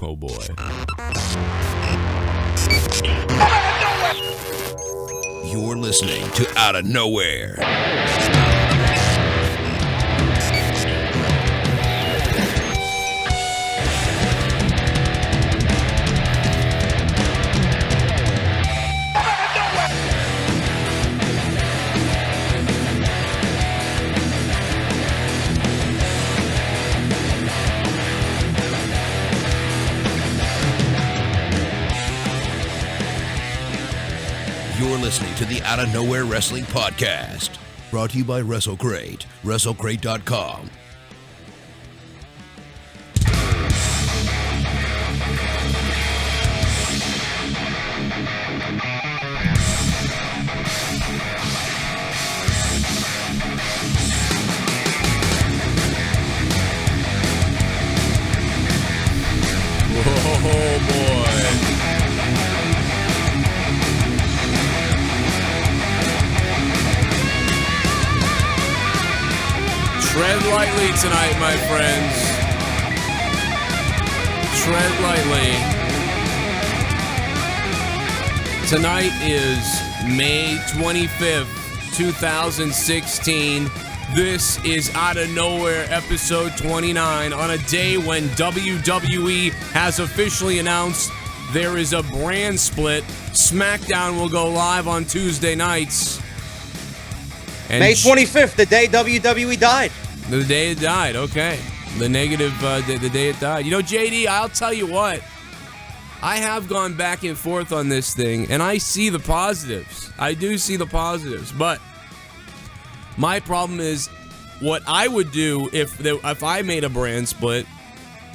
Oh, boy. You're listening to Outta Nowhere. You're listening to the Outta Nowhere Wrestling Podcast, brought to you by WrestleCrate, WrestleCrate.com. Oh, boy. Tread lightly tonight, my friends. Tread lightly. Tonight is May 25th, 2016. This is Outta Nowhere, episode 29, on a day when WWE has officially announced there is a brand split. Smackdown will go live on Tuesday nights. And May 25th, the day WWE died. The day it died, okay. The negative, the day it died. You know, JD, I'll tell you what. I have gone back and forth on this thing, and I see the positives. I do see the positives, but my problem is what I would do if I made a brand split,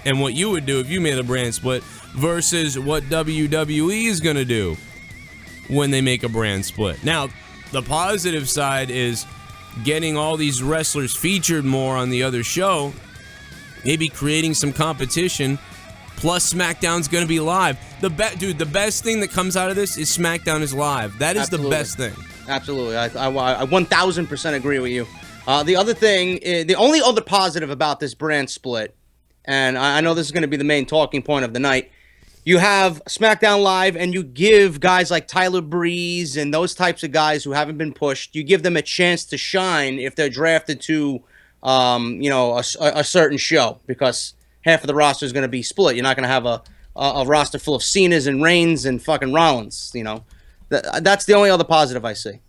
and what you would do if you made a brand split, versus what WWE is going to do when they make a brand split. Now, the positive side is getting all these wrestlers featured more on the other show, maybe creating some competition, plus SmackDown's going to be live. The best thing that comes out of this is SmackDown is live. That is Absolutely. The best thing. Absolutely. I 1,000% agree with you. The other thing, the only other positive about this brand split, and I know this is going to be the main talking point of the night, you have SmackDown Live, and you give guys like Tyler Breeze and those types of guys who haven't been pushed, you give them a chance to shine if they're drafted to, a certain show, because half of the roster is going to be split. You're not going to have a roster full of Cenas and Reigns and fucking Rollins. You know, that's the only other positive I see.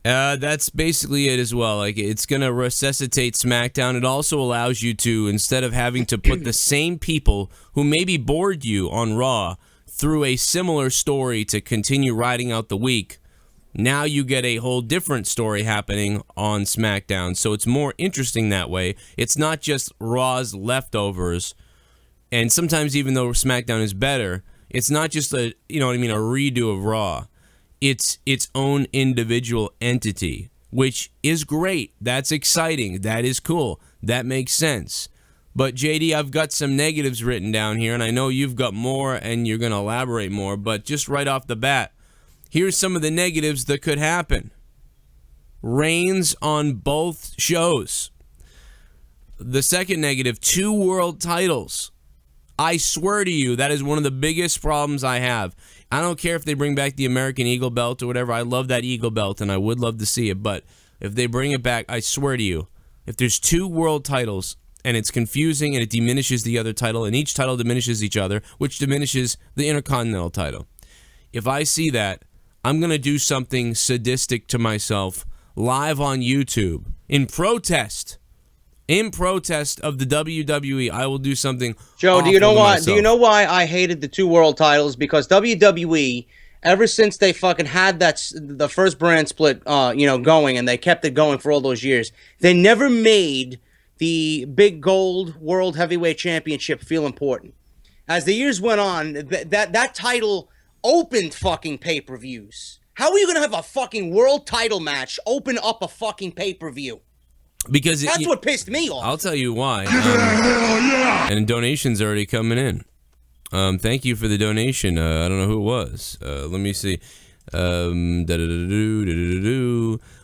That's basically it as well. Like, it's going to resuscitate SmackDown. It also allows you to, instead of having to put the same people who maybe bored you on Raw through a similar story to continue riding out the week, now you get a whole different story happening on SmackDown. So it's more interesting that way. It's not just Raw's leftovers, and sometimes even though SmackDown is better, it's not just a redo of Raw. It's its own individual entity, which is great. That's exciting. That is cool. That makes sense. But, JD, I've got some negatives written down here, and I know you've got more, and you're going to elaborate more. But just right off the bat, here's some of the negatives that could happen. Reigns on both shows. The second negative, 2 world titles. I swear to you, that is one of the biggest problems I have. I don't care if they bring back the American Eagle belt or whatever. I love that Eagle belt, and I would love to see it. But if they bring it back, I swear to you, if there's 2 world titles, and it's confusing, and it diminishes the other title, and each title diminishes each other, which diminishes the Intercontinental title. If I see that, I'm going to do something sadistic to myself live on YouTube in protest. In protest of the WWE, I will do something. Joe, do you know why? myself. Do you know why I hated the 2 world titles? Because WWE, ever since they fucking had the first brand split, going, and they kept it going for all those years, they never made the big gold world heavyweight championship feel important. As the years went on, that title opened fucking pay-per-views. How are you gonna have a fucking world title match open up a fucking pay-per-view? Because that's what pissed me off. I'll tell you why. And donations already coming in. Thank you for the donation. I don't know who it was. Let me see.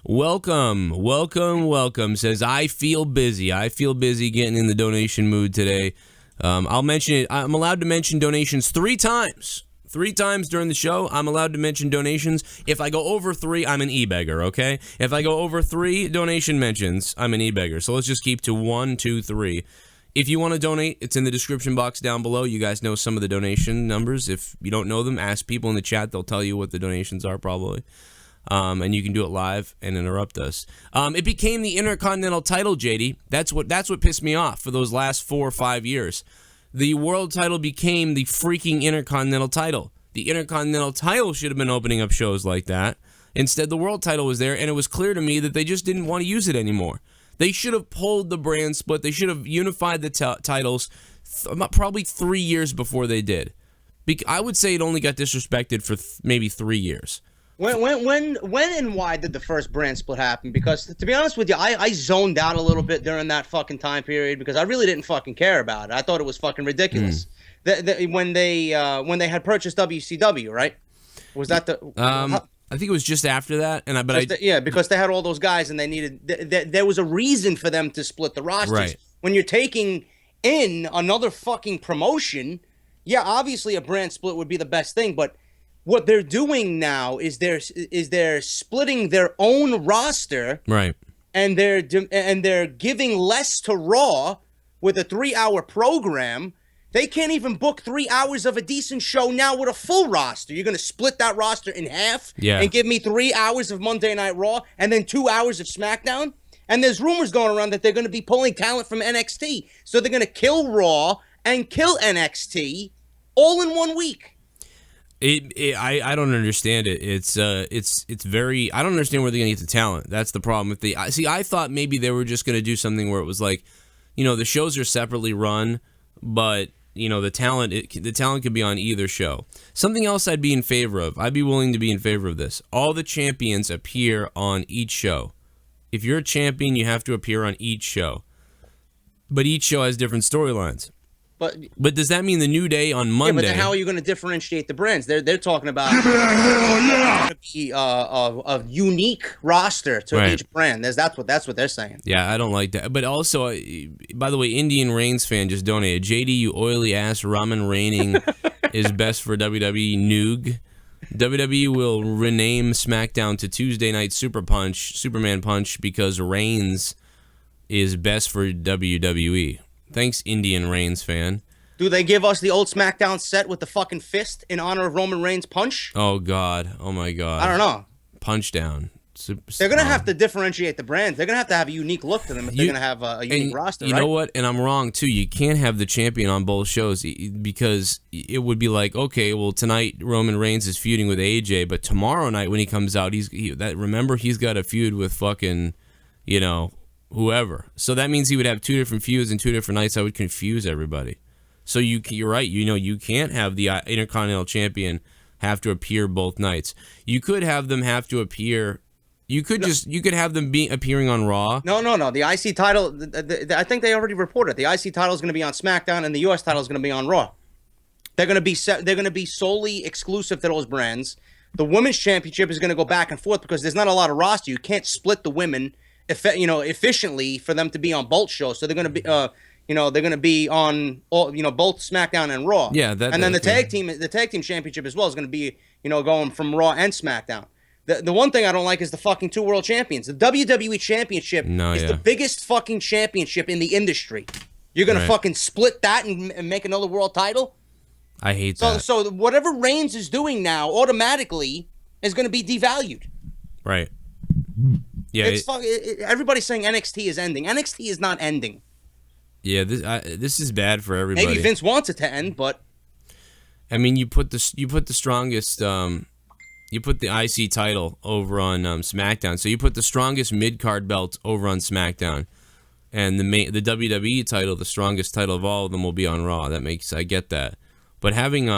Welcome. Says, I feel busy. I feel busy getting in the donation mood today. I'll mention it. I'm allowed to mention donations 3 times. 3 times during the show, I'm allowed to mention donations. If I go over 3, I'm an e-beggar, okay? If I go over 3 donation mentions, I'm an e-beggar. So let's just keep to 1, 2, 3. If you want to donate, it's in the description box down below. You guys know some of the donation numbers. If you don't know them, ask people in the chat. They'll tell you what the donations are probably. And you can do it live and interrupt us. It became the Intercontinental title, JD. That's what pissed me off for those last 4 or 5 years. The world title became the freaking Intercontinental title. The Intercontinental title should have been opening up shows like that. Instead, the world title was there, and it was clear to me that they just didn't want to use it anymore. They should have pulled the brand split. They should have unified the titles probably 3 years before they did. I would say it only got disrespected for maybe 3 years. When and why did the first brand split happen? Because to be honest with you, I zoned out a little bit during that fucking time period because I really didn't fucking care about it. I thought it was fucking ridiculous. When they had purchased WCW, right? Was that the? I think it was just after that, because they had all those guys and they needed. There was a reason for them to split the rosters. Right. When you're taking in another fucking promotion, yeah, obviously a brand split would be the best thing, but. What they're doing now is they're splitting their own roster, right? And they're giving less to Raw with a 3-hour program. They can't even book 3 hours of a decent show now with a full roster. You're gonna split that roster in half, and give me 3 hours of Monday Night Raw and then 2 hours of SmackDown. And there's rumors going around that they're gonna be pulling talent from NXT, so they're gonna kill Raw and kill NXT all in 1 week. I don't understand it. It's very. I don't understand where they're gonna get the talent. That's the problem. I thought maybe they were just gonna do something where it was like, the shows are separately run, but the talent could be on either show. Something else I'd be in favor of. I'd be willing to be in favor of this. All the champions appear on each show. If you're a champion, you have to appear on each show. But each show has different storylines. But does that mean the New Day on Monday? Yeah, but then how are you going to differentiate the brands? They're talking about a unique roster to each brand. That's what they're saying. Yeah, I don't like that. But also, by the way, Indian Reigns fan just donated. JD, you oily ass ramen raining is best for WWE Noog. WWE will rename SmackDown to Tuesday Night Superman Punch because Reigns is best for WWE. Thanks, Indian Reigns fan. Do they give us the old SmackDown set with the fucking fist in honor of Roman Reigns' punch? Oh, God. Oh, my God. I don't know. Punch down. They're going to have to differentiate the brands. They're going to have a unique look to them if they're going to have a unique roster, You know what? And I'm wrong, too. You can't have the champion on both shows because it would be like, okay, well, tonight Roman Reigns is feuding with AJ, but tomorrow night when he comes out, remember, he's got a feud with fucking, whoever. So that means he would have 2 different feuds and 2 different nights. That would confuse everybody. So you're right. You can't have the Intercontinental Champion have to appear both nights. You could have them have to appear. You could have them appearing on Raw. No. The IC title. I think they already reported the IC title is going to be on SmackDown and the US title is going to be on Raw. They're going to be solely exclusive to those brands. The Women's Championship is going to go back and forth because there's not a lot of roster. You can't split the women. Efficiently for them to be on both shows, so they're going to be, they're going to be on all, both SmackDown and Raw. Yeah, and then the tag team championship as well is going to be, going from Raw and SmackDown. The one thing I don't like is the fucking 2 world champions. The WWE Championship is the biggest fucking championship in the industry. You're going to fucking split that and make another world title? I hate that. So whatever Reigns is doing now automatically is going to be devalued. Right. Yeah, everybody's saying NXT is ending. NXT is not ending. Yeah, this is bad for everybody. Maybe Vince wants it to end, but I mean, you put the strongest, you put the IC title over on SmackDown. So you put the strongest mid card belt over on SmackDown, and the WWE title, the strongest title of all of them, will be on Raw. I get that, but having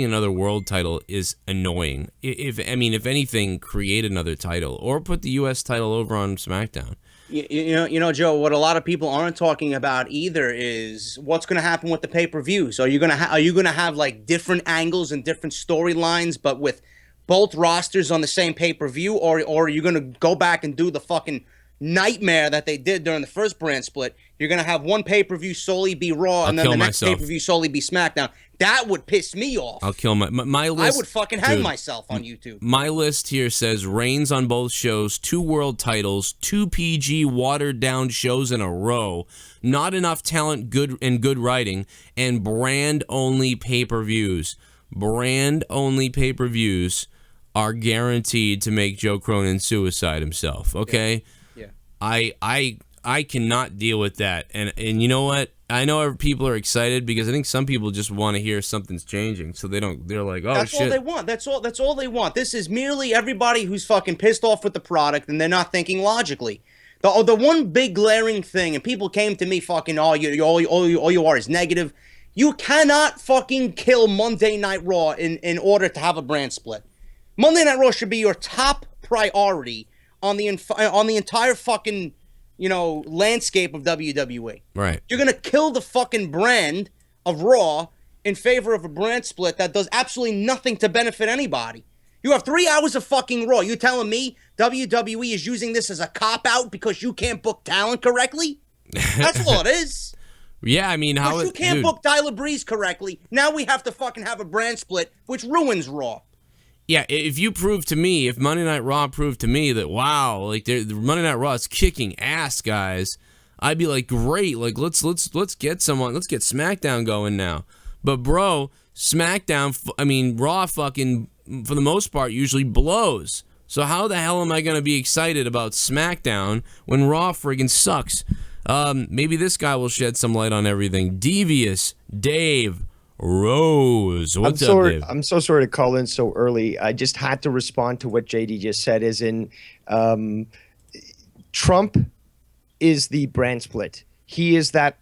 another world title is annoying. If anything, create another title or put the US title over on SmackDown. You know, Joe, what a lot of people aren't talking about either is what's going to happen with the pay-per-views. Are you going to have like different angles and different storylines, but with both rosters on the same pay-per-view, or are you going to go back and do the fucking nightmare that they did during the first brand split, you're going to have one pay-per-view solely be Raw and then the next pay-per-view solely be SmackDown. That would piss me off. I'll kill my list. I would fucking hang myself on YouTube. My list here says Reigns on both shows, 2 world titles, 2 PG watered-down shows in a row, not enough talent, good writing, and brand-only pay-per-views. Brand-only pay-per-views are guaranteed to make Joe Cronin suicide himself, okay? Yeah. I cannot deal with that. And you know what? I know people are excited because I think some people just want to hear something's changing. So they're like, oh, that's shit. All they want. That's all they want. This is merely everybody who's fucking pissed off with the product and they're not thinking logically. The one big glaring thing, and people came to me fucking, all you are is negative. You cannot fucking kill Monday Night Raw in order to have a brand split. Monday Night Raw should be your top priority on the entire fucking, landscape of WWE. Right. You're going to kill the fucking brand of Raw in favor of a brand split that does absolutely nothing to benefit anybody. You have 3 hours of fucking Raw. You telling me WWE is using this as a cop-out because you can't book talent correctly? That's all it is. Yeah, I mean, how you can't book Tyler Breeze correctly. Now we have to fucking have a brand split, which ruins Raw. Yeah, if Monday Night Raw proved to me that, wow, like the Monday Night Raw is kicking ass, guys, I'd be like, great, like let's get SmackDown going now. But bro, Raw fucking for the most part usually blows. So how the hell am I gonna be excited about SmackDown when Raw friggin' sucks? Maybe this guy will shed some light on everything. Devious Dave Rose. What's up, Dave? I'm so sorry to call in so early. I just had to respond to what JD just said, as in Trump is the brand split. He is that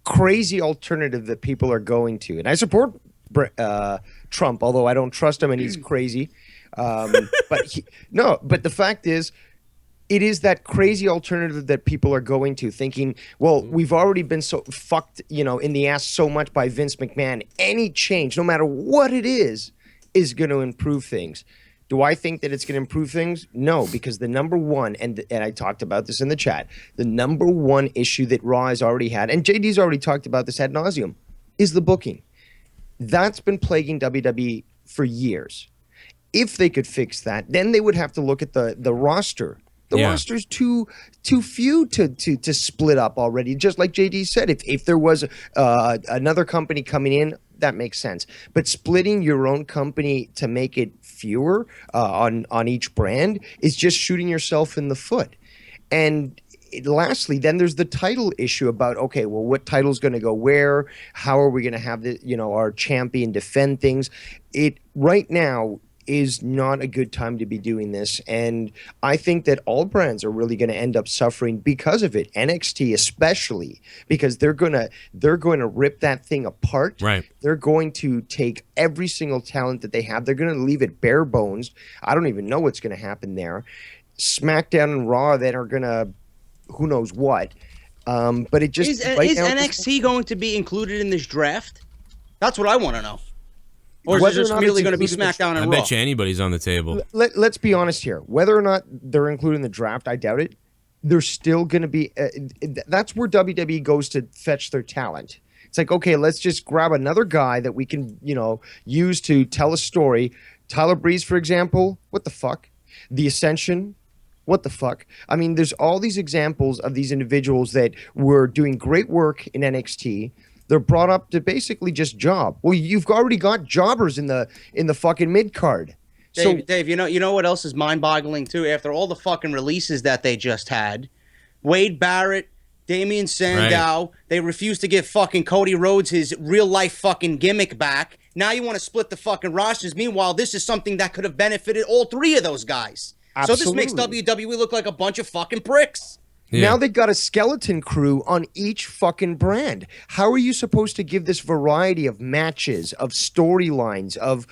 crazy alternative that people are going to. And I support Trump, although I don't trust him and he's crazy. But the fact is, it is that crazy alternative that people are going to, thinking, well, we've already been so fucked, in the ass so much by Vince McMahon. Any change, no matter what it is going to improve things. Do I think that it's going to improve things? No, because the number one, and I talked about this in the chat, the number one issue that Raw has already had, and JD's already talked about this ad nauseum, is the booking. That's been plaguing WWE for years. If they could fix that, then they would have to look at the roster. The roster's too few to split up already. Just like JD said, if there was another company coming in, that makes sense. But splitting your own company to make it fewer on each brand is just shooting yourself in the foot. And lastly, then there's the title issue about, okay, well, what title's going to go where? How are we going to have our champion defend things? It right now is not a good time to be doing this, and I think that all brands are really going to end up suffering because of it. NXT especially, because they're going to rip that thing apart. Right. They're going to take every single talent that they have. They're going to leave it bare bones. I don't even know what's going to happen there. SmackDown and Raw then are going to who knows what. But it just is NXT going to be included in this draft? That's what I want to know. Or is it just merely going to be SmackDown and Raw? I bet you anybody's on the table. Let's be honest here. Whether or not they're included in the draft, I doubt it. They're still going to be that's where WWE goes to fetch their talent. It's like, okay, let's just grab another guy that we can, use to tell a story. Tyler Breeze, for example, what the fuck? The Ascension, what the fuck? I mean, there's all these examples of these individuals that were doing great work in NXT. They're brought up to basically just job. Well, you've already got jobbers in the fucking mid card. Dave, you know what else is mind-boggling too? After all the fucking releases that they just had, Wade Barrett, Damian Sandow, they refused to give fucking Cody Rhodes his real-life fucking gimmick back. Now you want to split the fucking rosters. Meanwhile, this is something that could have benefited all 3 of those guys. Absolutely. So this makes WWE look like a bunch of fucking pricks. Yeah. Now they've got a skeleton crew on each fucking brand. How are you supposed to give this variety of matches, of storylines, of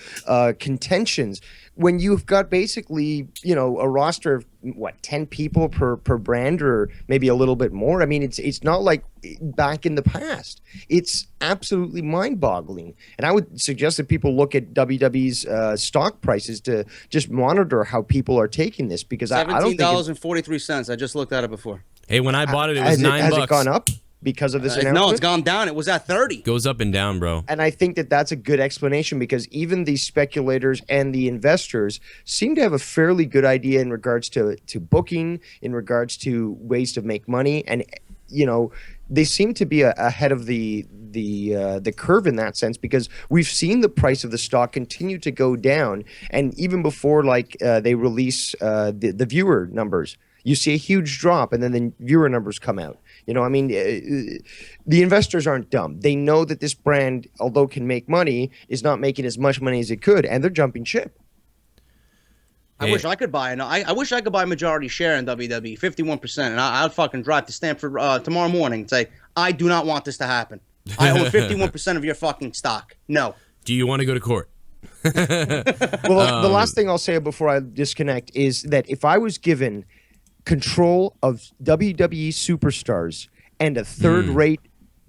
contentions when you've got basically, a roster of what, 10 people per brand, or maybe a little bit more. I mean, it's not like back in the past. It's absolutely mind-boggling. And I would suggest that people look at WWE's stock prices to just monitor how people are taking this, because I don't think $17.43. I just looked at it before. Hey, when I bought it, it was $9. Has it gone up because of this announcement? No, it's gone down. It was at 30. Goes up and down, bro. And I think that that's a good explanation, because even the speculators and the investors seem to have a fairly good idea in regards to booking, in regards to ways to make money. And, you know, they seem to be ahead of the curve in that sense, because we've seen the price of the stock continue to go down. And even before, like, they release the viewer numbers, you see a huge drop, and then the viewer numbers come out. You know, I mean, the investors aren't dumb. They know that this brand, although can make money, is not making as much money as it could, and they're jumping ship. I wish I could buy I wish I could buy a majority share in WWE, 51%, and I'd fucking drive to Stamford tomorrow morning and say, I do not want this to happen. I own 51% of your fucking stock. No. Do you want to go to court? Well, the last thing I'll say before I disconnect is that if I was given control of WWE superstars and a third-rate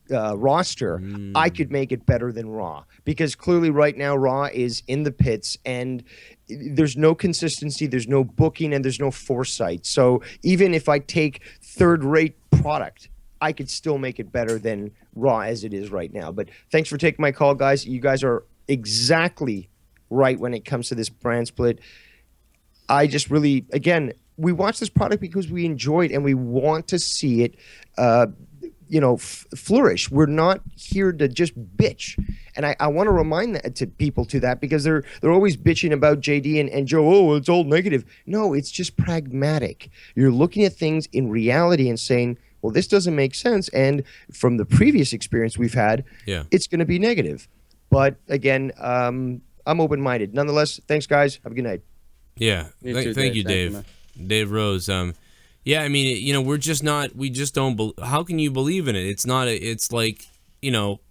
roster, I could make it better than Raw, because clearly right now Raw is in the pits, and there's no consistency, there's no booking, and there's no foresight. So even if I take third-rate product, I could still make it better than Raw as it is right now. But thanks for taking my call, guys. You guys are exactly right when it comes to this brand split. I just really, again, we watch this product because we enjoy it and we want to see it, flourish. We're not here to just bitch. And I want to remind that to people because they're always bitching about JD and Joe. Oh, it's all negative. No, it's just pragmatic. You're looking at things in reality and saying, well, this doesn't make sense. And from the previous experience we've had, it's going to be negative. But again, I'm open-minded. Nonetheless, thanks, guys. Have a good night. Yeah. Thank you, Dave. Dave Rose. Yeah, I mean, you know, we just don't, how can you believe in it? It's not, it's like, you know,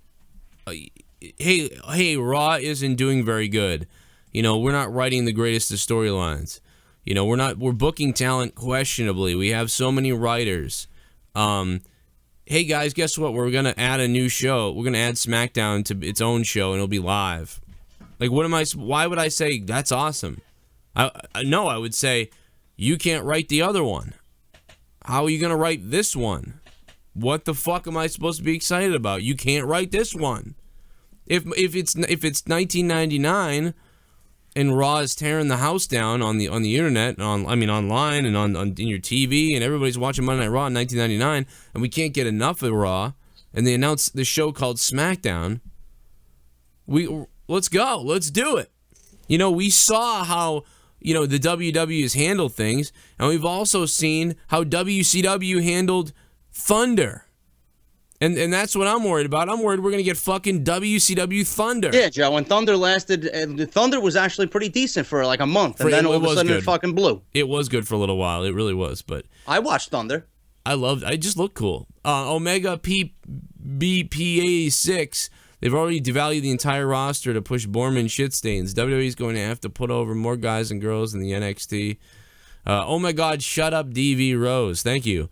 hey, Raw isn't doing very good. You know, we're not writing the greatest of storylines. You know, we're booking talent questionably. We have so many writers. Hey guys, guess what? We're going to add a new show. We're going to add Smackdown to its own show, and it'll be live. Like, why would I say that's awesome? No, I would say, you can't write the other one. How are you going to write this one? What the fuck am I supposed to be excited about? You can't write this one. If it's 1999 and Raw is tearing the house down on the internet, online and on in your TV, and everybody's watching Monday Night Raw in 1999, and we can't get enough of Raw, and they announce the show called Smackdown, let's go. Let's do it. You know, we saw how, you know, the WWE has handled things, and we've also seen how WCW handled Thunder. And that's what I'm worried about. I'm worried we're going to get fucking WCW Thunder. Yeah, Joe, when Thunder lasted, Thunder was actually pretty decent for like a month, and then all of a sudden it fucking blew. It was good for a little while. It really was, but I watched Thunder. I just looked cool. Omega BPA6, they've already devalued the entire roster to push Borman shit stains. WWE's going to have to put over more guys and girls in the NXT. Oh my God, shut up, DV Rose. Thank you.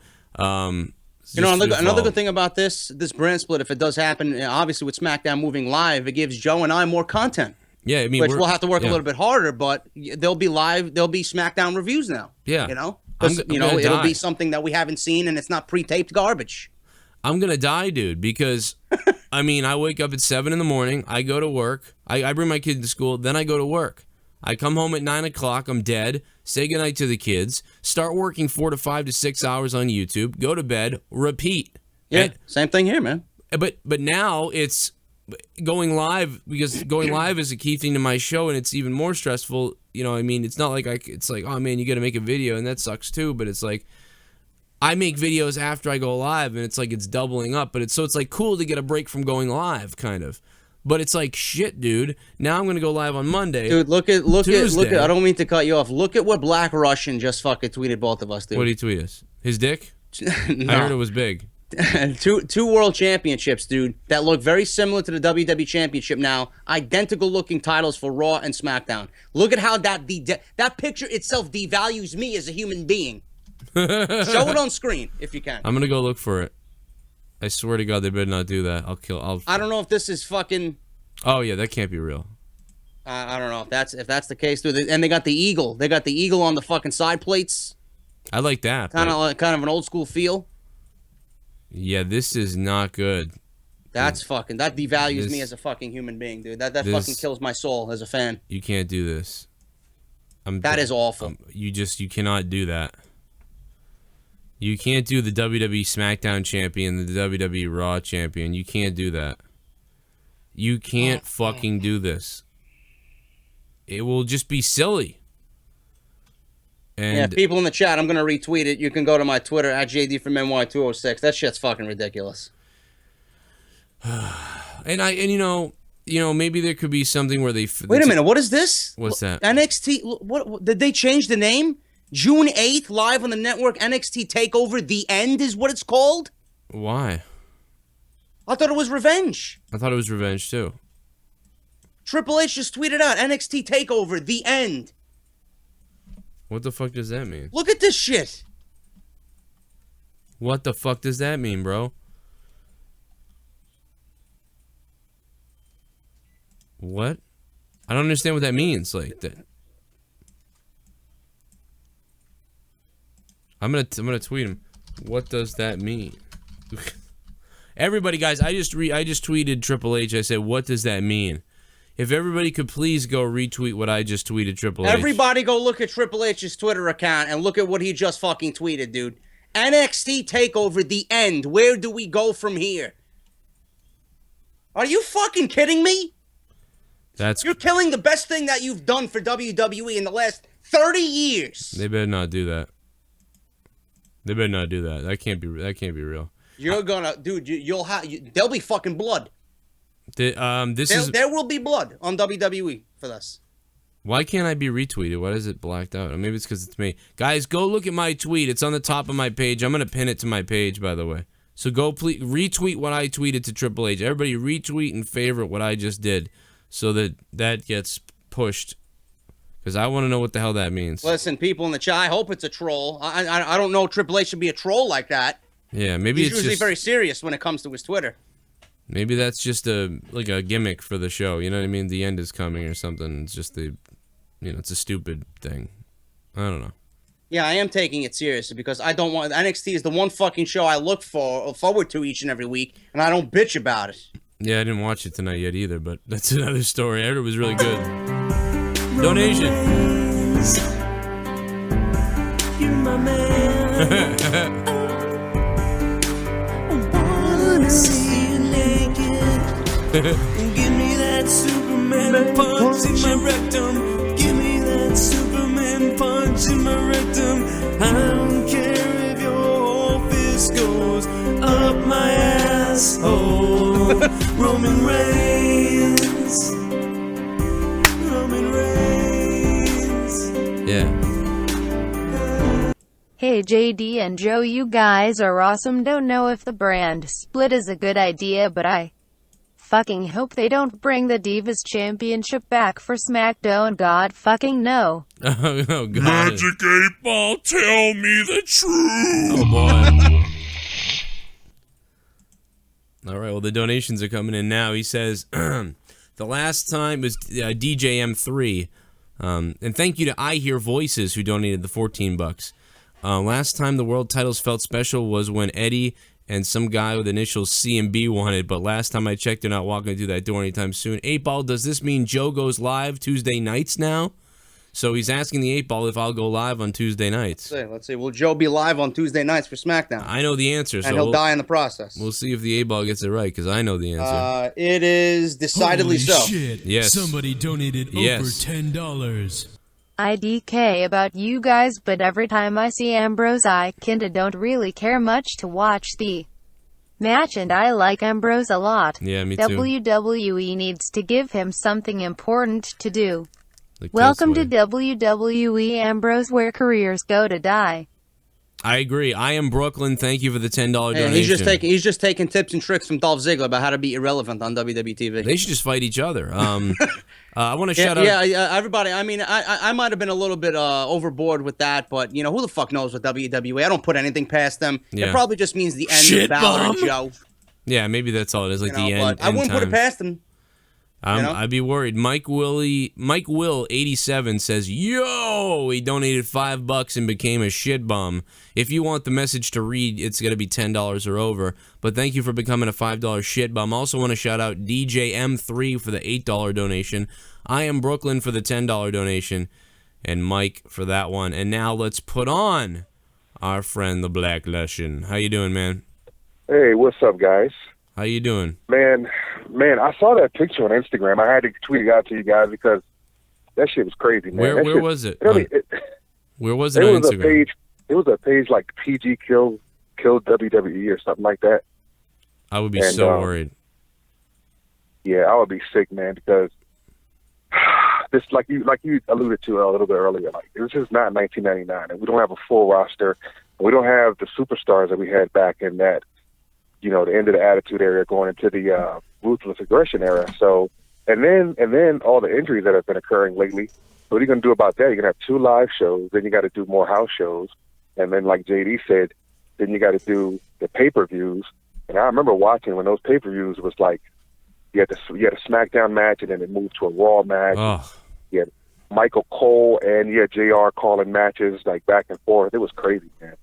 You know, another good thing about this brand split, if it does happen, obviously with SmackDown moving live, it gives Joe and I more content. Yeah, I mean, which we'll have to work a little bit harder, but there'll be SmackDown reviews now. Yeah, you know, because it'll be something that we haven't seen, and it's not pre-taped garbage. I'm gonna die, dude, because I mean, I wake up at 7 in the morning, I go to work, I bring my kid to school, then I go to work. I come home at 9 o'clock, I'm dead, say goodnight to the kids, start working 4 to 5 to 6 hours on YouTube, go to bed, repeat. Yeah, same thing here, man. But now it's going live, because going live is a key thing to my show, and it's even more stressful. You know, I mean, it's not like it's like, oh man, you got to make a video, and that sucks too. But it's like, I make videos after I go live, and it's like it's doubling up. But it's like cool to get a break from going live, kind of. But it's like, shit, dude. Now I'm gonna go live on Monday. Dude, look at. I don't mean to cut you off. Look at what Black Russian just fucking tweeted both of us, dude. What did he tweet us? His dick? No. I heard it was big. Two world championships, dude, that look very similar to the WWE Championship now. Identical looking titles for Raw and SmackDown. Look at how that picture itself devalues me as a human being. Show it on screen if you can. I'm gonna go look for it. I swear to God, they better not do that. I don't know if this is fucking. Oh yeah, that can't be real. I don't know if that's the case, dude. And they got the eagle. They got the eagle on the fucking side plates. I like that. Kind of an old school feel. Yeah, this is not good. That devalues me as a fucking human being, dude. That fucking kills my soul as a fan. You can't do this. That is awful. You cannot do that. You can't do the WWE SmackDown champion, the WWE Raw champion. You can't do that. You can't fucking do this. It will just be silly. And yeah, people in the chat, I'm gonna retweet it. You can go to my Twitter at JD from NY206. That shit's fucking ridiculous. And you know, maybe there could be something where they. Wait a minute, what is this? What's that? NXT. What did they change the name? June 8th, live on the network. NXT Takeover: The End is what it's called. Why? I thought it was Revenge. I thought it was Revenge too. Triple H just tweeted out NXT Takeover: The End. What the fuck does that mean? Look at this shit. What the fuck does that mean, bro? What? I don't understand what that means. Like that. I'm gonna tweet him. What does that mean? Everybody, guys, I just tweeted Triple H. I said, what does that mean? If everybody could please go retweet what I just tweeted Triple H. Everybody go look at Triple H's Twitter account and look at what he just fucking tweeted, dude. NXT Takeover: The End. Where do we go from here? Are you fucking kidding me? You're killing the best thing that you've done for WWE in the last 30 years. They better not do that. They better not do that. That can't be real. You're gonna, dude. There'll be fucking blood. There will be blood on WWE for this. Why can't I be retweeted? Why is it blacked out? Or maybe it's because it's me. Guys, go look at my tweet. It's on the top of my page. I'm going to pin it to my page, by the way. So go please retweet what I tweeted to Triple H. Everybody retweet and favorite what I just did so that gets pushed. Because I want to know what the hell that means. Listen, people in the chat, I hope it's a troll. I don't know Triple H should be a troll like that. Yeah, maybe He's usually very serious when it comes to his Twitter. Maybe that's just a gimmick for the show. You know what I mean? The end is coming or something. It's just it's a stupid thing. I don't know. Yeah, I am taking it seriously because I don't want NXT is the one fucking show I look forward to each and every week, and I don't bitch about it. Yeah, I didn't watch it tonight yet either, but that's another story. It was really good. Donation. You're my man. Give me that Superman punch in my rectum. Give me that Superman punch in my rectum. I don't care if your whole fist goes up my asshole. Roman Reigns. Roman Reigns. Yeah. Hey JD and Joe, you guys are awesome. Don't know if the brand split is a good idea, but I fucking hope they don't bring the Divas Championship back for SmackDown. God fucking no. Oh, God. Magic 8 Ball, tell me the truth. Oh, boy. All right, well, the donations are coming in now. He says, the last time was DJM3. And thank you to I Hear Voices who donated the $14. Last time the world titles felt special was when Eddie and some guy with initials C and B won it, but last time I checked, they're not walking through that door anytime soon. 8-Ball, does this mean Joe goes live Tuesday nights now? So he's asking the 8-Ball if I'll go live on Tuesday nights. Let's see. Will Joe be live on Tuesday nights for SmackDown? I know the answer. And he'll die in the process. We'll see if the 8-Ball gets it right, because I know the answer. It is decidedly Holy so. Shit. Yes. Somebody donated over $10. IDK about you guys, but every time I see Ambrose I kinda don't really care much to watch the match, and I like Ambrose a lot. Yeah, me too. WWE needs to give him something important to do. Like Welcome to WWE, Ambrose, where careers go to die. I agree. I am Brooklyn. Thank you for the $10 donation. He's just taking tips and tricks from Dolph Ziggler about how to be irrelevant on WWE TV. They should just fight each other. I want to shout out. Yeah, everybody. I mean, I might have been a little bit overboard with that, but you know, who the fuck knows with WWE? I don't put anything past them. Yeah. It probably just means the end of Balor and Joe. Yeah, maybe that's all it is. Like the end. I wouldn't put it past them. I'd be worried. Mike Will 87 says, "Yo, he donated $5 and became a shit bum. If you want the message to read, it's gonna be $10 or over. But thank you for becoming a $5 shit bum. Also want to shout out DJ M3 for the $8 donation. I am Brooklyn for the $10 donation, and Mike for that one. And now let's put on our friend the Black Lesson. How you doing, man? Hey, what's up, guys? How you doing? Man, I saw that picture on Instagram. I had to tweet it out to you guys because that shit was crazy, man. Where was it? Where was it on Instagram? It was a page like PG killed WWE or something like that. I would be so worried. Yeah, I would be sick, man, because this, like you alluded to a little bit earlier, like this is not 1999, and we don't have a full roster. We don't have the superstars that we had back in that, you know, the end of the Attitude Era going into the Ruthless Aggression Era. So, and then all the injuries that have been occurring lately. So what are you going to do about that? You're going to have 2 live shows, then you got to do more house shows, and then like JD said, then you got to do the pay-per-views. And I remember watching when those pay-per-views was like, you had a Smackdown match, and then it moved to a Raw match. Oh. You had Michael Cole and you had JR calling matches like back and forth. It was crazy, man.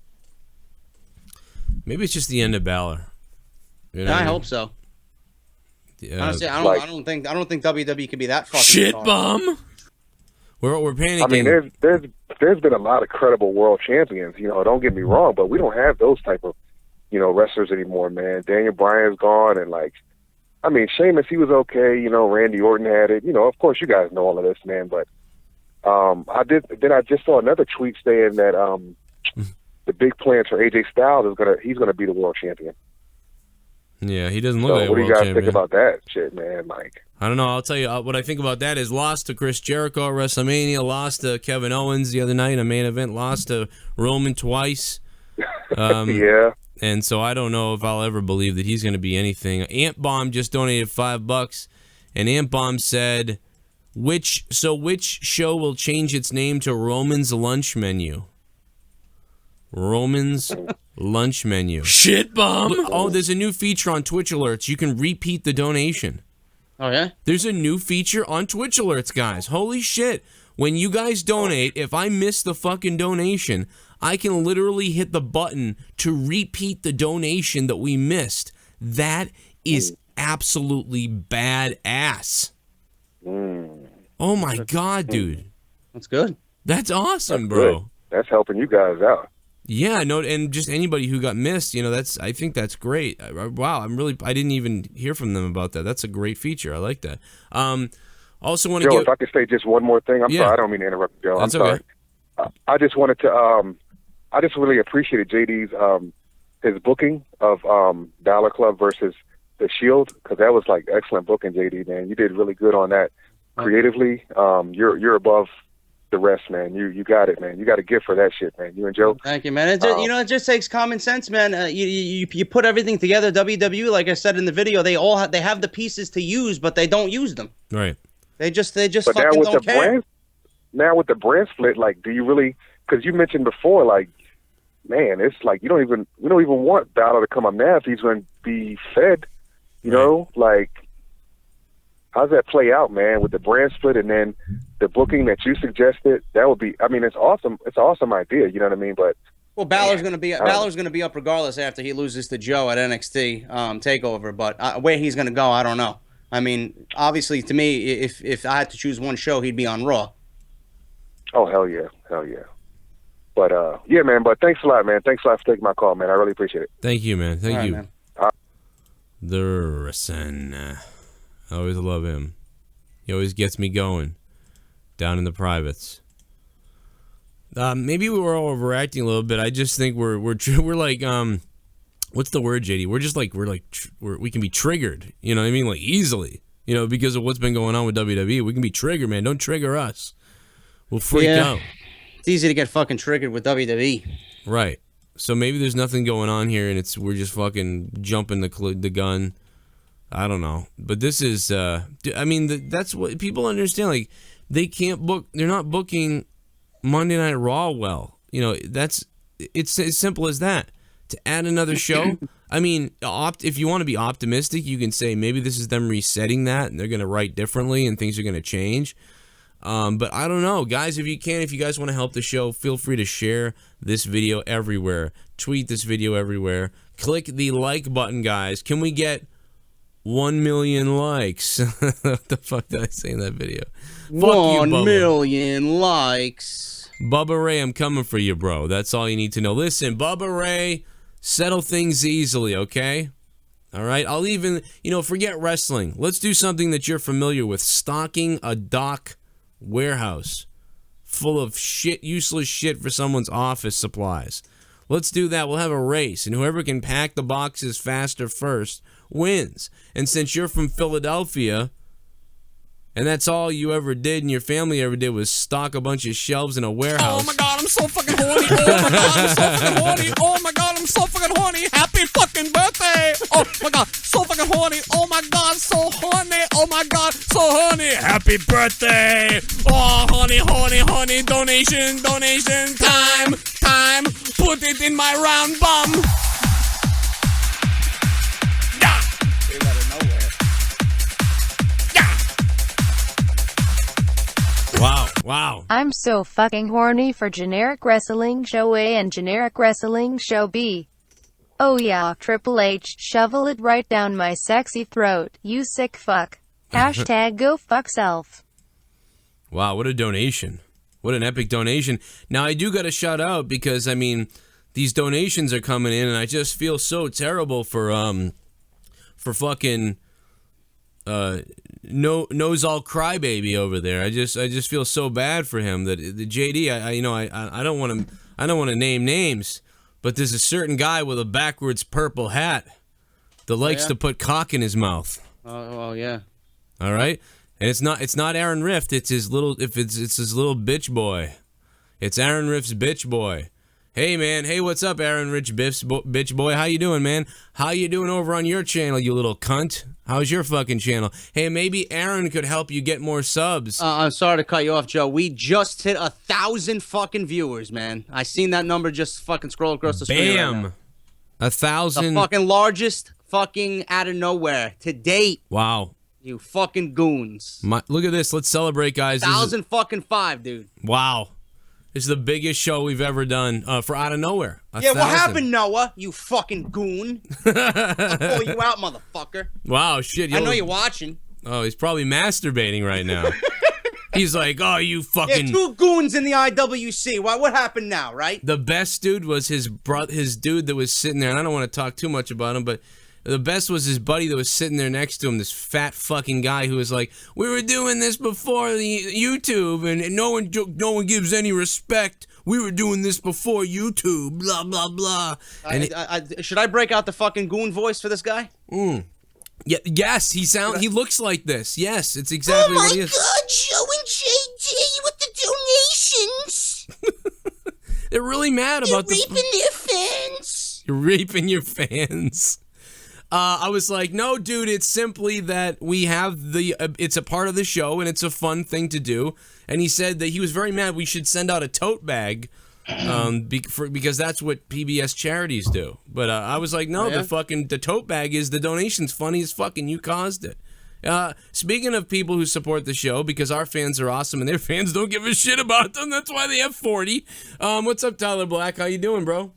Maybe it's just the end of Balor. You know I hope so. Honestly, I don't think WWE could be that fucking shit retarded. bum. We're panicking. I mean, there's been a lot of credible world champions. You know, don't get me wrong, but we don't have those type of, you know, wrestlers anymore, man. Daniel Bryan's gone, and like, I mean, Sheamus, he was okay. You know, Randy Orton had it. You know, of course, you guys know all of this, man. But I just saw another tweet saying that the big plans for AJ Styles he's gonna be the world champion. Yeah, he doesn't look like a world champion. What do you guys think about that shit, man? Like, I don't know. I'll tell you what I think about that is lost to Chris Jericho at WrestleMania, lost to Kevin Owens the other night in a main event, lost to Roman twice. Yeah. And so I don't know if I'll ever believe that he's going to be anything. Ant Bomb just donated $5, and Ant Bomb said, which show will change its name to Roman's Lunch Menu? Roman's Lunch Menu. Shit bomb. Oh, there's a new feature on Twitch alerts. You can repeat the donation. Oh, yeah? There's a new feature on Twitch alerts, guys. Holy shit. When you guys donate, if I miss the fucking donation, I can literally hit the button to repeat the donation that we missed. That is absolutely badass. Oh my god, dude. That's good. That's awesome, That's bro. good. That's helping you guys out. Yeah, no, and just anybody who got missed, you know, I think that's great. Wow, I didn't even hear from them about that. That's a great feature. I like that. Also want to Joe, give... if I could say just one more thing. I'm sorry, I don't mean to interrupt you, Joe. That's I'm sorry. okay. I just wanted to, I just really appreciated JD's, his booking of Dollar Club versus The Shield, because that was like excellent booking, JD, man. You did really good on that creatively. You're above the rest, man. You got it, man. You got a gift for that shit, man. You and Joe. Thank you, man. It just, it just takes common sense, man. You put everything together. WWE, like I said in the video, they have the pieces to use, but they don't use them. Right. They just But fucking now with don't the care. brand, now with the brand split, like, do you really? Because you mentioned before, like, man, it's like we don't even want Balor to come up now if he's going to be fed. You know, like, how's that play out, man, with the brand split and then the booking that you suggested? That would be. I mean, it's awesome. It's an awesome idea. You know what I mean? But Well, Balor's gonna be up regardless after he loses to Joe at NXT Takeover. But where he's gonna go, I don't know. I mean, obviously, to me, if I had to choose one show, he'd be on Raw. oh hell yeah. But yeah, man. But thanks a lot, man. Thanks a lot for taking my call, man. I really appreciate it. Thank you, man. Thank All right, you. man. The son. I always love him. He always gets me going down in the privates. Maybe we were overacting a little bit. I just think we're like what's the word, JD? We can be triggered. You know what I mean? Like easily. You know, because of what's been going on with WWE, we can be triggered, man. Don't trigger us. We'll freak out. It's easy to get fucking triggered with WWE. Right. So maybe there's nothing going on here, and we're just fucking jumping the gun. I don't know, but this is. I mean, that's what people understand. Like, they can't book. They're not booking Monday Night Raw well. You know, it's as simple as that. To add another show. I mean, if you want to be optimistic, you can say maybe this is them resetting that, and they're going to write differently, and things are going to change. But I don't know, guys. If you guys want to help the show, feel free to share this video everywhere. Tweet this video everywhere. Click the like button, guys. Can we get 1 million likes? What the fuck did I say in that video? Fuck 1 million likes. Bubba Ray, I'm coming for you, bro. That's all you need to know. Listen, Bubba Ray, settle things easily, okay? All right? I'll even, forget wrestling. Let's do something that you're familiar with. Stocking a dock warehouse full of shit, useless shit for someone's office supplies. Let's do that. We'll have a race, and whoever can pack the boxes faster first wins. And since you're from Philadelphia, and that's all you ever did and your family ever did was stock a bunch of shelves in a warehouse. Oh my god, I'm so fucking horny. Oh my god, I'm so fucking horny. Oh my god, I'm so fucking horny. Happy fucking birthday. Oh my god, so fucking horny. Oh my god, so horny. Oh my god, so horny. Happy birthday. Oh, honey, honey, honey. Donation, donation. Time. Put it in my round bum. Wow. I'm so fucking horny for Generic Wrestling Show A and Generic Wrestling Show B. Oh yeah, Triple H, shovel it right down my sexy throat, you sick fuck. Hashtag go fuck self. Wow, what a donation. What an epic donation. Now, I do got to shout out because, I mean, these donations are coming in, and I just feel so terrible for fucking... knows all crybaby over there. I just feel so bad for him that the JD. I don't want to name names, but there's a certain guy with a backwards purple hat that likes to put cock in his mouth. Oh yeah. All right, and it's not Aaron Rift. It's his little it's his little bitch boy. It's Aaron Rift's bitch boy. Hey, man. Hey, what's up, Aaron Rich bitch boy? How you doing, man? How you doing over on your channel, you little cunt? How's your fucking channel? Hey, maybe Aaron could help you get more subs. I'm sorry to cut you off, Joe. We just hit 1,000 fucking viewers, man. I seen that number just fucking scroll across the screen. Bam. Right 1,000. the fucking largest fucking out of nowhere to date. Wow. You fucking goons. Look at this. Let's celebrate, guys. 1,005, dude. Wow. This is the biggest show we've ever done for Out of Nowhere. 1,000. Yeah, what happened, Noah? You fucking goon. I'll pull you out, motherfucker. Wow, shit. I know you're watching. Oh, he's probably masturbating right now. He's like, oh, you fucking... Yeah, 2 goons in the IWC. What happened now, right? The best dude was his dude that was sitting there, and I don't want to talk too much about him, but the best was his buddy that was sitting there next to him, this fat fucking guy who was like, we were doing this before the YouTube, and no one gives any respect. We were doing this before YouTube, blah, blah, blah. Should I break out the fucking goon voice for this guy? Yeah, yes, he looks like this. Yes, it's exactly what he is. Oh my God, Joe and JD with the donations. They're really mad about You're raping their fans. You're raping your fans. I was like, no, dude, it's simply that we have it's a part of the show and it's a fun thing to do. And he said that he was very mad we should send out a tote bag because that's what PBS charities do. But I was like, no, the tote bag is the donation's funny as fuck and you caused it. Speaking of people who support the show, because our fans are awesome and their fans don't give a shit about them, that's why they have 40. What's up, Tyler Black? How you doing, bro?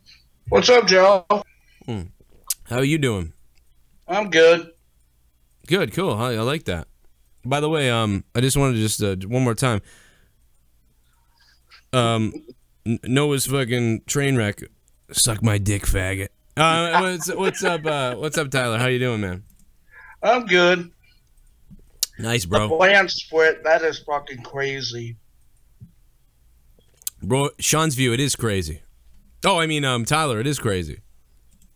What's up, Joe? How are you doing? I'm good. Good, cool. I like that. By the way, I just wanted to just one more time. Noah's fucking train wreck. Suck my dick, faggot. What's up? What's up, Tyler? How you doing, man? I'm good. Nice, bro. The land split, that is fucking crazy. Bro, Sean's view, it is crazy. Oh, I mean, Tyler, it is crazy.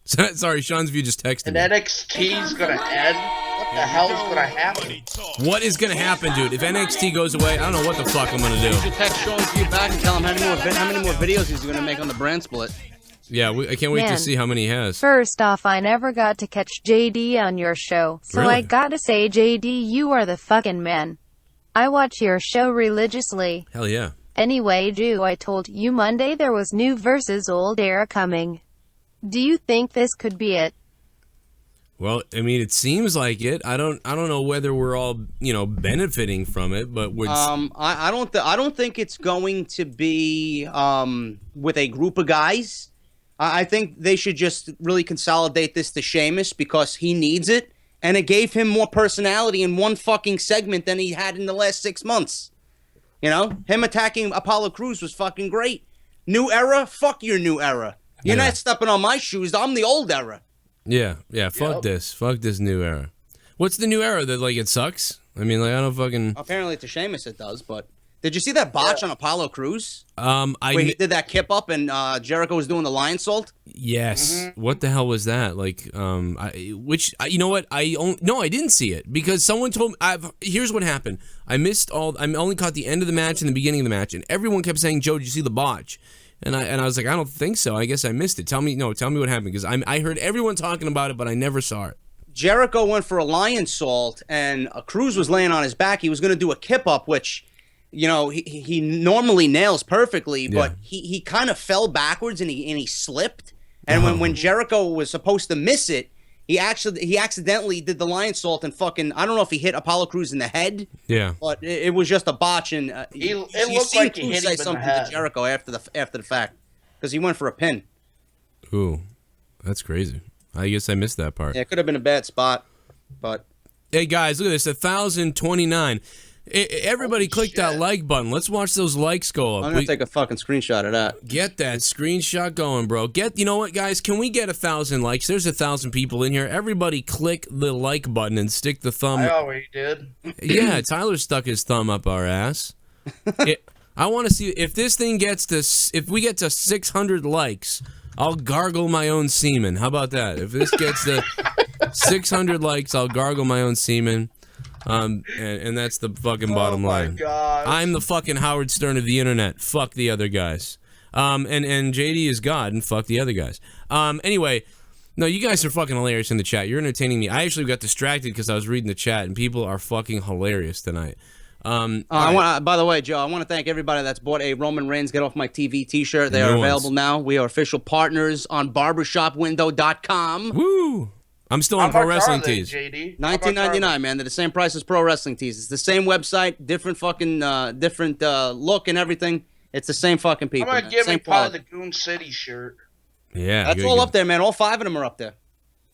Sorry, Sean's view just texted me. And NXT's gonna end? What the hell is gonna happen? What is gonna happen, dude? If NXT goes away, I don't know what the fuck I'm gonna do. You should text Sean's view back and tell him how many more videos he's gonna make on the brand split. Yeah, I can't wait to Man. see how many he has. First off, I never got to catch JD on your show, so Really? I gotta say, JD, you are the fucking man. I watch your show religiously. Hell yeah. Anyway, Drew, I told you Monday there was new versus old era coming. Do you think this could be it? Well, I mean, it seems like it. I don't know whether we're all, benefiting from it, but we're I don't think it's going to be with a group of guys. I think they should just really consolidate this to Sheamus because he needs it, and it gave him more personality in one fucking segment than he had in the last 6 months. Him attacking Apollo Crews was fucking great. New era? Fuck your new era. You're not stepping on my shoes. I'm the old era. Yeah. Fuck this. Fuck this new era. What's the new era? That it sucks? I mean, I don't fucking. Apparently to Sheamus it does, but did you see that botch on Apollo Crews? Where he did that kip up and Jericho was doing the lion salt? Yes. What the hell was that? You know what? No, I didn't see it because someone told me. Here's what happened. I only caught the end of the match and the beginning of the match, and everyone kept saying, "Joe, did you see the botch?" And I was like, I don't think so. I guess I missed it. Tell me what happened because I heard everyone talking about it, but I never saw it. Jericho went for a lion salt, and Cruz was laying on his back. He was going to do a kip up, which, he normally nails perfectly, but he kind of fell backwards and he slipped. And when Jericho was supposed to miss it, he accidentally did the lion salt and fucking, I don't know if he hit Apollo Crews in the head. Yeah. But it was just a botch, and It looked like he hit him in the head. to Jericho after the fact because he went for a pin. Ooh, that's crazy. I guess I missed that part. Yeah, it could have been a bad spot, but hey guys, look at this, 1,029. Everybody click that like button. Let's watch those likes go up. I'm gonna take a fucking screenshot of that. Get that screenshot going, bro. You know what, guys? Can we get 1,000 likes? There's 1,000 people in here. Everybody click the like button and stick the thumb. I already did. Yeah, Tyler stuck his thumb up our ass. I want to see if this thing if we get to 600 likes, I'll gargle my own semen. How about that? If this gets to 600 likes, I'll gargle my own semen. And that's the fucking bottom line. God. I'm the fucking Howard Stern of the internet. Fuck the other guys. And JD is God, and fuck the other guys. Anyway, no, you guys are fucking hilarious in the chat. You're entertaining me. I actually got distracted because I was reading the chat, and people are fucking hilarious tonight. By the way, Joe, I want to thank everybody that's bought a Roman Reigns Get Off My TV t-shirt. They are available now. We are official partners on barbershopwindow.com. Woo! I'm still on Pro Wrestling Tees. $19.99, man. They're the same price as Pro Wrestling Tees. It's the same website, different fucking, different look and everything. It's the same fucking people. I'm gonna give me probably the Goon City shirt. Yeah, that's all up there, man. All 5 of them are up there.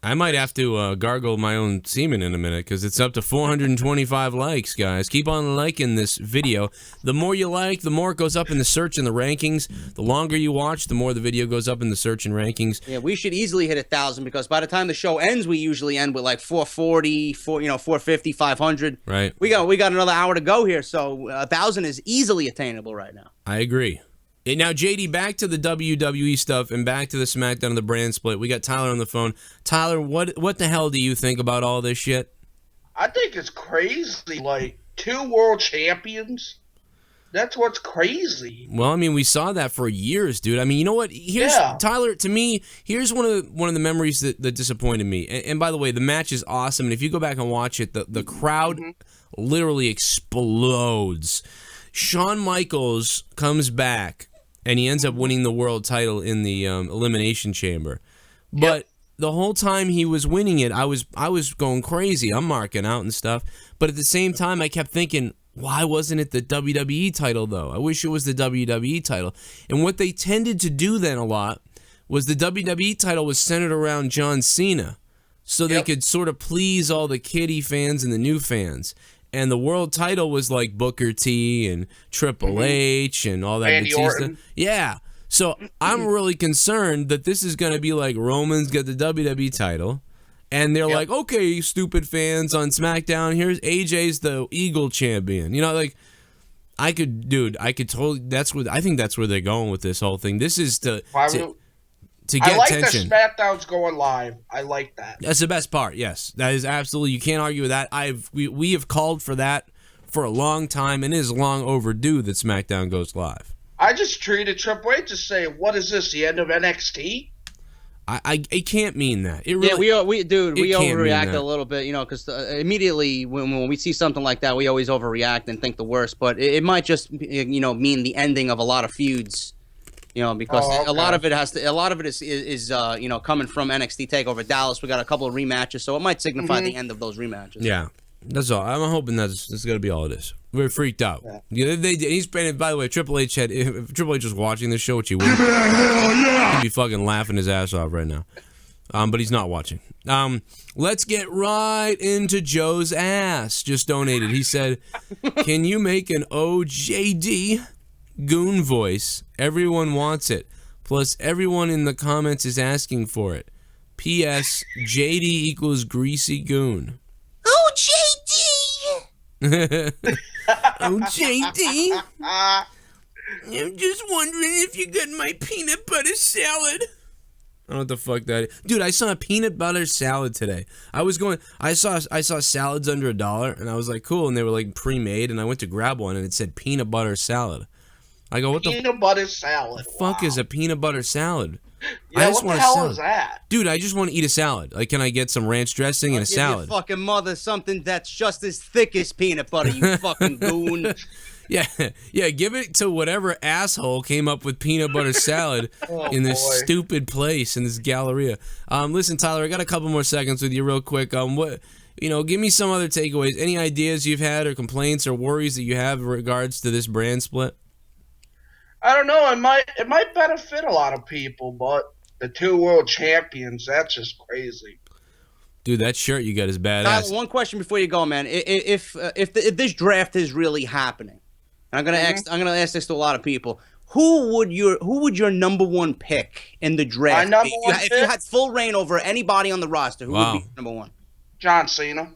I might have to gargle my own semen in a minute because it's up to 425 likes, guys. Keep on liking this video. The more you like, the more it goes up in the search and the rankings. The longer you watch, the more the video goes up in the search and rankings. Yeah, we should easily hit 1,000 because by the time the show ends, we usually end with like 440, 450, 500. Right. We got another hour to go here, so 1,000 is easily attainable right now. I agree. Now, JD, back to the WWE stuff and back to the Smackdown and the brand split. We got Tyler on the phone. Tyler, what the hell do you think about all this shit? I think it's crazy. Like, 2 world champions? That's what's crazy. Well, I mean, we saw that for years, dude. I mean, you know what? Tyler, to me, here's one of the memories that disappointed me. And by the way, the match is awesome. And if you go back and watch it, the crowd literally explodes. Shawn Michaels comes back. And he ends up winning the world title in the Elimination Chamber. But the whole time he was winning it, I was going crazy. I'm marking out and stuff. But at the same time, I kept thinking, why wasn't it the WWE title, though? I wish it was the WWE title. And what they tended to do then a lot was the WWE title was centered around John Cena. So they could sort of please all the kiddie fans and the new fans. And the world title was like Booker T and Triple H and all that. Randy Orton. Yeah. So I'm really concerned that this is going to be like Roman's got the WWE title. And they're like, okay, stupid fans on SmackDown, here's AJ's the Eagle champion. You know, like, I could totally, I think that's where they're going with this whole thing. This is to get attention. The SmackDown's going live. I like that. That's the best part. Yes, that is absolutely. You can't argue with that. We have called for that for a long time, and it is long overdue that SmackDown goes live. I I just treated Triple H to say, "What is this? The end of NXT?" It can't mean that. It really, we can't mean overreact that. a little bit, because immediately when we see something like that, we always overreact and think the worst. But it might just mean the ending of a lot of feuds, because a lot of it is coming from NXT Takeover Dallas. We got a couple of rematches, so it might signify the end of those rematches. Yeah, that's all. I'm hoping that's going to be all it is. We're freaked out. Yeah. He's been. By the way, Triple H had. If Triple H was watching this show, which he wouldn't, he'd be fucking laughing his ass off right now. But he's not watching. Let's get right into Joe's ass. Just donated. He said, "Can you make an OJD goon voice? Everyone wants it. Plus, everyone in the comments is asking for it. P.S. JD equals greasy goon." Oh, JD! Oh, JD. I'm just wondering if you got my peanut butter salad. I don't know what the fuck that is. Dude, I saw a peanut butter salad today. I saw salads under $1, and I was like, cool, and they were like pre-made, and I went to grab one, and it said peanut butter salad. I go, what peanut butter salad? The fuck is a peanut butter salad? Yeah, what the hell is that? Dude, I just want to eat a salad. Like, can I get some ranch dressing and a salad? Your fucking mother something that's just as thick as peanut butter, you fucking goon. Yeah, give it to whatever asshole came up with peanut butter salad in this stupid place, in this Galleria. Listen, Tyler, I got a couple more seconds with you real quick. Give me some other takeaways. Any ideas you've had or complaints or worries that you have in regards to this brand split? I don't know. It might benefit a lot of people, but the 2 world champions, that's just crazy. Dude, that shirt you got is badass. Tyler, one question before you go, man. If this draft is really happening, and I'm gonna ask this to a lot of people, who would your number one pick in the draft? My number one pick? If you had full reign over anybody on the roster, who would be number one? John Cena.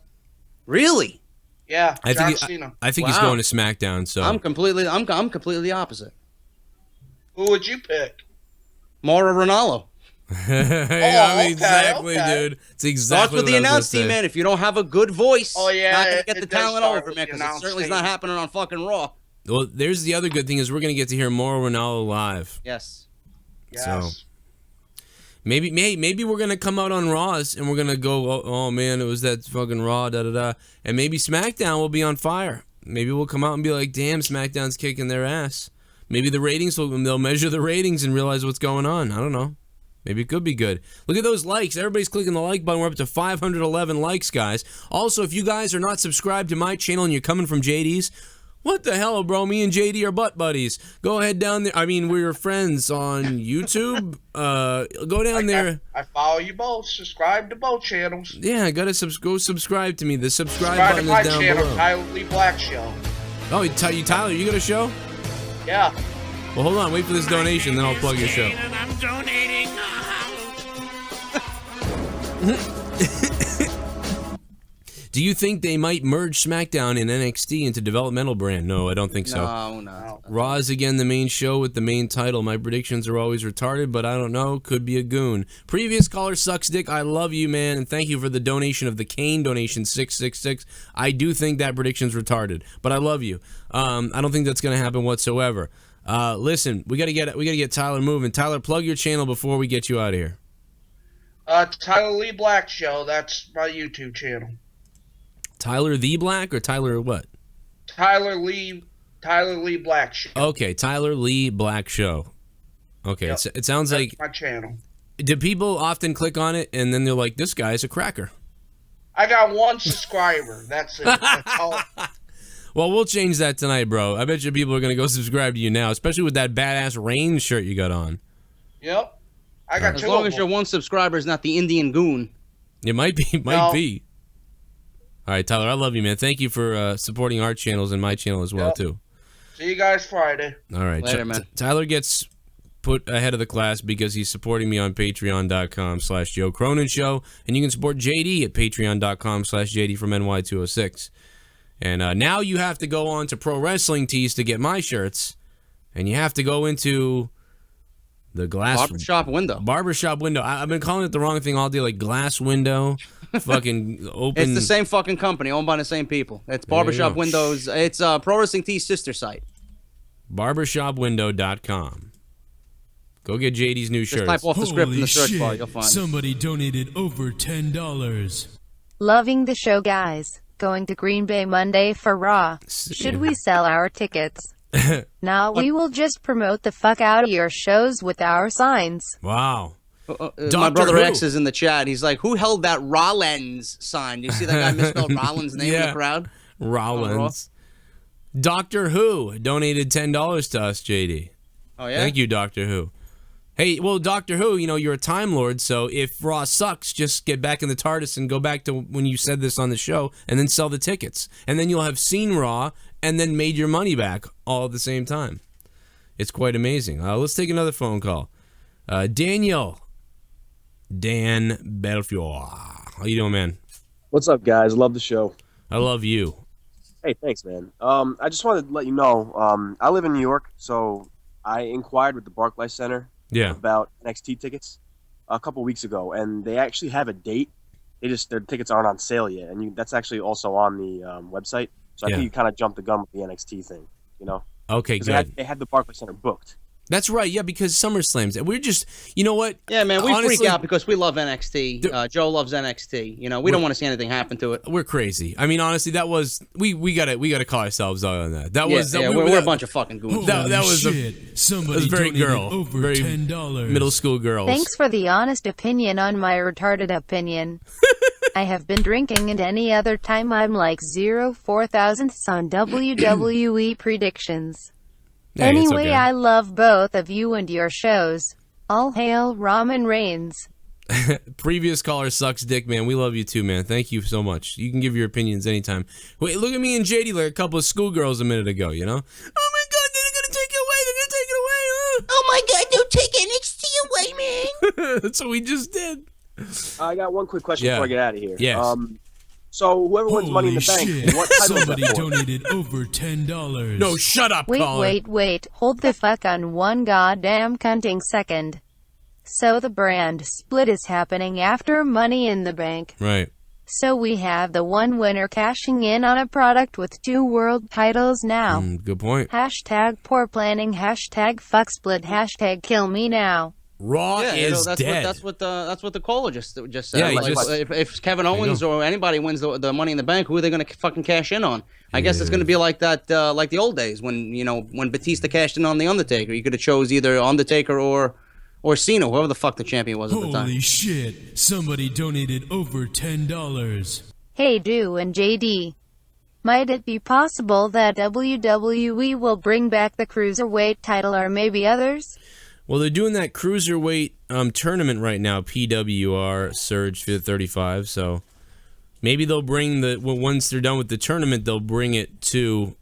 Really? Yeah, John Cena. I think he's going to SmackDown. So I'm completely the opposite. Who would you pick? Mauro Ranallo. Exactly, dude. It's exactly Starts with what the I was announce gonna team, say. man. If you don't have a good voice, Oh, yeah, not gonna get it the does talent start over, with man, the because it announce certainly is team. not happening on fucking Raw. Well, there's the other good thing is we're gonna get to hear more Ronaldo live. Yes. So maybe we're gonna come out on Raws and we're gonna go, oh man, it was that fucking Raw, and maybe SmackDown will be on fire. Maybe we'll come out and be like, damn, SmackDown's kicking their ass. Maybe they'll measure the ratings and realize what's going on. I don't know. Maybe it could be good. Look at those likes. Everybody's clicking the like button. We're up to 511 likes, guys. Also, if you guys are not subscribed to my channel and you're coming from JD's, what the hell, bro? Me and JD are butt buddies. Go ahead down there. I mean, we're friends on YouTube. Go down there. I follow you both. Subscribe to both channels. Yeah, go subscribe to me. The subscribe Subscribe button to my is down channel, below. Tyler Lee Black Show. Oh, Tyler, you got a show? Yeah. Well, hold on. Wait for this donation, then I'll plug your show. And I'm donating. Do you think they might merge SmackDown and NXT into developmental brand? No, I don't think so. No. Raw is again the main show with the main title. My predictions are always retarded, but I don't know. Could be a goon. Previous caller sucks dick. I love you, man, and thank you for the donation of the Kane donation 666. I do think that prediction's retarded, but I love you. I don't think that's gonna happen whatsoever. Listen, we gotta get Tyler moving. Tyler, plug your channel before we get you out of here. Tyler Lee Black Show. That's my YouTube channel. Tyler the Black or Tyler what? Tyler Lee Black Show. Okay, Tyler Lee Black Show. Okay, Yep. it sounds That's like. my channel. Do people often click on it and then they're like, "This guy's a cracker"? I got 1 subscriber. That's it. That's all. Well, we'll change that tonight, bro. I bet you people are gonna go subscribe to you now, especially with that badass Rain shirt you got on. Yep. I got As 2 long of as them. your one subscriber is not the Indian goon. It might be, No. be. All right, Tyler, I love you, man. Thank you for supporting our channels and my channel as well, Yep. too. See you guys Friday. All right, Later, man. Tyler gets put ahead of the class because he's supporting me on patreon.com/Joe Cronin Show, and you can support JD at patreon.com/JD from NY206. And now you have to go on to Pro Wrestling Tees to get my shirts, and you have to go into the glass Barbershop window. I've been calling it the wrong thing all day, like glass window, fucking open. It's the same fucking company, owned by the same people. It's Barbershop go. Windows. It's Pro Wrestling Tees sister site. Barbershopwindow.com. Go get JD's new Just shirts. type off the script in the search shit. bar. You'll find it. Somebody donated over $10. Loving the show, guys. Going to Green Bay Monday for Raw. Should we sell our tickets? Now we will just promote the fuck out of your shows with our signs. Wow. My Doctor brother Who. X is in the chat. He's like, who held that Rollins sign? You see that guy misspelled Rollins' name in the crowd? Rollins. Doctor Who donated $10 to us, JD. Oh, yeah? Thank you, Doctor Who. Hey, well, Doctor Who, you're a Time Lord, so if Raw sucks, just get back in the TARDIS and go back to when you said this on the show, and then sell the tickets. And then you'll have seen Raw, and then made your money back all at the same time. It's quite amazing. Let's take another phone call. Daniel. Dan Belfiore. How you doing, man? What's up, guys? Love the show. I love you. Hey, thanks, man. I just wanted to let you know, I live in New York, so I inquired with the Barclays Center about NXT tickets a couple weeks ago, and they actually have a date. Their tickets aren't on sale yet, and that's actually also on the website. So I think you kind of jumped the gun with the NXT thing, Okay, good. They had the Barclays Center booked. That's right, yeah, because SummerSlam's. We're just, you know what? Yeah, man, we Honestly, freak out because we love NXT. Joe loves NXT. We don't want to see anything happen to it. We're crazy. I mean, honestly, that was we gotta call ourselves out on that. We're a bunch of fucking goons. That was Somebody very donated girl, over very $10. middle school girls. Thanks for the honest opinion on my retarded opinion. I have been drinking, and any other time I'm like 0.004 on WWE predictions. Hey, it's Anyway, okay. I love both of you and your shows. All hail Roman Reigns. Previous caller sucks dick, man. We love you too, man. Thank you so much. You can give your opinions anytime. Wait, look at me and JD like a couple of schoolgirls a minute ago, Oh my God, they're gonna take it away. They're gonna take it away. Oh my God, don't take NXT away, man. That's what we just did. I got one quick question before I get out of here. Yes. So whoever wins Money in the Bank, what title is Somebody that for? donated over $10. No, shut up, caller. Wait. Hold the fuck on one goddamn cunting second. So the brand split is happening after Money in the Bank. Right. So we have the one winner cashing in on a product with 2 world titles now. Good point. Hashtag poor planning, hashtag fuck split, hashtag kill me now. Raw is dead. That's what the caller just said. Yeah, Like, just- if Kevin Owens or anybody wins the Money in the Bank, who are they going to fucking cash in on? I guess it's going to be like that, like the old days when when Batista cashed in on the Undertaker. You could have chose either Undertaker or Cena, whoever the fuck the champion was at the time. Holy shit. Somebody donated over $10. Hey Do and JD. Might it be possible that WWE will bring back the Cruiserweight title or maybe others? Well, they're doing that cruiserweight tournament right now. PWR Surge 35. So maybe they'll bring once they're done with the tournament, they'll bring it to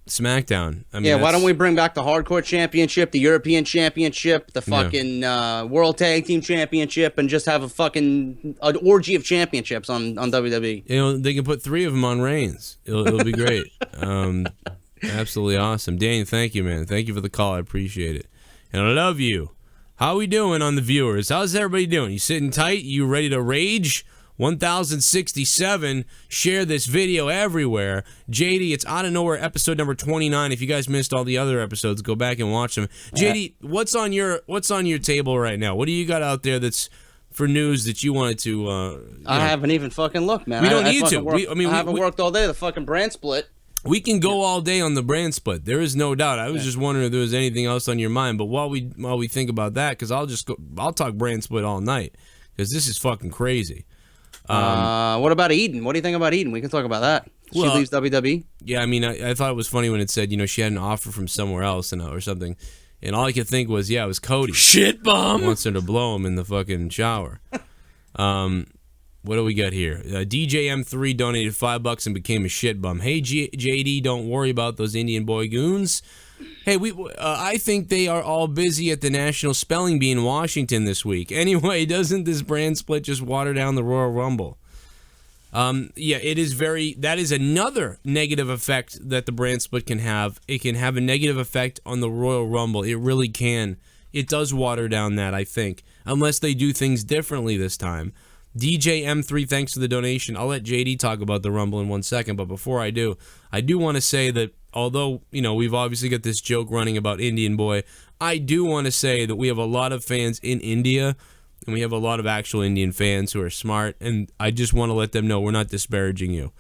SmackDown. I mean, Why don't we bring back the Hardcore Championship, the European Championship, the fucking World Tag Team Championship, and just have an orgy of championships on WWE? They can put 3 of them on Reigns. It'll be great. Absolutely awesome. Dan, thank you, man. Thank you for the call. I appreciate it. And I love you. How we doing on the viewers? How's everybody doing? You sitting tight? You ready to rage? 1067. Share this video everywhere. JD, it's Out of Nowhere episode number 29. If you guys missed all the other episodes, go back and watch them. JD, what's on your table right now? What do you got out there that's for news that you wanted to I haven't even fucking looked, man. We don't need fucking to. worked- I haven't worked all day. The fucking brand split. We can go all day on the brand split. There is no doubt. I was just wondering if there was anything else on your mind. But while we think about that, because I'll talk brand split all night because this is fucking crazy. What about Eden? What do you think about Eden? We can talk about that. She leaves WWE. Yeah, I mean, I thought it was funny when it said she had an offer from somewhere else or something, and all I could think was, it was Cody. Shit bomb. Wants her to blow him in the fucking shower. What do we got here? DJ M3 donated $5 and became a shit bum. Hey, JD, don't worry about those Indian boy goons. Hey, I think they are all busy at the National Spelling Bee in Washington this week. Anyway, doesn't this brand split just water down the Royal Rumble? It is that is another negative effect that the brand split can have. It can have a negative effect on the Royal Rumble. It really can. It does water down that, I think, unless they do things differently this time. DJ M3, thanks for the donation. I'll let JD talk about the Rumble in 1 second, but before I do want to say that although, we've obviously got this joke running about Indian Boy, I do want to say that we have a lot of fans in India, and we have a lot of actual Indian fans who are smart, and I just want to let them know we're not disparaging you.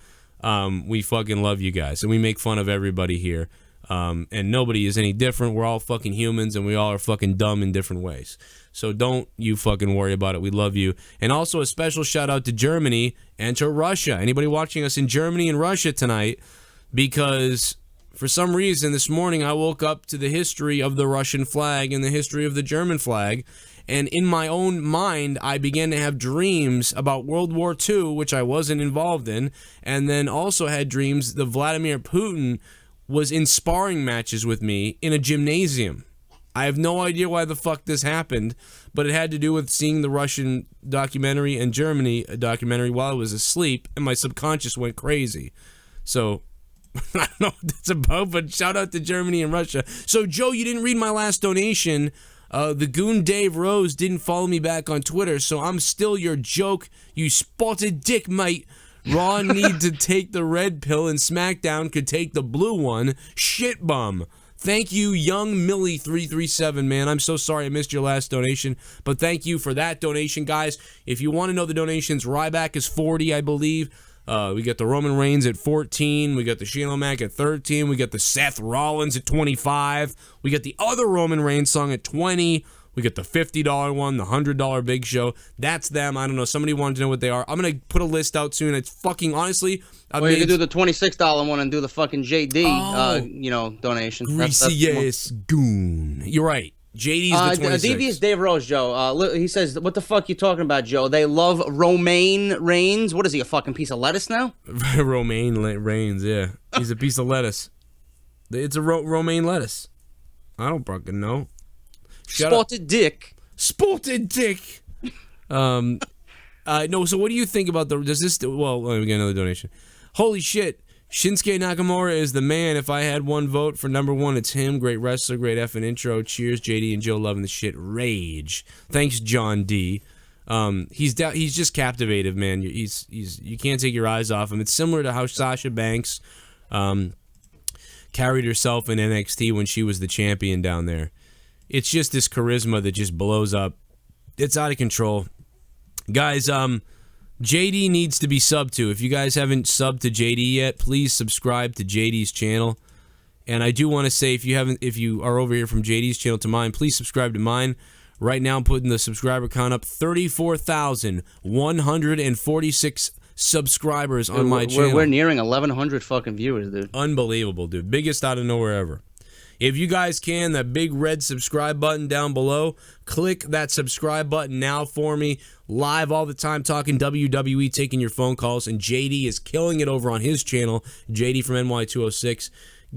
We fucking love you guys, and we make fun of everybody here, and nobody is any different. We're all fucking humans, and we all are fucking dumb in different ways. So don't you fucking worry about it. We love you. And also a special shout out to Germany and to Russia. Anybody watching us in Germany and Russia tonight, because for some reason this morning I woke up to the history of the Russian flag and the history of the German flag, and in my own mind I began to have dreams about World War II, which I wasn't involved in, and then also had dreams that Vladimir Putin was in sparring matches with me in a gymnasium. I have no idea why the fuck this happened, but it had to do with seeing the Russian documentary and Germany documentary while I was asleep, and my subconscious went crazy. So, I don't know what that's about, but shout out to Germany and Russia. So, Joe, you didn't read my last donation. The goon Dave Rose didn't follow me back on Twitter, so I'm still your joke, you spotted dick, mate. Raw need to take the red pill, and SmackDown could take the blue one. Shit bum. Thank you, Young Millie 337, man. I'm so sorry I missed your last donation, but thank you for that donation, guys. If you want to know the donations, Ryback is 40, I believe. We got the Roman Reigns at 14. We got the Shane O'Mac at 13. We got the Seth Rollins at 25. We got the other Roman Reigns song at 20. We got the $50 one, the $100 Big Show. That's them. I don't know. Somebody wanted to know what they are. I'm going to put a list out soon. It's fucking, honestly... Well, you can do the $26 one and do the fucking JD, donation. Greasy-ass goon. You're right. JD's the 26. Devious Dave Rose, Joe. He says, what the fuck you talking about, Joe? They love Romaine Reigns. What is he, a fucking piece of lettuce now? Romaine Reigns, yeah. He's a piece of lettuce. It's a romaine lettuce. I don't fucking know. Spotted dick. Spotted dick. No, so what do you think about we get another donation. Holy shit. Shinsuke Nakamura is the man. If I had one vote for number one, it's him. Great wrestler, great effing intro. Cheers, JD and Joe, loving the shit. Rage. Thanks, John D. He's just captivative, man. You can't take your eyes off him. It's similar to how Sasha Banks carried herself in NXT when she was the champion down there. It's just this charisma that just blows up. It's out of control. Guys, JD needs to be subbed to. If you guys haven't subbed to JD yet, please subscribe to JD's channel. And I do want to say, if you are over here from JD's channel to mine, please subscribe to mine. Right now, I'm putting the subscriber count up 34,146 subscribers on my channel. We're nearing 1,100 fucking viewers, dude. Unbelievable, dude. Biggest out of nowhere ever. If you guys can, that big red subscribe button down below, click that subscribe button now for me. Live all the time, talking WWE, taking your phone calls, and JD is killing it over on his channel, JD from NY206.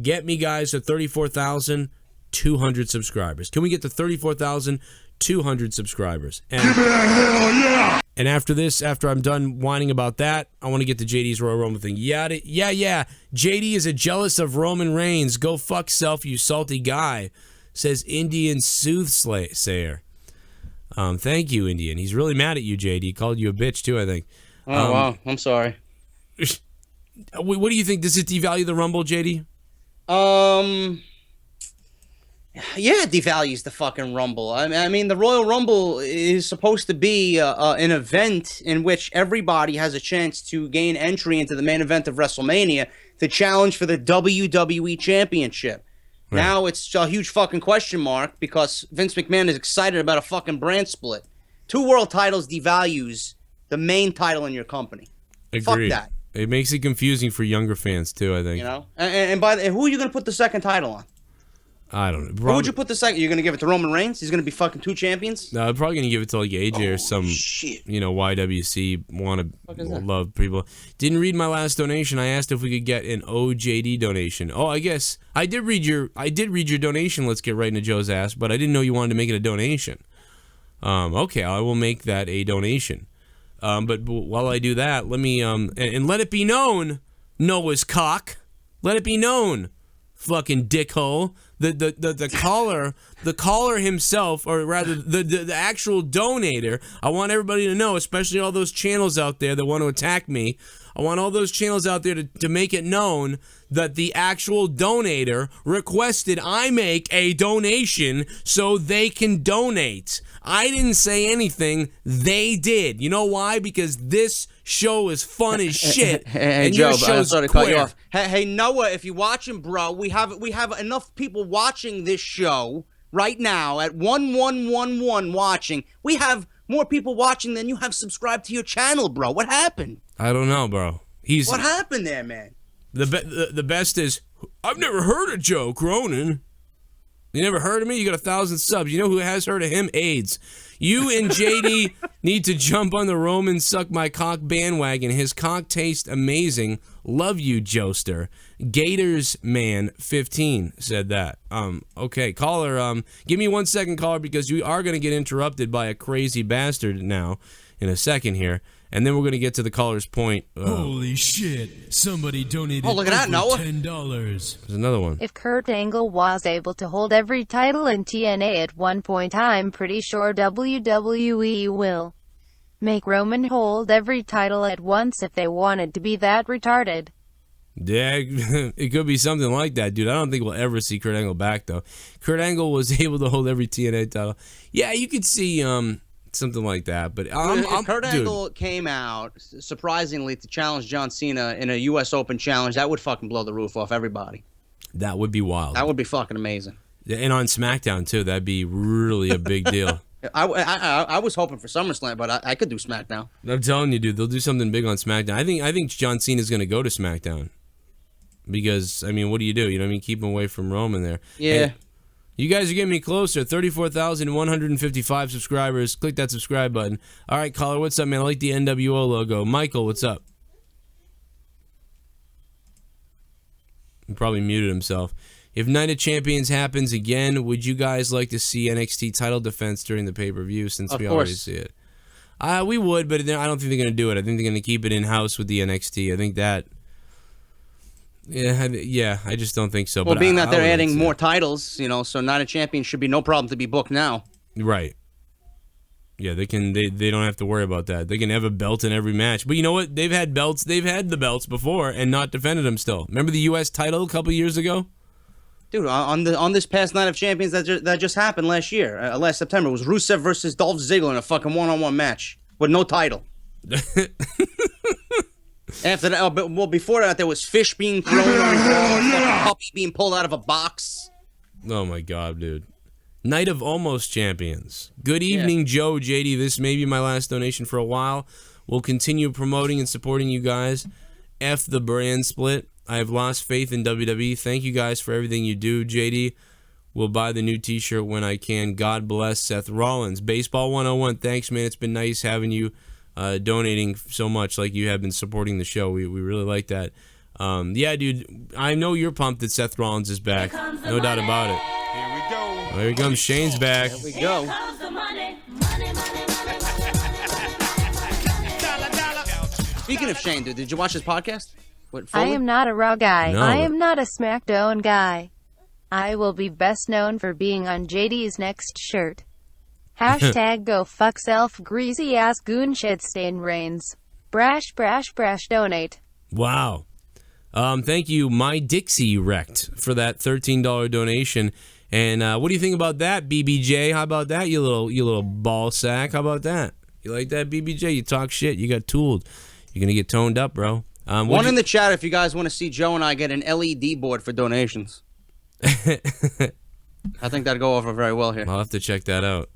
Get me, guys, to 34,200 subscribers. Can we get to 34,200 subscribers? And, give me a hell yeah! And after this, after I'm done whining about that, I want to get to JD's Royal Rumble thing. Yeah. JD is a jealous of Roman Reigns. Go fuck self, you salty guy, says Indian Soothsayer. Thank you, Indian. He's really mad at you, JD. He called you a bitch, too, I think. Oh, wow. I'm sorry. What do you think? Does it devalue the Rumble, JD? Yeah, it devalues the fucking Rumble. I mean, the Royal Rumble is supposed to be an event in which everybody has a chance to gain entry into the main event of WrestleMania to challenge for the WWE Championship. Right. Now it's a huge fucking question mark because Vince McMahon is excited about a fucking brand split. 2 world titles devalues the main title in your company. Agreed. Fuck that. It makes it confusing for younger fans, too, I think. You know? And who are you going to put the second title on? I don't know. Who would you put the second? You're going to give it to Roman Reigns? He's going to be fucking 2 champions? No, I'm probably going to give it to like AJ or some, YWC want to love people. Didn't read my last donation. I asked if we could get an OJD donation. Oh, I guess I did read your donation. Let's get right into Joe's ass, but I didn't know you wanted to make it a donation. Okay, I will make that a donation. But while I do that, let me and let it be known, Noah's cock. Let it be known, fucking dickhole, the caller himself, or rather the actual donator. I want everybody to know, especially all those channels out there that want to attack me. I want all those channels out there to make it known that the actual donator requested I make a donation so they can donate. I didn't say anything. They did. You know why? Because this show is fun as shit. Hey, and Joe, your show's sorry to cut you queer. off. Hey, Noah, if you're watching, bro, we have enough people watching this show right now at 1111 watching. We have more people watching than you have subscribed to your channel, bro. What happened? I don't know, bro. What happened there, man? The best is, I've never heard of Joe Cronin. You never heard of me? You got 1,000 subs. You know who has heard of him? AIDS. You and JD need to jump on the Roman Suck My Cock bandwagon. His cock tastes amazing. Love you, Joester. Gators Man 15 said that. Okay, caller, give me 1 second, caller, because we are going to get interrupted by a crazy bastard now in a second here. And then we're going to get to the caller's point. Holy shit. Somebody donated look at that, Noah. $10. There's another one. If Kurt Angle was able to hold every title in TNA at one point, I'm pretty sure WWE will make Roman hold every title at once if they wanted to be that retarded. Yeah, it could be something like that, dude. I don't think we'll ever see Kurt Angle back, though. Kurt Angle was able to hold every TNA title. Yeah, you could see something like that, but if Kurt Angle came out surprisingly to challenge John Cena in a U.S. Open challenge, that would fucking blow the roof off everybody. That would be wild. That would be fucking amazing. And on SmackDown too, that'd be really a big deal. I was hoping for SummerSlam, but I could do SmackDown. I'm telling you, dude, they'll do something big on SmackDown. I think John Cena's going to go to SmackDown because I mean, what do? You know what I mean? Keep him away from Roman there. Yeah. And you guys are getting me closer. 34,155 subscribers. Click that subscribe button. All right, caller, what's up, man? I like the NWO logo. Michael, what's up? He probably muted himself. If Night of Champions happens again, would you guys like to see NXT title defense during the pay-per-view since we already see it? We would, but I don't think they're going to do it. I think they're going to keep it in-house with the NXT. I think that... Yeah, I just don't think so. Well, but being that they're adding more titles, you know, so Night of Champions should be no problem to be booked now. Right. Yeah, they can. They don't have to worry about that. They can have a belt in every match. But you know what? They've had belts. They've had the belts before and not defended them still. Remember the U.S. title a couple years ago? Dude, on this past Night of Champions that just happened last year, last September, it was Rusev versus Dolph Ziggler in a fucking one-on-one match with no title. After that, well, before that, there was fish being thrown on puppy being pulled out of a box. Oh my god, dude! Night of Almost Champions. Good evening, Joe, JD. This may be my last donation for a while. We'll continue promoting and supporting you guys. F the brand split. I have lost faith in WWE. Thank you guys for everything you do, JD. We'll buy the new T-shirt when I can. God bless Seth Rollins. Baseball 101. Thanks, man. It's been nice having you. Donating so much like you have been supporting the show. We really like that. Yeah, dude, I know you're pumped that Seth Rollins is back. No doubt about it. Here we go. There he comes. Shane's back. Here we go. Speaking of Shane, dude, did you watch his podcast? I am not a Raw guy. No. I am not a Smackdown guy. I will be best known for being on JD's next shirt. Hashtag go fuck self, greasy ass goon shit stain reigns. Brash, brash, brash, donate. Wow. Thank you, My Dixie Wrecked, for that $13 donation. And what do you think about that, BBJ? How about that, you little ball sack? How about that? You like that, BBJ? You talk shit. You got tooled. You're gonna get toned up, bro. One in the chat if you guys want to see Joe and I get an LED board for donations. I think that'd go over very well here. I'll have to check that out.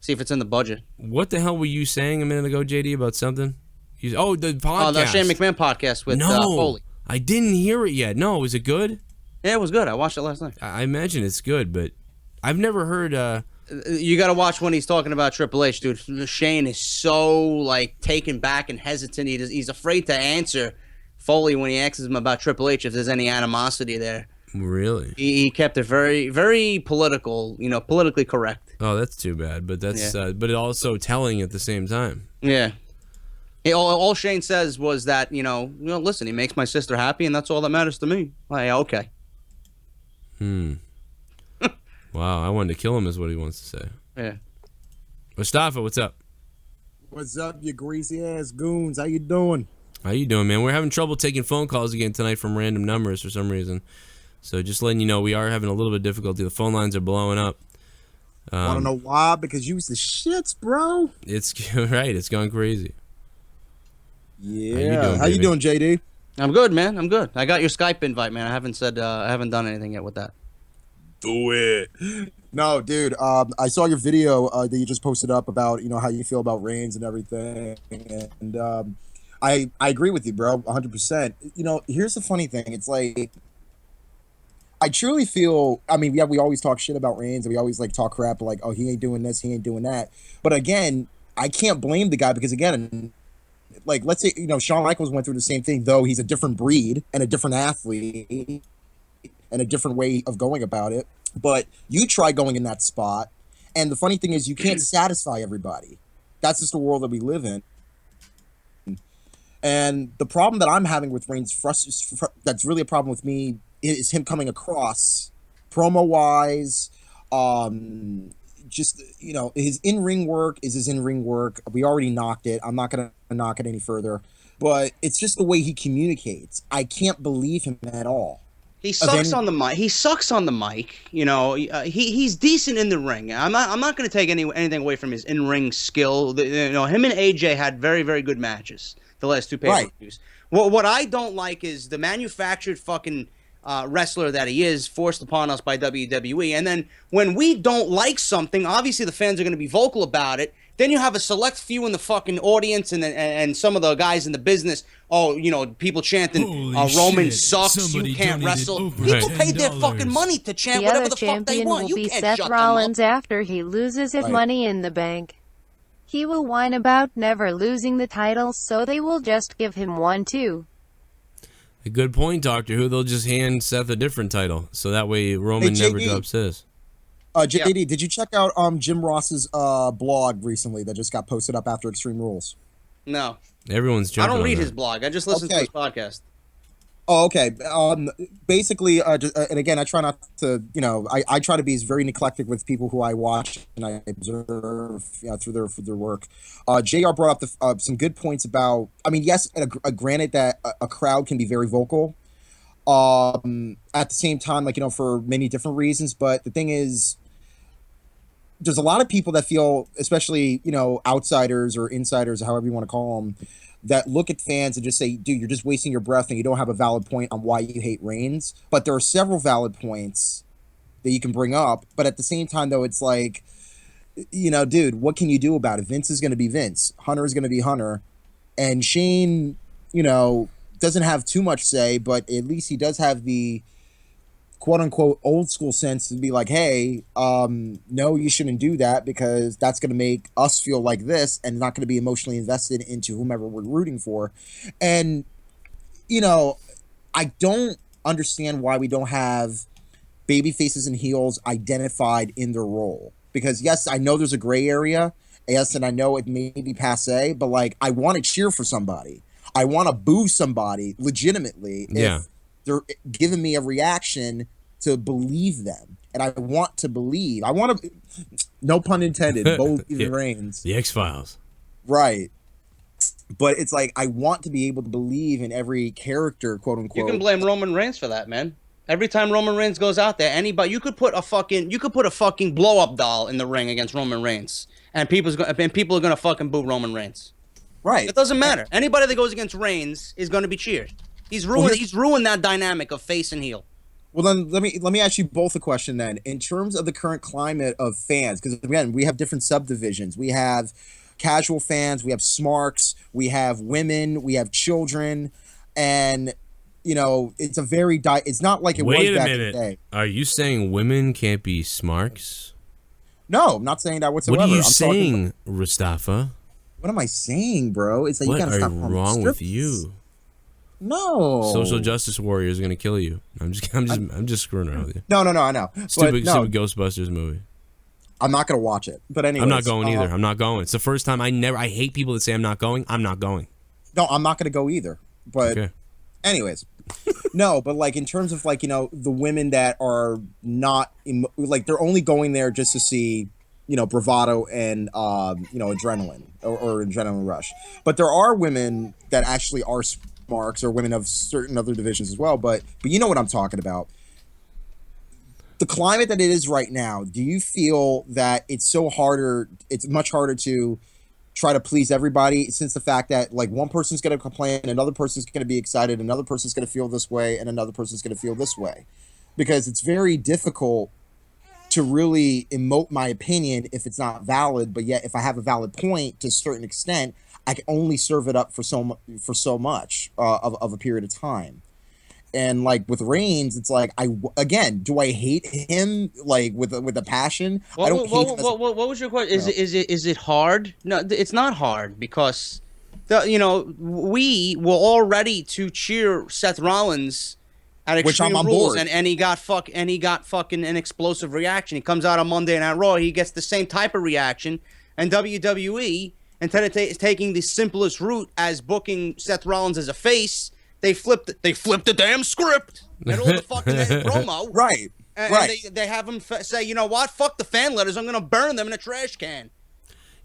See if it's in the budget. What the hell were you saying a minute ago, JD, about something? The podcast. The Shane McMahon podcast with Foley. I didn't hear it yet. No, was it good? Yeah, it was good. I watched it last night. I imagine it's good, but I've never heard... You got to watch when he's talking about Triple H, dude. Shane is so, like, taken back and hesitant. He's afraid to answer Foley when he asks him about Triple H if there's any animosity there. Really? He kept it very, very political, politically correct. Oh, that's too bad. But that's but also telling at the same time. Yeah. All Shane says was that, listen, he makes my sister happy, and that's all that matters to me. Like, okay. Wow, I wanted to kill him is what he wants to say. Yeah. Mustafa, what's up? What's up, you greasy ass goons? How you doing? How you doing, man? We're having trouble taking phone calls again tonight from random numbers for some reason. So just letting you know, we are having a little bit of difficulty. The phone lines are blowing up. Want to know why? Because you was the shits, bro. It's right. It's going crazy. Yeah. How you doing, JD? I'm good, man. I'm good. I got your Skype invite, man. I haven't done anything yet with that. Do it. No, dude. I saw your video that you just posted up about how you feel about Reigns and everything, and I agree with you, bro, 100%. Here's the funny thing. It's like I truly feel. I mean, yeah, we always talk shit about Reigns, and we always like talk crap, like, oh, he ain't doing this, he ain't doing that. But again, I can't blame the guy because again, like, let's say Shawn Michaels went through the same thing, though he's a different breed and a different athlete and a different way of going about it. But you try going in that spot, and the funny thing is you can't satisfy everybody. That's just the world that we live in. And the problem that I'm having with Reigns, that's really a problem with me, is him coming across promo-wise, just, his in-ring work is his in-ring work. We already knocked it. I'm not going to knock it any further. But it's just the way he communicates. I can't believe him at all. He sucks on the mic. He sucks on the mic. He's decent in the ring. I'm not going to take anything away from his in-ring skill. Him and AJ had very, very good matches the last two pay-per-views. Right. What I don't like is the manufactured fucking wrestler that he is, forced upon us by WWE. And then when we don't like something, obviously the fans are going to be vocal about it. Then you have a select few in the fucking audience and some of the guys in the business. Oh, people chanting, Roman sucks, somebody you can't wrestle. People pay their fucking money to chant whatever the fuck they want. The other champion will be Seth Rollins after he loses his Money in the Bank. He will whine about never losing the title, so they will just give him one too. A good point, Doctor Who. They'll just hand Seth a different title, so that way Roman never drops his. JD, did you check out Jim Ross's blog recently that just got posted up after Extreme Rules? No. Everyone's jumping. I don't read on his blog. I just listen to his podcast. Oh, okay. Basically, and again, I try not to, I try to be very eclectic with people who I watch and I observe through their work. JR brought up some good points about, I mean, yes, granted that a crowd can be very vocal. At the same time, for many different reasons, but the thing is, there's a lot of people that feel, especially, outsiders or insiders, or however you want to call them, that look at fans and just say, dude, you're just wasting your breath and you don't have a valid point on why you hate Reigns. But there are several valid points that you can bring up. But at the same time, though, it's like, dude, what can you do about it? Vince is going to be Vince. Hunter is going to be Hunter. And Shane, doesn't have too much say, but at least he does have the quote-unquote old school sense to be like, hey, no, you shouldn't do that because that's going to make us feel like this and not going to be emotionally invested into whomever we're rooting for. And, I don't understand why we don't have baby faces and heels identified in their role. Because, yes, I know there's a gray area. Yes, and I know it may be passe, but, I want to cheer for somebody. I want to boo somebody legitimately. Yeah. They're giving me a reaction to believe them. And I want to believe. I want to, no pun intended, both Reigns. The X-Files. Right. But it's like, I want to be able to believe in every character, quote unquote. You can blame Roman Reigns for that, man. Every time Roman Reigns goes out there, you could put a fucking blow-up doll in the ring against Roman Reigns. And people are going to fucking boo Roman Reigns. Right. It doesn't matter. Anybody that goes against Reigns is going to be cheered. He's ruined that dynamic of face and heel. Well, then let me ask you both a question then. In terms of the current climate of fans, because again, we have different subdivisions. We have casual fans, we have smarks, we have women, we have children, and it's a very it's not like it was back in the day. Are you saying women can't be smarks? No, I'm not saying that whatsoever. What are you saying, Mustafa? What am I saying, bro? It's like what you gotta stop wrong with you? No. Social justice warrior is gonna kill you. I'm just screwing around with you. No, I know. Stupid Ghostbusters movie. I'm not gonna watch it. But anyway, I'm not going either. I'm not going. It's the first time I hate people that say I'm not going. I'm not going. No, I'm not gonna go either. But anyways, No, but like in terms of like, you know, the women that are not like they're only going there just to see, you know, bravado and you know, adrenaline or adrenaline rush. But there are women that actually are marks or women of certain other divisions as well. But you know what I'm talking about. The climate that it is right now, do you feel that it's much harder to try to please everybody, since the fact that like one person's going to complain, another person's going to be excited, another person's going to feel this way, and another person's going to feel this way? Because it's very difficult to really emote my opinion if it's not valid, but yet if I have a valid point to a certain extent, I can only serve it up for so much of a period of time. And like with Reigns, it's like do I hate him like with a passion? I don't hate him. What was your question? Is it hard? No, it's not hard because we were all ready to cheer Seth Rollins at Extreme Rules, and he got fucking an explosive reaction. He comes out on Monday Night Raw, he gets the same type of reaction, and WWE, instead of taking the simplest route as booking Seth Rollins as a face, they flipped the damn script and all the fucking promo. Right. And they have him say, you know what? Fuck the fan letters. I'm going to burn them in a trash can.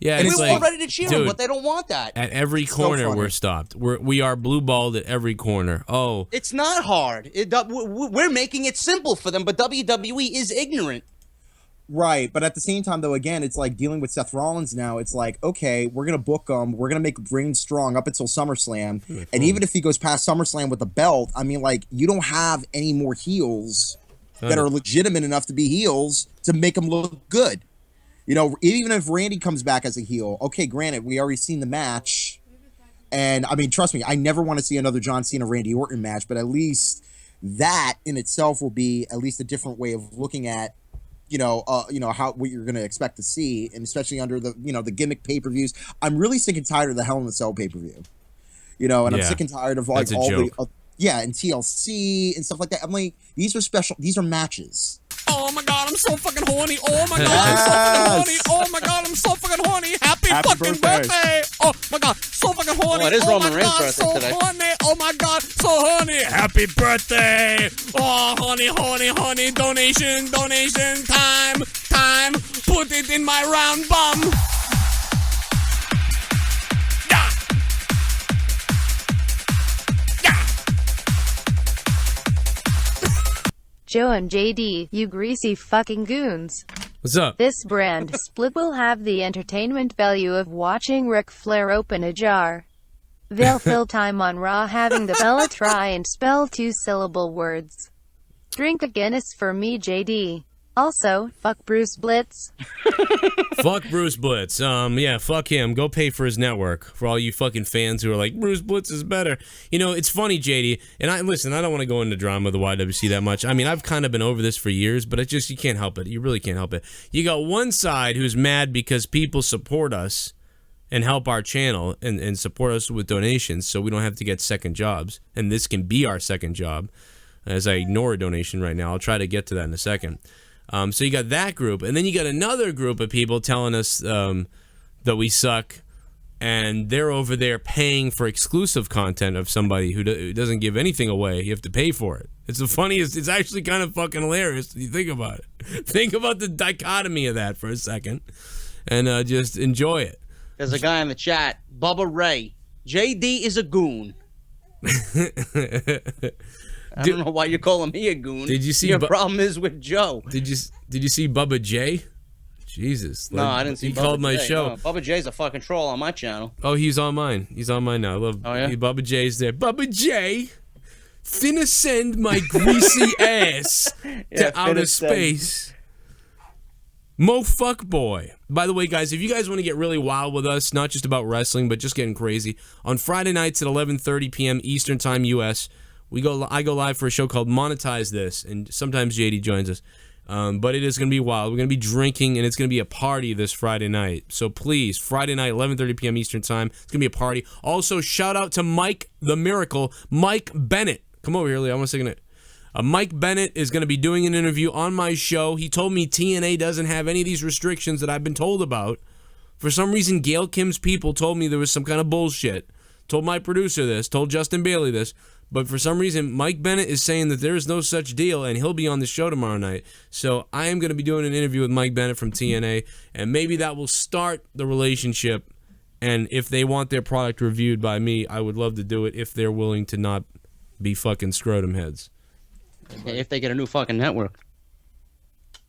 Yeah, and it's we're all ready to cheer them, but they don't want that. At every corner, we're stopped. We are blue balled at every corner. Oh, it's not hard. We're making it simple for them, but WWE is ignorant. Right, but at the same time, though, again, it's like dealing with Seth Rollins now. It's like, okay, we're going to book him. We're going to make Reigns strong up until SummerSlam. And even if he goes past SummerSlam with the belt, I mean, like, you don't have any more heels that are legitimate enough to be heels to make him look good. You know, even if Randy comes back as a heel, okay, granted, we already seen the match. And, I mean, trust me, I never want to see another John Cena-Randy Orton match, but at least that in itself will be at least a different way of looking at what you're going to expect to see, and especially under the, the gimmick pay-per-views. I'm really sick and tired of the Hell in a Cell pay-per-view, and I'm sick and tired of like all the, and TLC and stuff like that. I'm like, these are matches. Oh my god, I'm so fucking horny. Oh my god, I'm so fucking horny. Oh my god, I'm so fucking horny. Happy fucking birthday. Oh my god, so fucking horny. Oh, it is Roman Reigns' birthday today. Horny. Oh my god, so horny. Happy birthday. Oh, honey, honey, honey. Donation time. Put it in my round bum. Joe and JD, you greasy fucking goons. What's up? This brand split will have the entertainment value of watching Ric Flair open a jar. They'll fill time on Raw having the fella try and spell 2-syllable words. Drink a Guinness for me, JD. Also, fuck Bruce Blitz. Fuck Bruce Blitz. Yeah, fuck him. Go pay for his network. For all you fucking fans who are like, Bruce Blitz is better. You know, it's funny, JD, and I don't want to go into drama of the YWC that much. I mean, I've kind of been over this for years, but you can't help it. You really can't help it. You got one side who's mad because people support us and help our channel and support us with donations so we don't have to get second jobs, and this can be our second job. As I ignore a donation right now, I'll try to get to that in a second. So you got that group, and then you got another group of people telling us that we suck, and they're over there paying for exclusive content of somebody who doesn't give anything away. You have to pay for it. It's the funniest. It's actually kind of fucking hilarious if you think about it. Think about the dichotomy of that for a second, and just enjoy it. There's a guy in the chat, Bubba Ray. JD is a goon. I don't know why you're calling me a goon. Did you see? Your problem is with Joe. Did you see Bubba J? Jesus. No, I didn't see. He called my show. No, Bubba J's a fucking troll on my channel. Oh, he's on mine. He's on mine now. I love. Oh yeah. Bubba J's there. Bubba J, finna send my greasy ass to outer space. Mo Fuckboy. By the way, guys, if you guys want to get really wild with us, not just about wrestling, but just getting crazy, on Friday nights at 11:30 p.m. Eastern Time, U.S., I go live for a show called Monetize This, and sometimes JD joins us. But it is going to be wild. We're going to be drinking, and it's going to be a party this Friday night. So please, Friday night, 11:30 p.m. Eastern Time, it's going to be a party. Also, shout out to Mike the Miracle, Mike Bennett. Come over here, Lee. I want to say goodnight. Mike Bennett is going to be doing an interview on my show. He told me TNA doesn't have any of these restrictions that I've been told about. For some reason, Gail Kim's people told me there was some kind of bullshit. Told my producer this, told Justin Bailey this, But for some reason, Mike Bennett is saying that there is no such deal, and he'll be on the show tomorrow night. So I am going to be doing an interview with Mike Bennett from TNA, and maybe that will start the relationship. And if they want their product reviewed by me, I would love to do it if they're willing to not be fucking scrotum heads. If they get a new fucking network.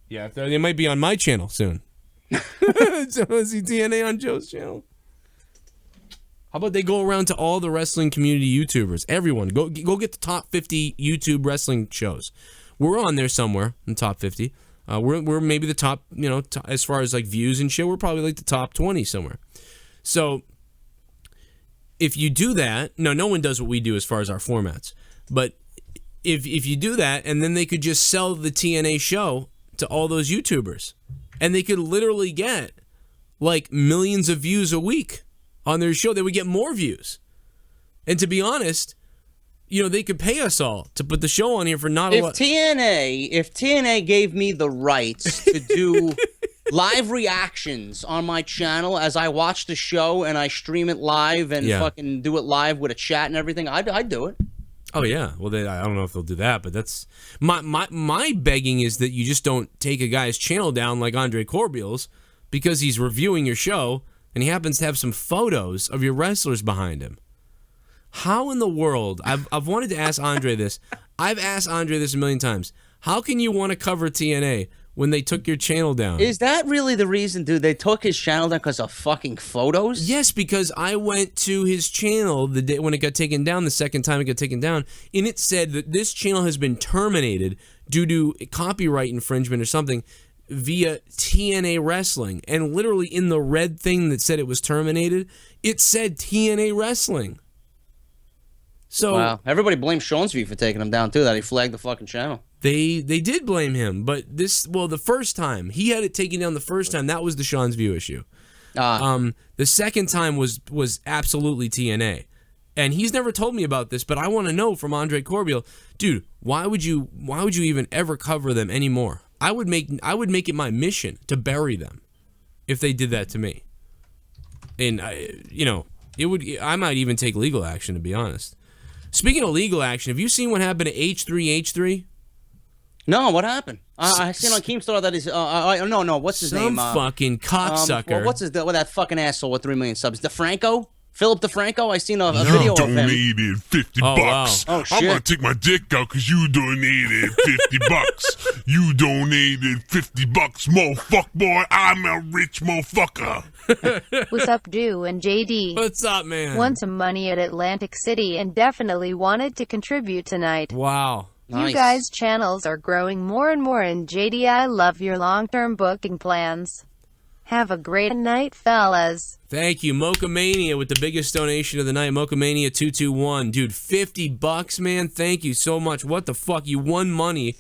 Yeah, if they might be on my channel soon. So see TNA on Joe's channel. How about they go around to all the wrestling community YouTubers? Everyone, go get the top 50 YouTube wrestling shows. We're on there somewhere in the top 50. We're maybe the top, as far as like views and shit. We're probably like the top 20 somewhere. So if you do that, no one does what we do as far as our formats. But if you do that, and then they could just sell the TNA show to all those YouTubers, and they could literally get like millions of views a week on their show. They would get more views. And to be honest, they could pay us all to put the show on here for not a lot. If TNA gave me the rights to do live reactions on my channel as I watch the show and I stream it live and fucking do it live with a chat and everything, I'd do it. Oh yeah, well I don't know if they'll do that, but that's my begging is that you just don't take a guy's channel down like Andre Corbiel's because he's reviewing your show and he happens to have some photos of your wrestlers behind him. How in the world? I've wanted to ask Andre this. I've asked Andre this a million times. How can you want to cover TNA when they took your channel down? Is that really the reason, dude? They took his channel down because of fucking photos? Yes, because I went to his channel the day when it got taken down, the second time it got taken down, and it said that this channel has been terminated due to copyright infringement or something via TNA Wrestling. And literally in the red thing that said it was terminated, it said TNA Wrestling. So wow. Everybody blames Seansview for taking him down, too, that he flagged the fucking channel. They did blame him, but the first time he had it taken down, the first time that was the Sean's View issue. The second time was absolutely TNA, and he's never told me about this, but I want to know from Andre Corbiel, dude, why would you even ever cover them anymore? I would make it my mission to bury them if they did that to me, and I might even take legal action, to be honest. Speaking of legal action, have you seen what happened to H3H3? No, what happened? I seen on Keemstar that he's no. What's his name? Some fucking cocksucker. What's that fucking asshole with 3 million subs? DeFranco? Philip DeFranco? I seen a video of him. Donated $50. Wow. Oh, shit. I'm gonna take my dick out because you donated $50. You donated $50, motherfucker, boy. I'm a rich motherfucker. What's up, Dew and JD? What's up, man? Won some money at Atlantic City and definitely wanted to contribute tonight. Wow. Nice. You guys' channels are growing more and more, and JD, I love your long-term booking plans. Have a great night, fellas. Thank you, Mocha Mania, with the biggest donation of the night. Mocha Mania 221, dude, $50, man. Thank you so much. What the fuck? You won money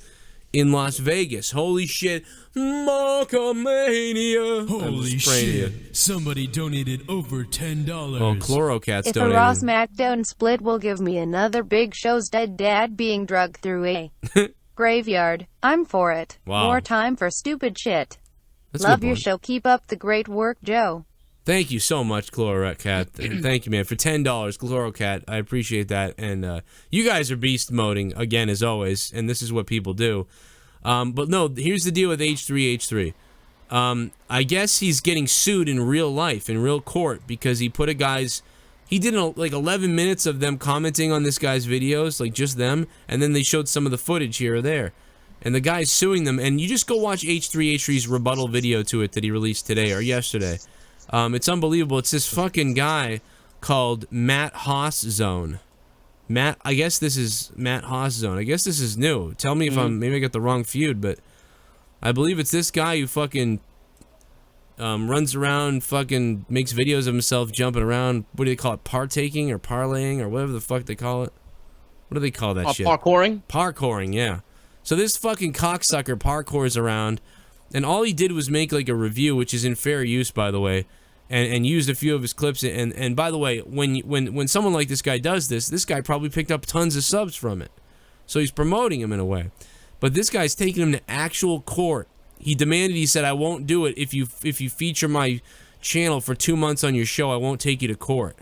in Las Vegas. Holy shit, Mocha Mania. Holy shit! Somebody donated over $10. Oh, Chlorocat's if donating. If a Raw SmackDown split will give me another Big Show's dead dad being drugged through a graveyard, I'm for it. Wow. More time for stupid shit. That's Love your show. Keep up the great work, Joe. Thank you so much, Chlorocat. Thank you, man. For $10, Chlorocat, I appreciate that. And you guys are beast moding, again, as always, and this is what people do. But no, here's the deal with H3H3. I guess he's getting sued in real life, in real court, because he put he did like 11 minutes of them commenting on this guy's videos, like just them, and then they showed some of the footage here or there. And the guy's suing them, and you just go watch H3H3's rebuttal video to it that he released today or yesterday. It's unbelievable. It's this fucking guy called Matt Haas Zone. I guess this is Matt Haas Zone. I guess this is new. Tell me if maybe I got the wrong feud, but I believe it's this guy who fucking runs around, fucking makes videos of himself jumping around. What do they call it? Partaking or parlaying or whatever the fuck they call it. What do they call that shit? Parkouring? Parkouring, yeah. So this fucking cocksucker parkours around, and all he did was make like a review, which is in fair use, by the way, and used a few of his clips. And by the way, when someone like this guy does this guy probably picked up tons of subs from it. So he's promoting him in a way. But this guy's taking him to actual court. He said, I won't do it if you feature my channel for 2 months on your show. I won't take you to court.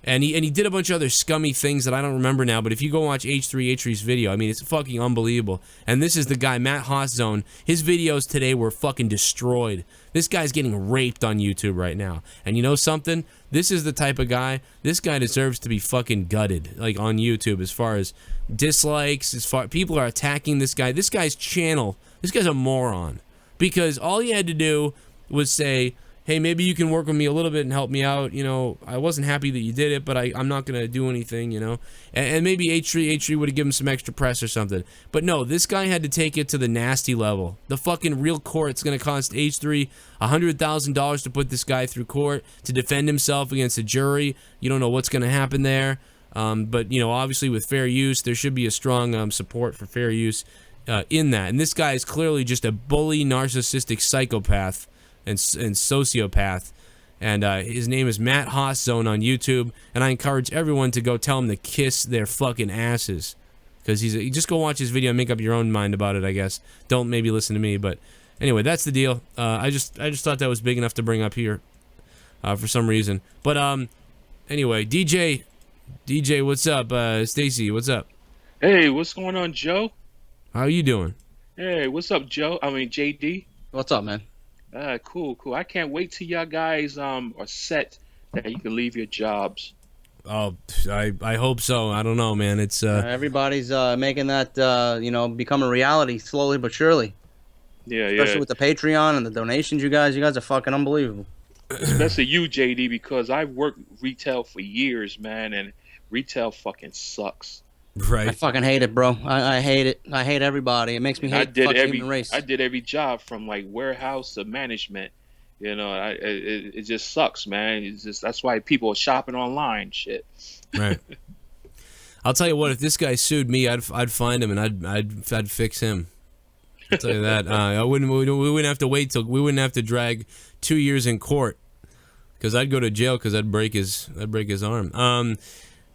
And he did a bunch of other scummy things that I don't remember now, but if you go watch H3's video, I mean, it's fucking unbelievable. And this is the guy, Matt Hosszone. His videos today were fucking destroyed. This guy's getting raped on YouTube right now. And you know something? This is the type of guy, this guy deserves to be fucking gutted, like on YouTube, as far as dislikes, people are attacking this guy. This guy's channel, this guy's a moron. Because all he had to do was say, hey, maybe you can work with me a little bit and help me out. You know, I wasn't happy that you did it, but I'm not going to do anything, you know. And maybe H3 would have given him some extra press or something. But no, this guy had to take it to the nasty level. The fucking real court's going to cost H3 $100,000 to put this guy through court to defend himself against a jury. You don't know what's going to happen there. But, you know, obviously with fair use, there should be a strong support for fair use in that. And this guy is clearly just a bully, narcissistic psychopath and sociopath, and his name is Matt Hosszone on YouTube, and I encourage everyone to go tell him to kiss their fucking asses, because you just go watch his video and make up your own mind about it, I guess. Don't maybe listen to me, but anyway, that's the deal. I just thought that was big enough to bring up here for some reason. But anyway, DJ, what's up? Stacy, what's up? Hey, what's going on, Joe? How you doing? Hey, what's up, Joe? I mean, JD. What's up, man? Cool. I can't wait till y'all guys are set that you can leave your jobs. Oh, I hope so. I don't know, man. It's everybody's making that become a reality slowly but surely. Yeah, especially with the Patreon and the donations, you guys are fucking unbelievable. Especially you, JD, because I've worked retail for years, man, and retail fucking sucks. Right. I fucking hate it, bro. I hate it. I hate everybody. It makes me hate the fucking human race. I did every job from like warehouse to management. You know, it just sucks, man. It's just that's why people are shopping online. Shit. Right. I'll tell you what. If this guy sued me, I'd find him and I'd fix him. I'll tell you that. We wouldn't have to wait till we wouldn't have to drag 2 years in court, because I'd go to jail because I'd break his arm.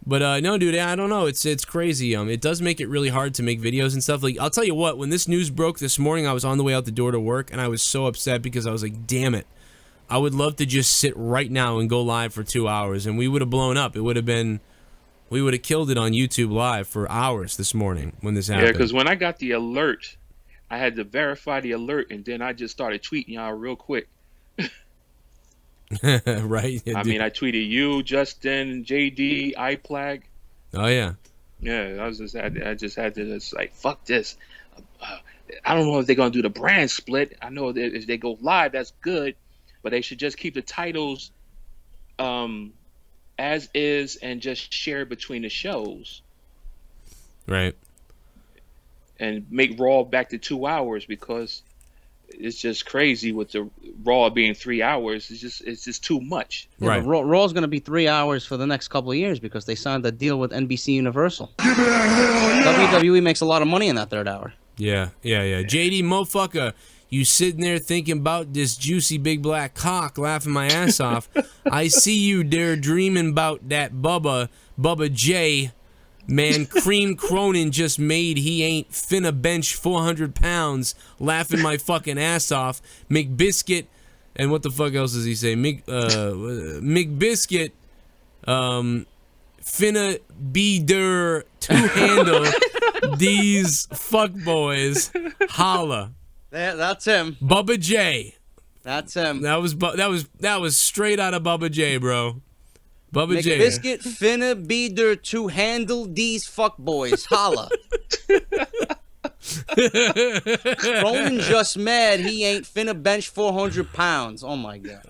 But no, dude, I don't know. It's crazy. It does make it really hard to make videos and stuff. Like, I'll tell you what. When this news broke this morning, I was on the way out the door to work, and I was so upset because I was like, damn it. I would love to just sit right now and go live for 2 hours, and we would have blown up. We would have killed it on YouTube Live for hours this morning when this happened. Yeah, because when I got the alert, I had to verify the alert, and then I just started tweeting y'all real quick. Right. I mean, I tweeted you, Justin, JD, iPlag. Oh yeah. Yeah, I just had to just like, fuck this. I don't know if they're gonna do the brand split. I know that if they go live, that's good, but they should just keep the titles as is and just share between the shows. Right. And make Raw back to 2 hours, because it's just crazy with the Raw being 3 hours. It's just too much. Yeah, right. Raw's going to be 3 hours for the next couple of years because they signed a deal with NBC Universal. WWE makes a lot of money in that third hour. Yeah. JD motherfucker, you sitting there thinking about this juicy big black cock, laughing my ass off. I see you there dreaming about that Bubba J. Man, Cream Cronin just made he ain't finna bench 400 pounds, laughing my fucking ass off. McBiscuit, and what the fuck else does he say? McBiscuit, finna be der to handle these fuckboys. Holla. That's him. Bubba J. That's him. That was straight out of Bubba J, bro. Bubba J. McBiscuit finna be there to handle these fuckboys. Holla. Roman just mad he ain't finna bench 400 pounds. Oh my god.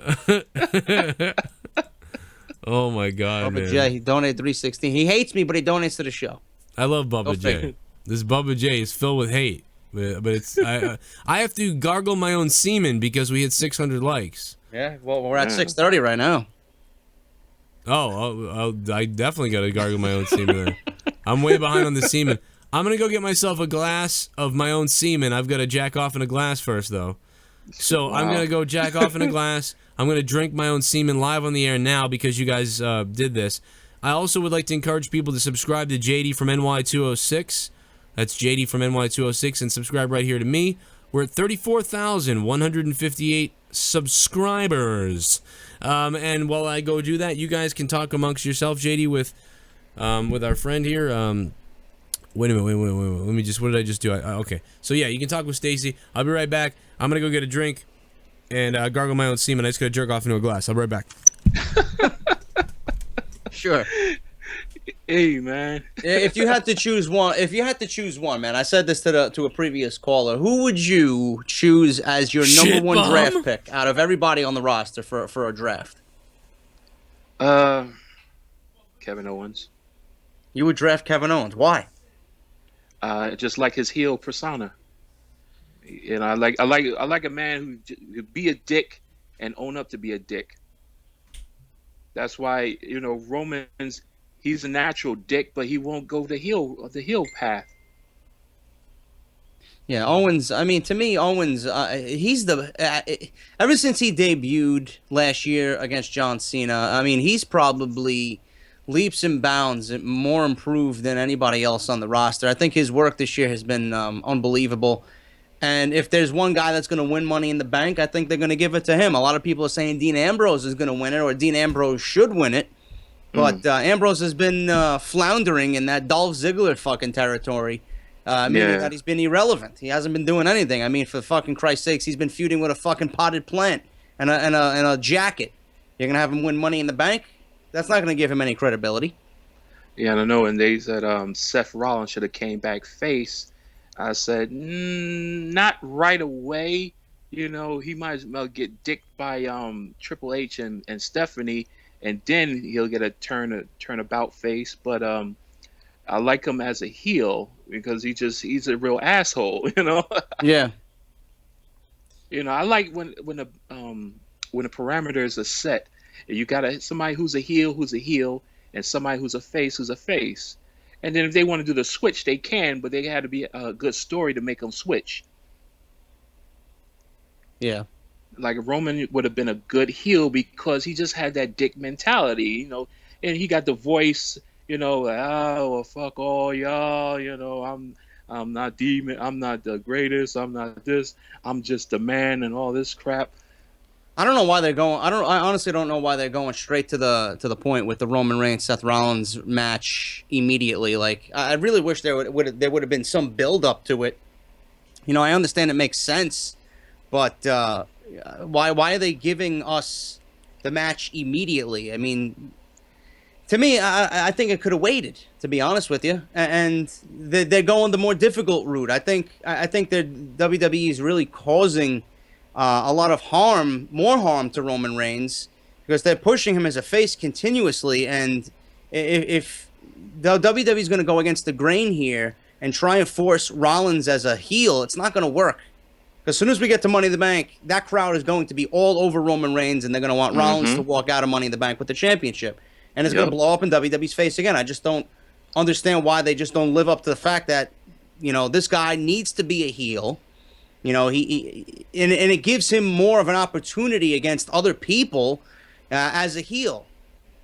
Oh my god, Bubba man. J, he donated $3.16. He hates me, but he donates to the show. I love Bubba J. This Bubba J is filled with hate, but it's I have to gargle my own semen because we hit 600 likes. Yeah, well, we're at 630 right now. Oh, I definitely got to gargle my own semen there. I'm way behind on the semen. I'm going to go get myself a glass of my own semen. I've got to jack off in a glass first, though. So I'm going to go jack off in a glass. I'm going to drink my own semen live on the air now because you guys did this. I also would like to encourage people to subscribe to JD from NY206. That's JD from NY206, and subscribe right here to me. We're at 34,158 subscribers. And while I go do that, you guys can talk amongst yourself, JD, with our friend here. Wait a minute. Let me just. What did I just do? Okay. So yeah, you can talk with Stacy. I'll be right back. I'm gonna go get a drink and gargle my own semen. I just gotta jerk off into a glass. I'll be right back. Sure. Hey, man. If you had to choose one, man, I said this to a previous caller. Who would you choose as your number one draft pick out of everybody on the roster for a draft? Kevin Owens. You would draft Kevin Owens. Why? Just like his heel persona. And I like a man who be a dick and own up to be a dick. That's why, Roman's, he's a natural dick, but he won't go the heel path. Yeah, Owens. I mean, to me, Owens. He's ever since he debuted last year against John Cena. I mean, he's probably leaps and bounds more improved than anybody else on the roster. I think his work this year has been unbelievable. And if there's one guy that's going to win Money in the Bank, I think they're going to give it to him. A lot of people are saying Dean Ambrose is going to win it, or Dean Ambrose should win it. But Ambrose has been floundering in that Dolph Ziggler fucking territory, meaning that he's been irrelevant. He hasn't been doing anything. I mean, for fucking Christ's sakes, he's been feuding with a fucking potted plant and a jacket. You're going to have him win Money in the Bank? That's not going to give him any credibility. Yeah, I know. And they said Seth Rollins should have came back face. I said, not right away. He might as well get dicked by Triple H and Stephanie, and then he'll get a turnabout face. But I like him as a heel because he's a real asshole. Yeah. I like when the parameters are set. You got somebody who's a heel, and somebody who's a face. And then if they want to do the switch, they can, but they had to be a good story to make them switch. Yeah. Like Roman would have been a good heel because he just had that dick mentality, and he got the voice, well, fuck all y'all, I'm not demon, I'm not the greatest, I'm not this, I'm just a man and all this crap. I don't know why they're going. I honestly don't know why they're going straight to the point with the Roman Reigns Seth Rollins match immediately. Like, I really wish there would have been some build up to it. I understand it makes sense, but why are they giving us the match immediately? I mean, to me, I think it could have waited. To be honest with you, and they're going the more difficult route. I think that WWE is really causing a lot of more harm to Roman Reigns because they're pushing him as a face continuously. And if the WWE is going to go against the grain here and try and force Rollins as a heel, it's not going to work. As soon as we get to Money in the Bank, that crowd is going to be all over Roman Reigns, and they're going to want Rollins to walk out of Money in the Bank with the championship. And it's going to blow up in WWE's face again. I just don't understand why they just don't live up to the fact that, this guy needs to be a heel. He and it gives him more of an opportunity against other people as a heel.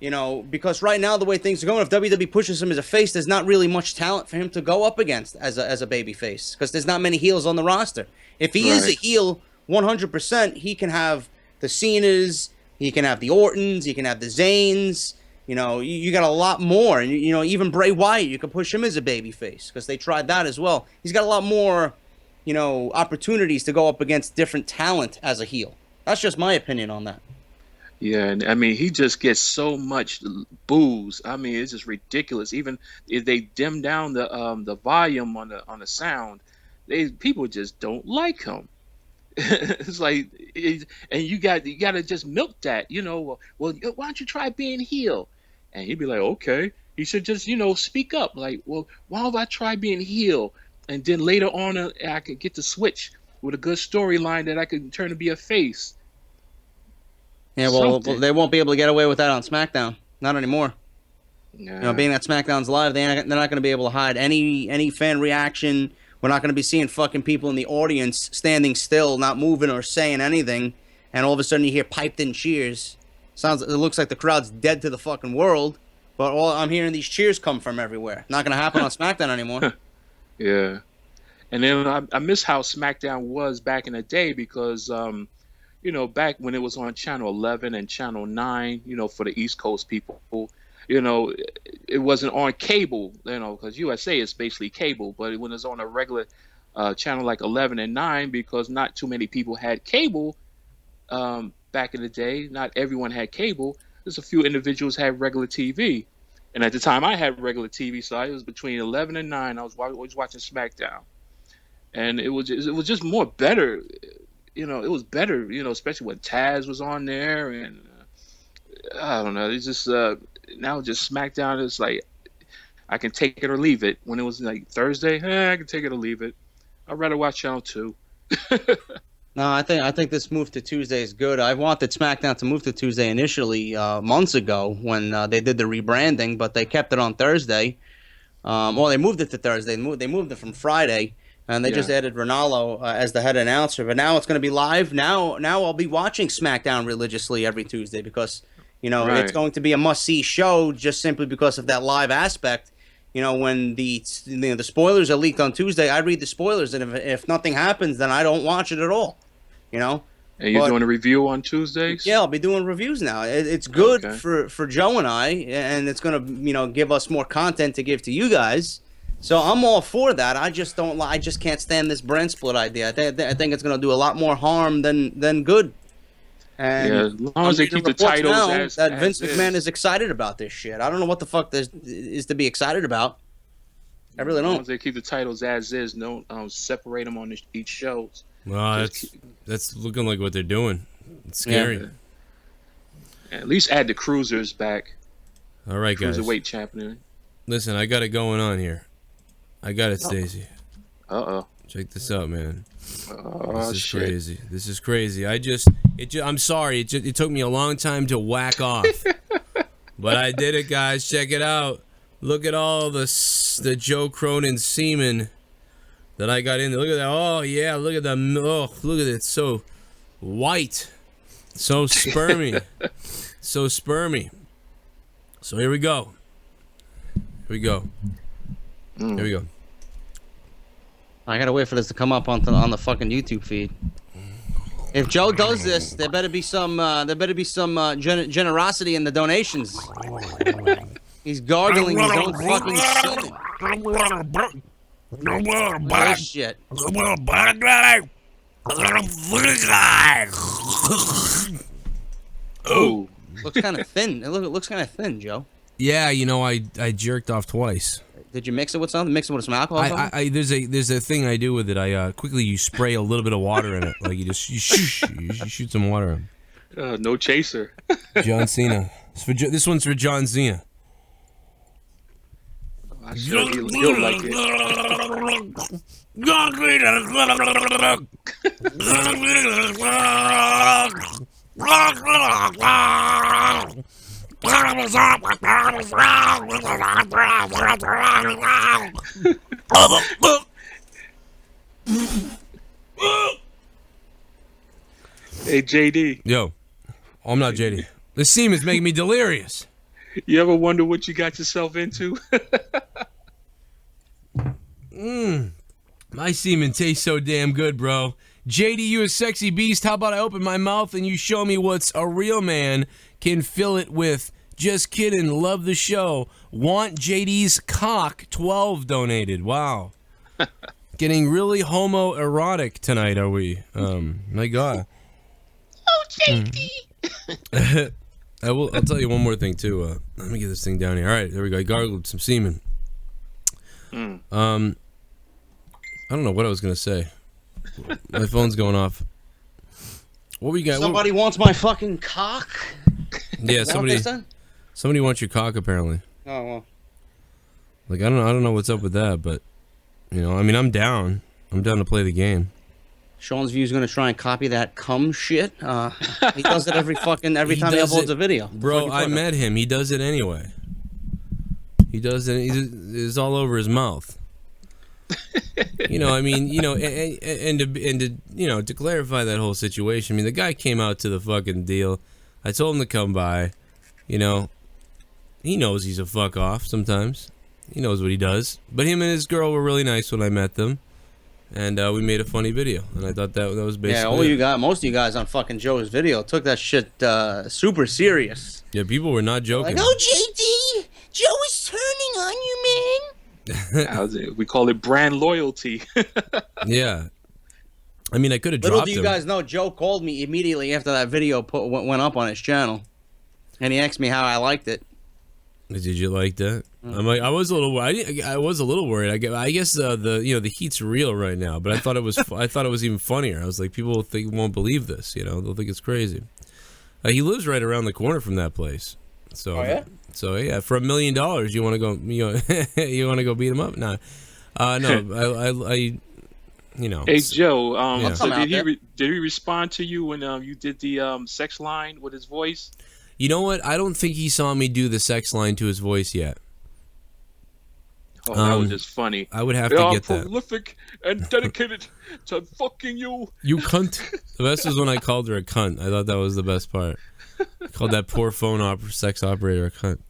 Because right now the way things are going, if WWE pushes him as a face, there's not really much talent for him to go up against as a baby face because there's not many heels on the roster. If he is a heel 100%, he can have the Cenas, he can have the Ortons, he can have the Zanes. You got a lot more, and even Bray Wyatt, you can push him as a baby face because they tried that as well. He's got a lot more opportunities to go up against different talent as a heel. That's just my opinion on that. Yeah, and I mean, he just gets so much boos. I mean, it's just ridiculous. Even if they dim down the volume on the sound, people just don't like him. It's like, and you got to just milk that. Well, why don't you try being heel? And he'd be like, okay. He should just speak up. Like, well, why don't I try being heel? And then later on, I could get to switch with a good storyline that I could turn to be a face. Yeah, well, they won't be able to get away with that on SmackDown. Not anymore. Yeah. Being that SmackDown's live, they're not going to be able to hide any fan reaction. We're not going to be seeing fucking people in the audience standing still, not moving or saying anything, and all of a sudden you hear piped-in cheers. It looks like the crowd's dead to the fucking world, but all I'm hearing these cheers come from everywhere. Not going to happen on SmackDown anymore. Yeah. And then I miss how SmackDown was back in the day because, back when it was on Channel 11 and Channel 9, for the East Coast people, it wasn't on cable, because USA is basically cable. But when it's on a regular channel like 11 and 9, because not too many people had cable back in the day, not everyone had cable. There's a few individuals had regular TV. And at the time I had regular TV, so it was between 11 and 9. I was always watching SmackDown. And it was just more better. It was better, especially when Taz was on there. And I don't know. It's just now just SmackDown is like I can take it or leave it. When it was like Thursday, I can take it or leave it. I'd rather watch Channel 2. No, I think this move to Tuesday is good. I wanted SmackDown to move to Tuesday initially months ago when they did the rebranding, but they kept it on Thursday. Well, they moved it to Thursday. They moved it from Friday, and they just added Ronaldo as the head announcer. But now it's going to be live. Now I'll be watching SmackDown religiously every Tuesday because it's going to be a must-see show just simply because of that live aspect. When the spoilers are leaked on Tuesday, I read the spoilers, and if nothing happens, then I don't watch it at all. And you're doing a review on Tuesdays? Yeah, I'll be doing reviews now. It's good for Joe and I, and it's gonna give us more content to give to you guys. So I'm all for that. I just can't stand this brand split idea. I think it's gonna do a lot more harm than good. And as long as they keep the titles that Vince McMahon is excited about this shit. I don't know what the fuck there is to be excited about. I really don't. As long as they keep the titles as is, don't separate them on each show. Well, that's looking like what they're doing. It's scary. Yeah, at least add the cruisers back. All right, guys. Cruiserweight champion. Listen, I got it going on here. I got it, Stacey. Uh-oh. Check this out, man. Oh, this is shit. crazy. This is crazy. I'm sorry. It took me a long time to whack off. But I did it, guys. Check it out. Look at all the Joe Cronin semen that I got in there. Look at that. Oh, yeah. Look at that. Oh, look at it. So white. So spermy. So spermy. So here we go. Here we go. I gotta wait for this to come up on the fucking YouTube feed. If Joe does this, there better be some generosity in the donations. He's gargling his own fucking semen. Oh, shit. Oh, looks kind of thin. It looks kind of thin, Joe. Yeah, I jerked off twice. Did you mix it with something? Mix it with some alcohol? There's a thing I do with it. You spray a little bit of water in it, like you shoot some water in. No chaser. John Cena. This one's for John Cena. I sure he'll like it. Hey, JD. Yo. Oh, I'm not JD. This semen is making me delirious. You ever wonder what you got yourself into? My semen tastes so damn good, bro. JD, you a sexy beast. How about I open my mouth and you show me what's a real man can fill it with? Just kidding. Love the show. Want JD's cock 12 donated. Wow. Getting really homoerotic tonight, are we? My God. Oh, JD. I'll tell you one more thing too. Let me get this thing down here. All right, there we go. I gargled some semen. I don't know what I was gonna say. My phone's going off. What we got? Somebody wants my fucking cock. Yeah, somebody wants your cock apparently. Oh well. Like I don't know what's up with that, but I mean, I'm down. I'm down to play the game. Sean's View is going to try and copy that cum shit. He does it every time he uploads a video. Bro, I met him. He does it anyway. He does it. It's all over his mouth. I mean, to clarify that whole situation. I mean, the guy came out to the fucking deal. I told him to come by. He knows he's a fuck off sometimes. He knows what he does. But him and his girl were really nice when I met them. and we made a funny video, and I thought that was basically most of you guys on fucking Joe's video took that shit super serious. Yeah, people were not joking. Like, oh, JD, Joe is turning on you, man. We call it brand loyalty. Yeah. I mean, I could have Little dropped do you him. guys know, Joe called me immediately after that video went up on his channel, and he asked me how I liked it. Did you like that? I'm like, I was a little worried. I guess the heat's real right now, but I thought it was I thought it was even funnier. I was like, people won't believe this. They'll think it's crazy. He lives right around the corner from that place. So yeah, for $1 million, you want to go? You want to go beat him up? No, I Hey Joe, yeah. so did he respond to you when you did the sex line with his voice? You know what? I don't think he saw me do the sex line to his voice yet. Oh, that was just funny. I would have to get that. Prolific and dedicated to fucking you. You cunt. The best was when I called her a cunt. I thought that was the best part. I called that poor sex operator a cunt.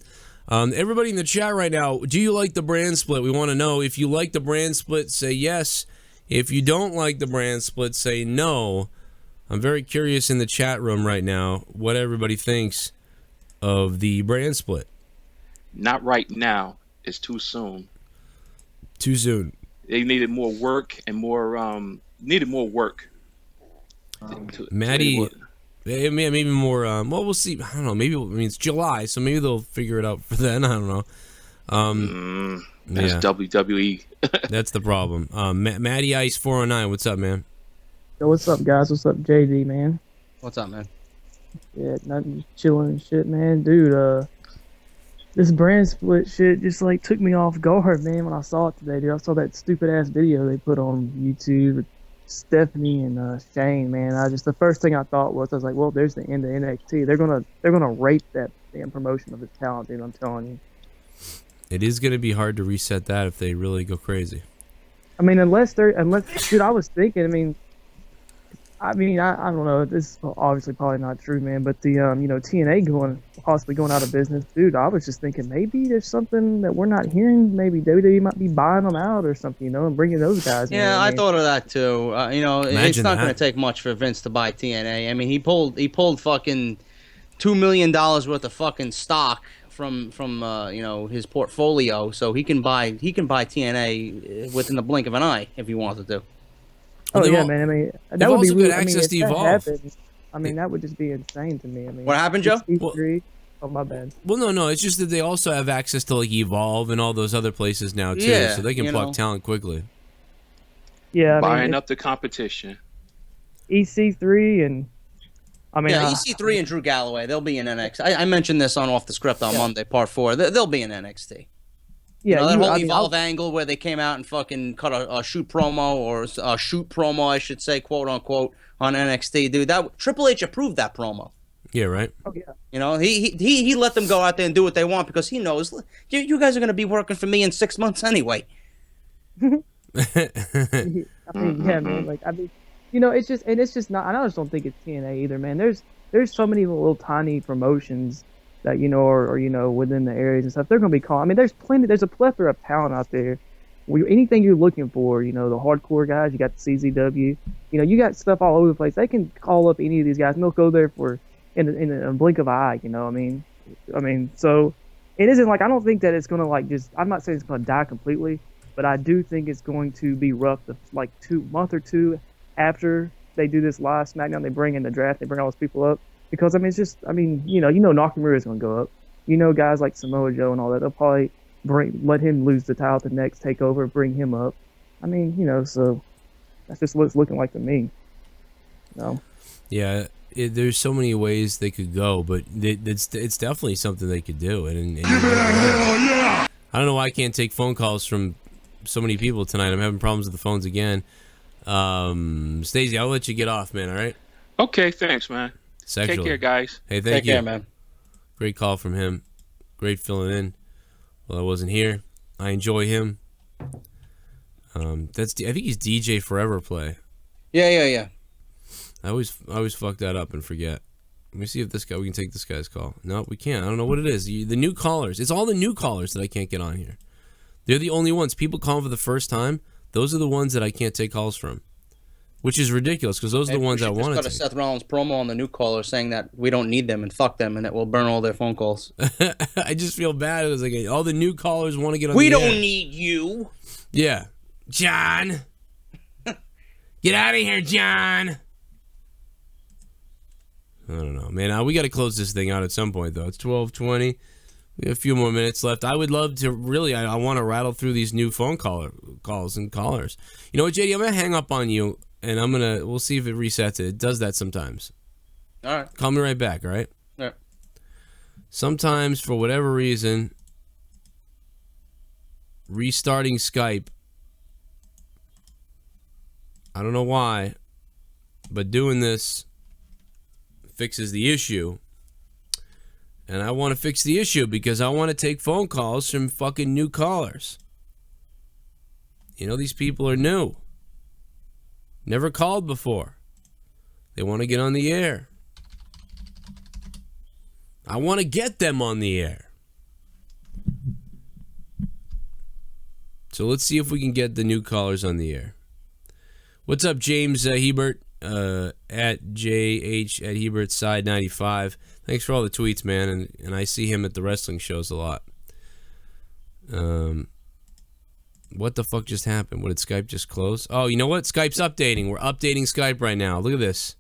Everybody in the chat right now, do you like the brand split? We want to know. If you like the brand split, say yes. If you don't like the brand split, say no. I'm very curious in the chat room right now what everybody thinks of the brand split. Not right now. It's too soon. Too soon. They needed more work and more Maddie, maybe more. Well, we'll see. I don't know. Maybe it's July, so maybe they'll figure it out for then. I don't know. That's WWE. That's the problem. Maddie Ice 409. What's up, man? Yo, what's up, guys? What's up, JD, man? What's up, man? Yeah, nothing, just chilling and shit, man. Dude, this brand split shit just like took me off guard, man, when I saw it today, dude. I saw that stupid ass video they put on YouTube with Stephanie and Shane, man. The first thing I thought was, I was like, well, there's the end of NXT. They're gonna rape that damn promotion of the talent, dude. I'm telling you. It is gonna be hard to reset that if they really go crazy. I mean, unless dude, I was thinking, I don't know. This is obviously probably not true, man. But the TNA possibly going out of business, dude. I was just thinking maybe there's something that we're not hearing. Maybe WWE might be buying them out or something, and bringing those guys. Yeah, I thought of that too. It's not going to take much for Vince to buy TNA. I mean, he pulled fucking $2 million worth of fucking stock from his portfolio, so he can buy TNA within the blink of an eye if he wanted to. Oh yeah, man. I mean, that would be good access to Evolve. Happened, that would just be insane to me. I mean, what happened, Joe? Oh, my bad. Well, no. It's just that they also have access to like Evolve and all those other places now too, so they can pluck talent quickly. Yeah, buying up the competition. EC3 and EC3 and Drew Galloway, they'll be in NXT. I mentioned this on Off the Script on Monday, Part 4. They'll be in NXT. Yeah, that whole Evolve angle where they came out and fucking cut a shoot promo, or a shoot promo, I should say, quote unquote, on NXT, dude. That Triple H approved that promo. Yeah, right. Oh yeah. He let them go out there and do what they want because he knows you guys are going to be working for me in 6 months anyway. Yeah, man. It's just not. I just don't think it's TNA either, man. There's so many little tiny promotions that or within the areas and stuff. They're gonna be calling. I mean, there's a plethora of talent out there. Anything you're looking for, the hardcore guys, you got the CZW, you got stuff all over the place. They can call up any of these guys and they'll go there for in a blink of an eye. I mean, so it isn't like, I don't think that it's gonna I'm not saying it's gonna die completely, but I do think it's going to be rough. Like 2 month or two after they do this live SmackDown, they bring in the draft, they bring all those people up. Because, it's just, Nakamura is going to go up. Guys like Samoa Joe and all that, they'll probably let him lose the title at the next takeover, bring him up. So that's just what it's looking like to me. Yeah, there's so many ways they could go, but it's definitely something they could do. And I don't know why I can't take phone calls from so many people tonight. I'm having problems with the phones again. Stacey, I'll let you get off, man, all right? Okay, thanks, man. Sexually. Take care, guys. Hey, thank you. Take care, man. Great call from him. Great filling in. Well, I wasn't here. I enjoy him. I think he's DJ Forever Play. Yeah. I always fuck that up and forget. Let me see if we can take this guy's call. No, we can't. I don't know what it is. The new callers. It's all the new callers that I can't get on here. They're the only ones. People calling for the first time, Those are the ones that I can't take calls from, which is ridiculous because those are the ones I want to Just take. got a Seth Rollins promo on the new caller saying that we don't need them and fuck them and that we'll burn all their phone calls. I just feel bad. It was like all the new callers want to get on We the don't air. need you. Yeah. John. Get out of here, John. I don't know, man. We got to close this thing out at some point, though. It's 12:20. We have a few more minutes left. I would love to really. I want to rattle through these new phone calls and callers. You know what, JD? I'm gonna hang up on you, and we'll see if it resets it. It does that sometimes. All right. Call me right back. All right. Yeah. Sometimes, for whatever reason, restarting Skype. I don't know why, but doing this fixes the issue. And I want to fix the issue because I want to take phone calls from fucking new callers. You know, these people are new. Never called before. They want to get on the air. I want to get them on the air. So let's see if we can get the new callers on the air. What's up, James Hebert? At JH at Hebert's Side 95. Thanks for all the tweets, man, and I see him at the wrestling shows a lot. What the fuck just happened? What, did Skype just close? Oh, you know what? Skype's updating. We're updating Skype right now. Look at this.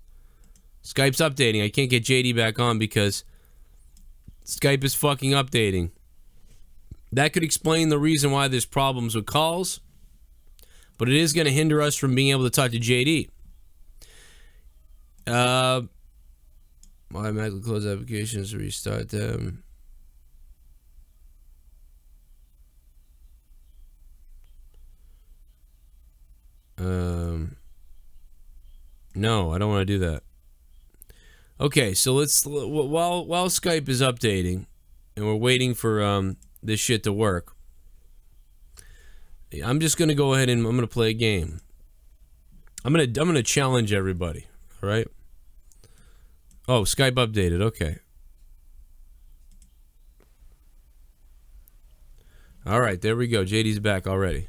Skype's updating. I can't get JD back on because Skype is fucking updating. That could explain the reason why there's problems with calls, but it is going to hinder us from being able to talk to JD. Automatically close applications, restart them. No, I don't want to do that. Okay, so let's while Skype is updating and we're waiting for this shit to work. I'm just gonna go ahead and I'm gonna play a game. I'm gonna challenge everybody. All right. Oh, Skype updated. Okay. All right, there we go. JD's back already.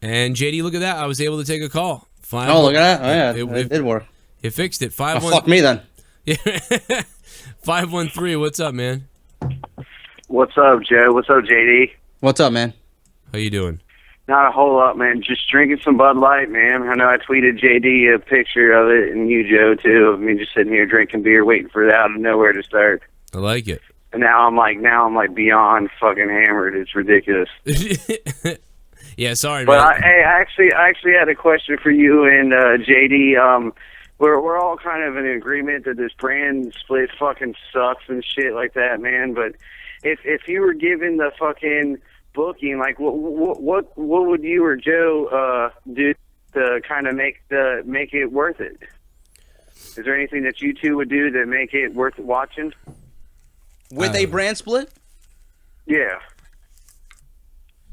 And JD, look at that. I was able to take a call. Oh, look at that. Oh, yeah, it did work. It fixed it. Oh, fuck me then. 513. What's up, man? What's up, Joe? What's up, JD? What's up, man? How you doing? Not a whole lot, man. Just drinking some Bud Light, man. I know I tweeted JD a picture of it, and you, Joe, too. I mean, just sitting here drinking beer, waiting for the out of nowhere to start. I like it. And now I'm like beyond fucking hammered. It's ridiculous. Yeah, sorry, but man. I actually had a question for you and JD. We're all kind of in agreement that this brand split fucking sucks and shit like that, man. But if you were given the fucking booking, like what would you or Joe do to kind of make it worth it? Is there anything that you two would do to make it worth watching? With a brand split? Yeah.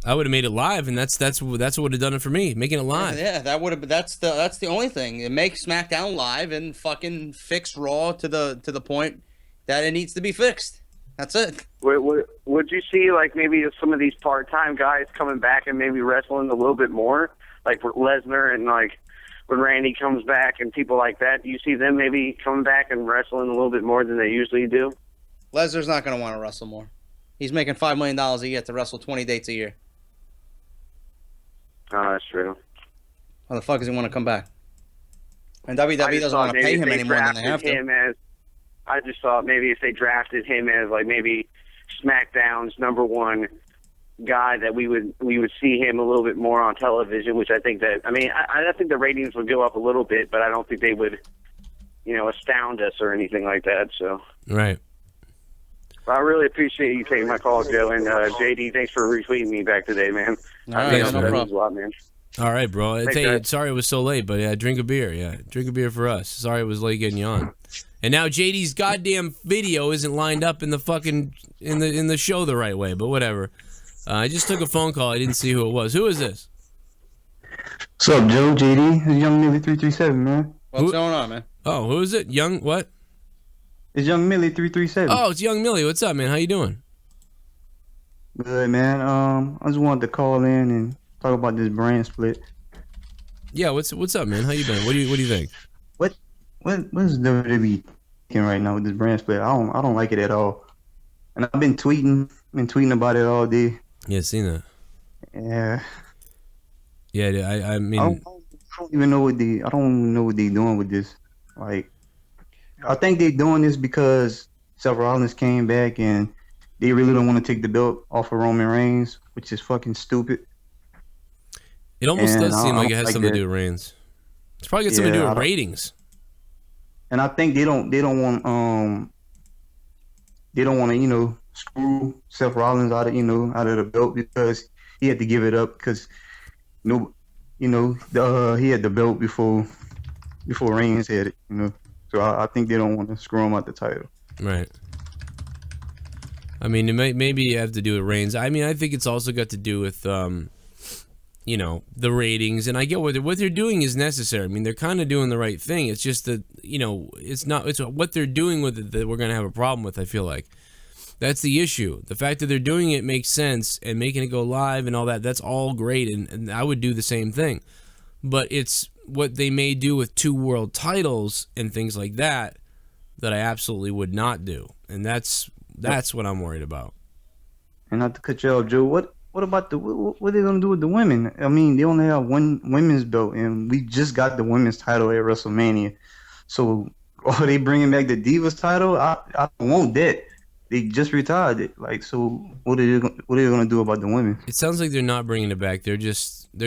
I would have made it live, and that's what would have done it for me, making it live. Yeah, that would have. That's the only thing. It makes SmackDown live and fucking fix Raw to the point that it needs to be fixed. That's it. Would you see like maybe some of these part-time guys coming back and maybe wrestling a little bit more, like Lesnar and like when Randy comes back and people like that? Do you see them maybe coming back and wrestling a little bit more than they usually do? Lesnar's not going to want to wrestle more. He's making $5 million a year to wrestle 20 dates a year. Oh, that's true. How the fuck does he want to come back? And WWE doesn't want to pay him any more than they have to. I just thought maybe if they drafted him as like maybe SmackDown's #1 guy, that we would see him a little bit more on television. Which I think that I think the ratings would go up a little bit, but I don't think they would, astound us or anything like that. So right. I really appreciate you taking my call, Joe, and JD. Thanks for retweeting me back today, man. All right, no problem. Means a lot, man. All right, bro. Thanks, Hey, guys. sorry it was so late, but yeah, drink a beer. Yeah, drink a beer for us. Sorry it was late getting you on. And now JD's goddamn video isn't lined up in the fucking in the show the right way, but whatever. I just took a phone call. I didn't see who it was. Who is this? What's up, Joe? JD, it's Young Millie 337, man. What's going on, man? Oh, who is it? Young what? It's Young Millie 337. Oh, it's Young Millie. What's up, man? How you doing? Good, man. I just wanted to call in and talk about this brand split. Yeah, what's up, man? How you been? What do you think? What's WWE thinking right now with this brand split? I don't like it at all. And I've been tweeting about it all day. Yeah, seen that. Yeah. Yeah, I mean, I don't even know what I don't know what they doing with this. Like, I think they doing this because Seth Rollins came back and they really don't want to take the belt off of Roman Reigns, which is fucking stupid. it almost And does seem I like it don't has like something that. to do with Reigns. It's probably got something to do with ratings. And I think they don't want to screw Seth Rollins out of the belt because he had to give it up because he had the belt before Reigns had it, So I think they don't want to screw him out the title. Right. I mean, maybe you have to do with Reigns. I mean, I think it's also got to do with, the ratings. And I get what they're doing is necessary. I mean, they're kind of doing the right thing. It's just that, it's what they're doing with it that we're going to have a problem with, I feel like. That's the issue. The fact that they're doing it makes sense and making it go live and all that, that's all great. And I would do the same thing. But it's what they may do with 2 world titles and things like that I absolutely would not do. And that's what I'm worried about. And not to cut you off, Joe, what about what are they gonna do with the women? I mean, they only have one women's belt, and we just got the women's title at WrestleMania. So are they bringing back the Divas title? I don't want that. They just retired it. Like, so what are they gonna do about the women? It sounds like they're not bringing it back. They're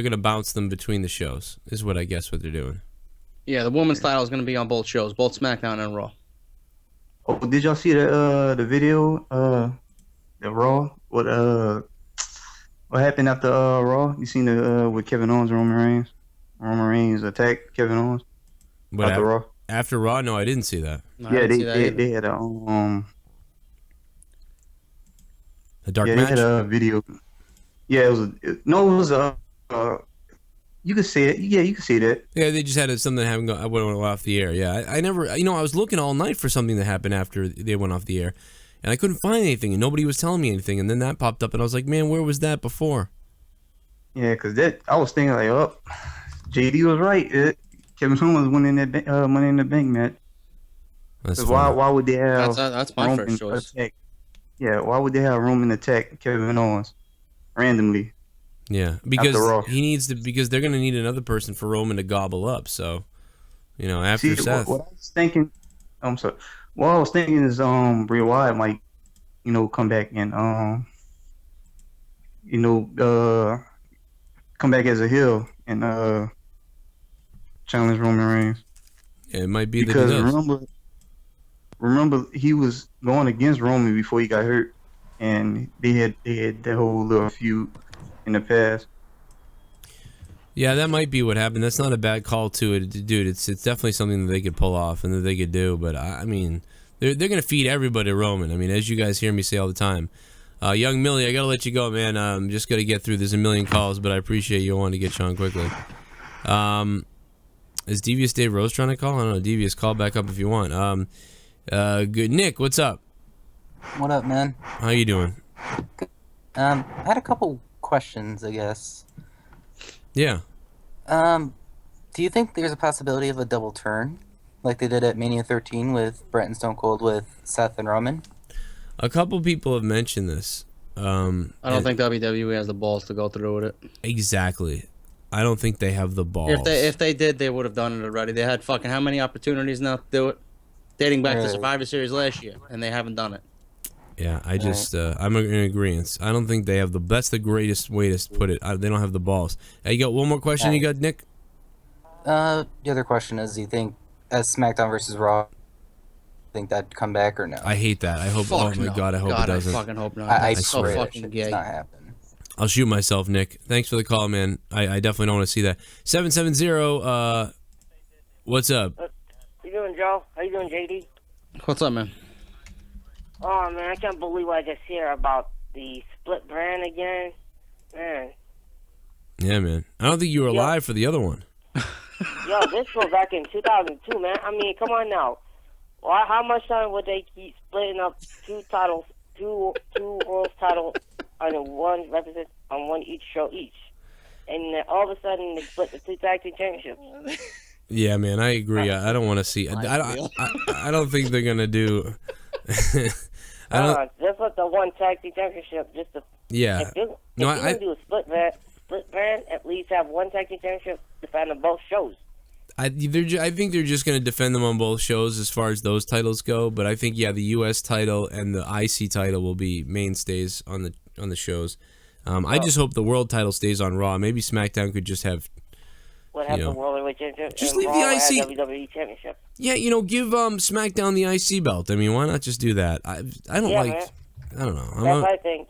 gonna bounce them between the shows. Is what I guess what they're doing. Yeah, the women's title is going to be on both shows, both SmackDown and Raw. Oh, did y'all see the video? The Raw? What happened after Raw? You seen the with Kevin Owens, Roman Reigns? Roman Reigns attacked Kevin Owens after Raw. After Raw, no, I didn't see that. No, Yeah, they had a dark match. They had a video. Yeah, it was you could see it. Yeah, you could see that. Yeah, they just had something that happened. I went off the air. Yeah, I never. I was looking all night for something that happened after they went off the air, and I couldn't find anything, and nobody was telling me anything. And then that popped up, and I was like, man, where was that before? Yeah, because I was thinking like, oh, JD was right. Kevin Owens winning that Money in the Bank match. That's why would they have? That's my Roman first choice. attack? Yeah, why would they have Roman attack Kevin Owens randomly? Yeah, because he needs to. Because they're gonna need another person for Roman to gobble up. So, after Seth. What I was thinking, I'm sorry. What I was thinking is, Bray Wyatt might, come back and, come back as a heel and challenge Roman Reigns. Yeah, it might be because that remember he was going against Roman before he got hurt, and they had that whole little feud in the past. Yeah, that might be what happened. That's not a bad call to it, dude. It's definitely something that they could pull off and that they could do. But I mean, they're gonna feed everybody Roman. I mean, as you guys hear me say all the time. Young Millie, I gotta let you go, man. I'm just gotta get through. There's a million calls, but I appreciate you wanting to get you on quickly. Is Devious Dave Rose trying to call? I don't know. Devious, call back up if you want. Good. Nick, what's up? What up, man? How you doing? I had a couple questions, I guess. Yeah. Do you think there's a possibility of a double turn, like they did at Mania 13 with Bret and Stone Cold with Seth and Roman? A couple people have mentioned this. I don't think WWE has the balls to go through with it. Exactly. I don't think they have the balls. If they did, they would have done it already. They had fucking how many opportunities now to do it? Dating back to Survivor Series last year, and they haven't done it. Yeah, I'm in agreement. I don't think they have that's the greatest way to put it. They don't have the balls. Hey, you got one more question you got, Nick? The other question is, do you think as SmackDown versus Raw, think that'd come back or no? I hate that. I hope. Oh my god, I hope it doesn't. I fucking hope not. I swear so fucking gay. It's not happen. I'll shoot myself, Nick. Thanks for the call, man. I definitely don't want to see that. 770. What's up? How you doing, Joe? How you doing, JD? What's up, man? Oh man, I can't believe what I just hear about the split brand again, man. Yeah, man. I don't think you were alive for the other one. Yo, this was back in 2002, man. I mean, come on now. How much time would they keep splitting up two world title on one each show each, and then all of a sudden they split the 2 tag team championships. Yeah, man, I agree. I don't want to see. I don't think they're gonna do. I don't. Just let the 1 tag team championship just to. Yeah. If you're gonna do a split brand, at least have 1 tag team championship defend on both shows. I think they're just going to defend them on both shows as far as those titles go. But I think the U.S. title and the IC title will be mainstays on the shows. I just hope the world title stays on Raw. Maybe SmackDown could just have. What happened to World Heavyweight Championship? Just and leave Raw the IC. had WWE Championship. Yeah, give SmackDown the IC belt. I mean, why not just do that? I don't like. Man. I don't know. That's what I think.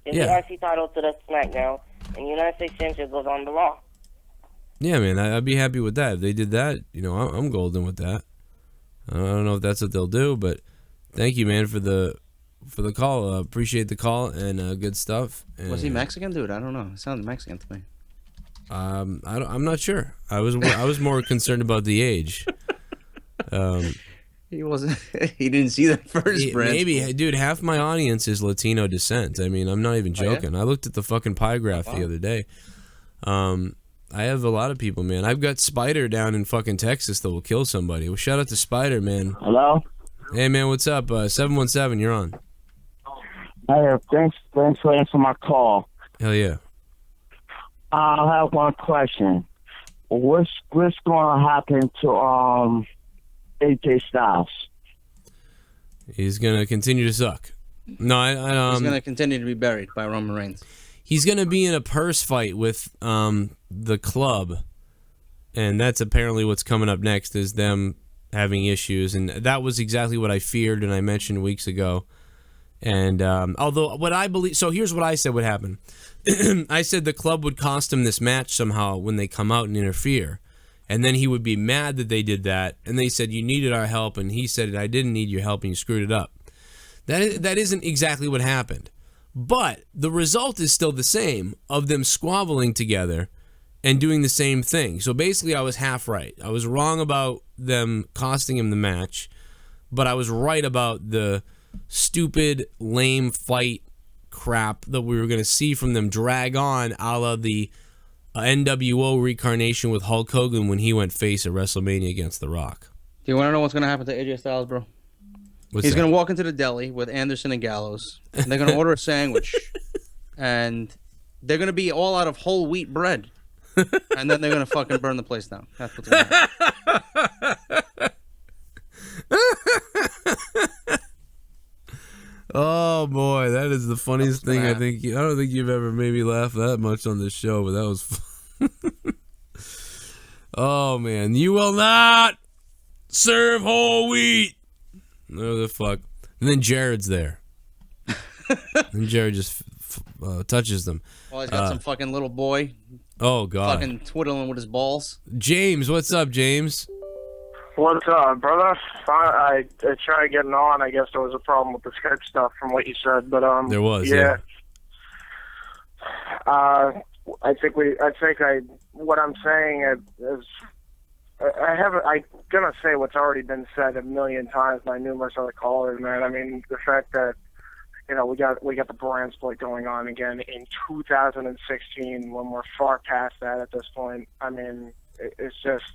Give Yeah. the IC title to the SmackDown, and United States Championship goes on the Raw. Yeah, man, I'd be happy with that. If they did that, I'm golden with that. I don't know if that's what they'll do, but thank you, man, for the call. Appreciate the call and good stuff. And, Was he Mexican, dude? I don't know. It sounded Mexican to me. I'm not sure. I was more concerned about the age. He wasn't. He didn't see that first. Maybe, dude. Half my audience is Latino descent. I mean, I'm not even Oh, yeah? joking. I looked at the fucking pie graph the other day. I have a lot of people, man. I've got Spider down in fucking Texas that will kill somebody. Well, shout out to Spider, man. Hello? Hey, man, what's up? 717, you're on. Hey, thanks for answering my call. Hell yeah. I have one question. What's going to happen to AJ Styles? He's gonna continue to suck. No, He's gonna continue to be buried by Roman Reigns. He's gonna be in a purse fight with the club, and that's apparently what's coming up next is them having issues, and that was exactly what I feared and I mentioned weeks ago. And although what I believe, so here's what I said would happen. I said the club would cost him this match somehow when they come out and interfere, and then he would be mad that they did that, and they said you needed our help, and he said I didn't need your help and you screwed it up. That isn't exactly what happened, but the result is still the same of them squabbling together and doing the same thing. So basically I was half right. I was wrong about them costing him the match, but I was right about the stupid, lame fight crap that we were going to see from them drag on, a la the NWO reincarnation with Hulk Hogan when he went face at WrestleMania against The Rock. Do you want to know what's going to happen to AJ Styles, bro? He's going to walk into the deli with Anderson and Gallows, and they're going to order a sandwich, and they're going to be all out of whole wheat bread, and then they're going to fucking burn the place down. That's what's going to happen. Oh boy, that is the funniest thing I think. I don't think you've ever made me laugh that much on this show, but that was fun. Oh man, you will not serve whole wheat. No the fuck. And then Jared's there. And Jared just touches them. Well, he's got some fucking little boy. Oh god. Fucking twiddling with his balls. James, what's up, James? What's up, brother? I tried getting on. I guess there was a problem with the Skype stuff from what you said, but There was, yeah. What I'm saying is, I'm gonna say what's already been said a million times by numerous other callers, man. I mean, the fact that we got the brand split going on again in 2016 when we're far past that at this point. I mean, it's just.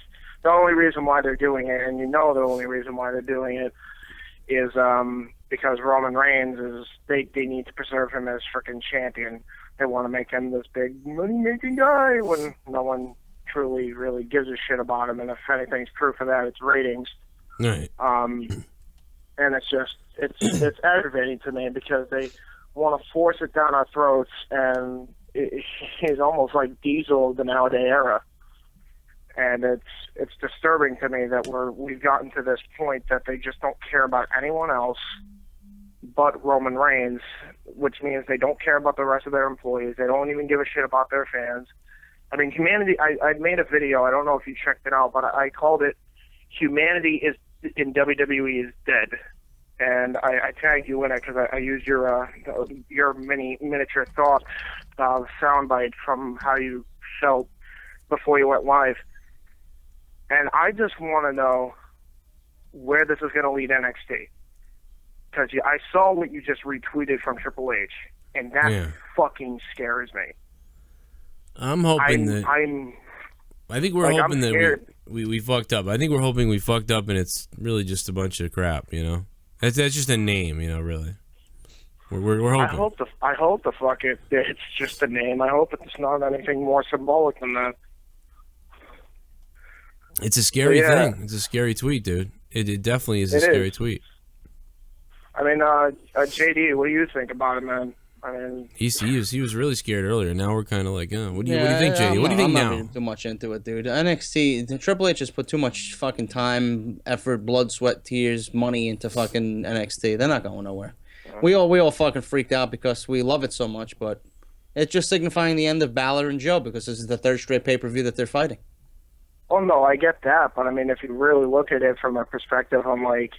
The only reason why they're doing it, and the only reason why they're doing it, is because Roman Reigns they need to preserve him as freaking champion. They want to make him this big money-making guy when no one truly really gives a shit about him. And if anything's proof of that, it's ratings. Right. And it's aggravating to me because they want to force it down our throats, and he's almost like Diesel of the nowadays era. And it's disturbing to me that we've gotten to this point that they just don't care about anyone else but Roman Reigns, which means they don't care about the rest of their employees. They don't even give a shit about their fans. I mean, humanity. I made a video. I don't know if you checked it out, but I called it "Humanity is in WWE is Dead," and I tagged you in it because I used your miniature thought soundbite from how you felt before you went live. And I just want to know where this is going to lead NXT. Because I saw what you just retweeted from Triple H. and that fucking scares me. I'm hoping that. I think we're like, hoping I'm that we fucked up. I think we're hoping we fucked up, and it's really just a bunch of crap. You know, that's just a name. You know, really. We're hoping. I hope the fuck it's just a name. I hope it's not anything more symbolic than that. It's a scary thing. It's a scary tweet, dude. It definitely is a scary tweet. I mean, JD, what do you think about it, man? I mean, he was really scared earlier. Now we're kind of like, what do you think, JD? What do you think now? I'm not too much into it, dude. NXT, the Triple H has put too much fucking time, effort, blood, sweat, tears, money into fucking NXT. They're not going nowhere. We all fucking freaked out because we love it so much, but it's just signifying the end of Balor and Joe because this is the third straight pay-per-view that they're fighting. Oh no, I get that, but I mean, if you really look at it from a perspective, I'm like,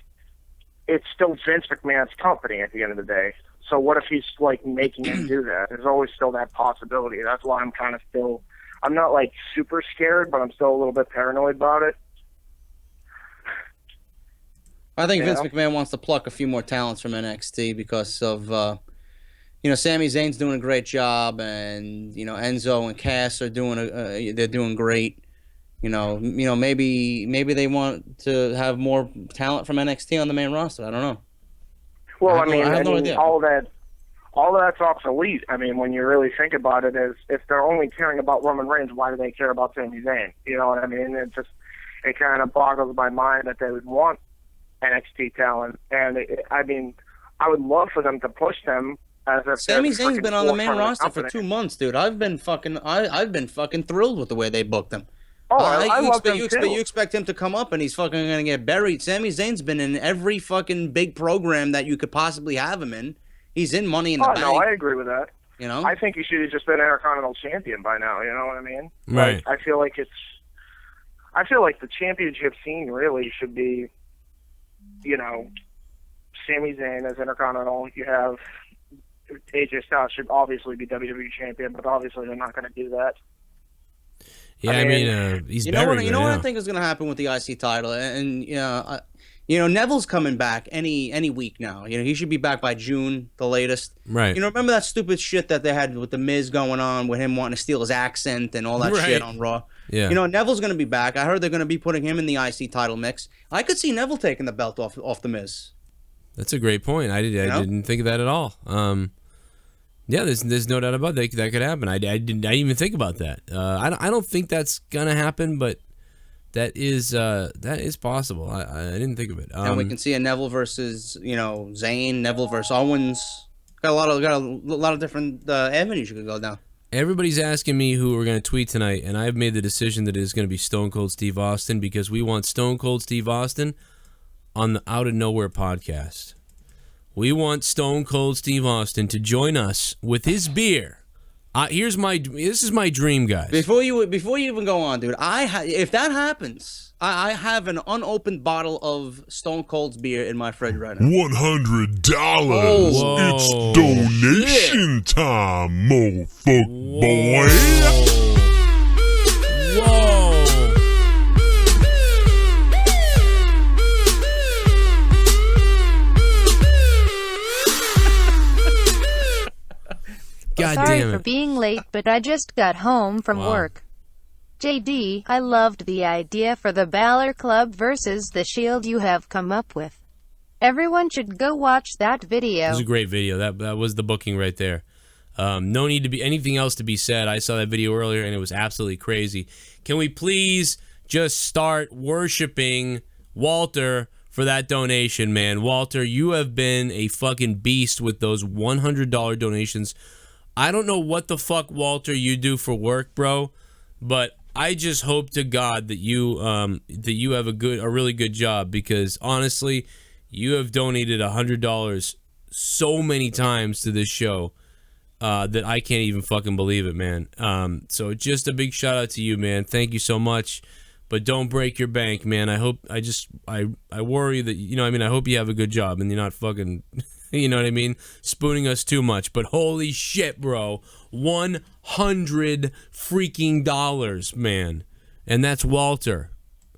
it's still Vince McMahon's company at the end of the day. So what if he's like making him do that? There's always still that possibility. That's why I'm kind of still, I'm not like super scared, but I'm still a little bit paranoid about it. I think Vince McMahon wants to pluck a few more talents from NXT because of, Sami Zayn's doing a great job, and Enzo and Cass are they're doing great. Maybe they want to have more talent from NXT on the main roster. I don't know. Well, I have no idea. all that's obsolete. I mean, when you really think about it, is if they're only caring about Roman Reigns, why do they care about Sami Zayn? You know what I mean? It kind of boggles my mind that they would want NXT talent, and I would love for them to push them. As if Sami Zayn's been on the main roster for 2 months, dude. I've been fucking thrilled with the way they booked him. Oh, I love them too. You expect him to come up and he's fucking gonna get buried. Sami Zayn's been in every fucking big program that you could possibly have him in. He's in Money in the Bank. No, I agree with that. You know, I think he should have just been Intercontinental Champion by now. You know what I mean? Right. Like, I feel like the championship scene really should be, Sami Zayn as Intercontinental. You have AJ Styles should obviously be WWE Champion, but obviously they're not going to do that. Yeah, I mean, he's buried. You know what I think is going to happen with the IC title, and Neville's coming back any week now. He should be back by June, the latest. Right. Remember that stupid shit that they had with the Miz going on, with him wanting to steal his accent and all that shit on Raw. Yeah. Neville's going to be back. I heard they're going to be putting him in the IC title mix. I could see Neville taking the belt off the Miz. That's a great point. I didn't think of that at all. Yeah, there's no doubt about that. That could happen. I didn't even think about that. I don't think that's gonna happen, but that is possible. I didn't think of it. And we can see a Neville versus Zayn, Neville versus Owens. Got a lot of different avenues you could go down. Everybody's asking me who we're gonna tweet tonight, and I've made the decision that it is gonna be Stone Cold Steve Austin because we want Stone Cold Steve Austin on the Out of Nowhere podcast. We want Stone Cold Steve Austin to join us with his beer. This is my dream, guys. Before you even go on, dude, if that happens, I have an unopened bottle of Stone Cold's beer in my fridge right now. $100. Oh, it's donation time, motherfucker boy. Whoa. God Sorry damn it. for being late, but I just got home from work. JD, I loved the idea for the Balor Club versus the Shield you have come up with. Everyone should go watch that video. It was a great video. That was the booking right there. No need to be anything else to be said. I saw that video earlier, and it was absolutely crazy. Can we please just start worshiping Walter for that donation, man? Walter, you have been a fucking beast with those $100 donations. I don't know what the fuck, Walter, you do for work, bro, but I just hope to God that you have a really good job, because honestly, you have donated $100 so many times to this show that I can't even fucking believe it, man. So just a big shout out to you, man. Thank you so much. But don't break your bank, man. I worry that, I hope you have a good job and you're not fucking, you know what I mean, spooning us too much. But holy shit, bro, $100 freaking dollars, man. And that's Walter.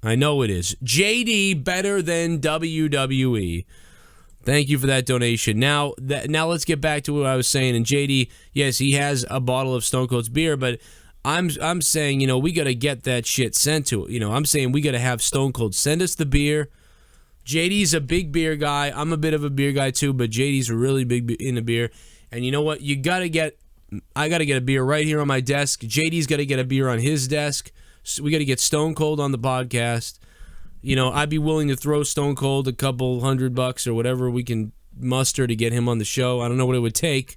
I know it is. JD better than WWE. Thank you for that donation. Now let's get back to what I was saying. And JD, yes, he has a bottle of Stone Cold's beer, but I'm saying, we got to get that shit sent to it. I'm saying we got to have Stone Cold send us the beer. JD's a big beer guy. I'm a bit of a beer guy too, but JD's really big into beer. And you know what? I got to get a beer right here on my desk. JD's got to get a beer on his desk. So we got to get Stone Cold on the podcast. I'd be willing to throw Stone Cold a couple $100 or whatever we can muster to get him on the show. I don't know what it would take.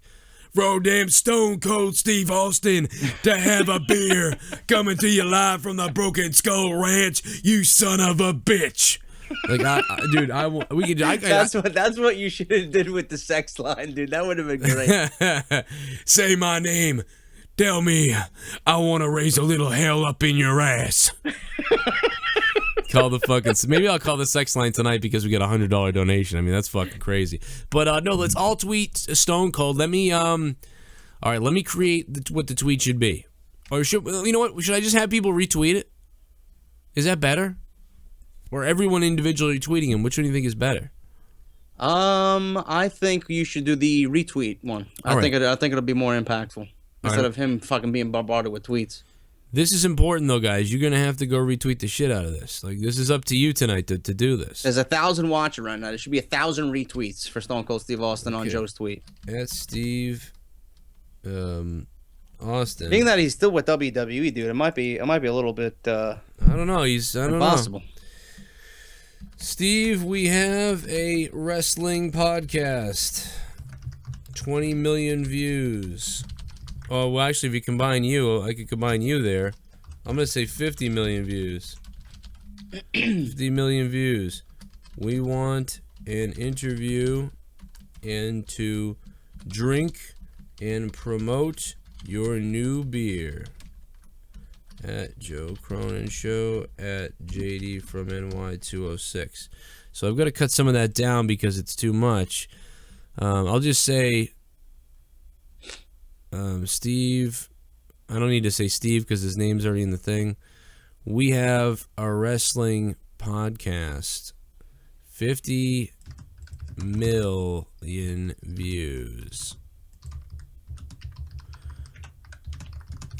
For damn Stone Cold Steve Austin to have a beer coming to you live from the Broken Skull Ranch, you son of a bitch. Like, That's what you should have did with the sex line, dude. That would have been great. Say my name. Tell me I want to raise a little hell up in your ass. Maybe I'll call the sex line tonight because we get a $100 donation. I mean, that's fucking crazy. But no, let's all tweet Stone Cold. Let me let me create what the tweet should be. Or should I just have people retweet it? Is that better? Or everyone individually tweeting him? Which one do you think is better? I think you should do the retweet one. I think it'll be more impactful instead of him fucking being bombarded with tweets. This is important, though, guys. You're going to have to go retweet the shit out of this. Like, this is up to you tonight to do this. There's 1,000 watching right now. There should be 1,000 retweets for Stone Cold Steve Austin on Joe's tweet. That's Steve Austin. Being that he's still with WWE, dude, it might be a little bit I don't know. impossible. Know. Steve, we have a wrestling podcast. 20 million views. Oh, well, actually, if you combine you, I could combine you there. I'm going to say 50 million views. 50 million views. We want an interview and to drink and promote your new beer. At Joe Cronin Show, at JD from NY206. So I've got to cut some of that down because it's too much. I'll just say... Steve, I don't need to say Steve because his name's already in the thing. We have a wrestling podcast. 50 million views.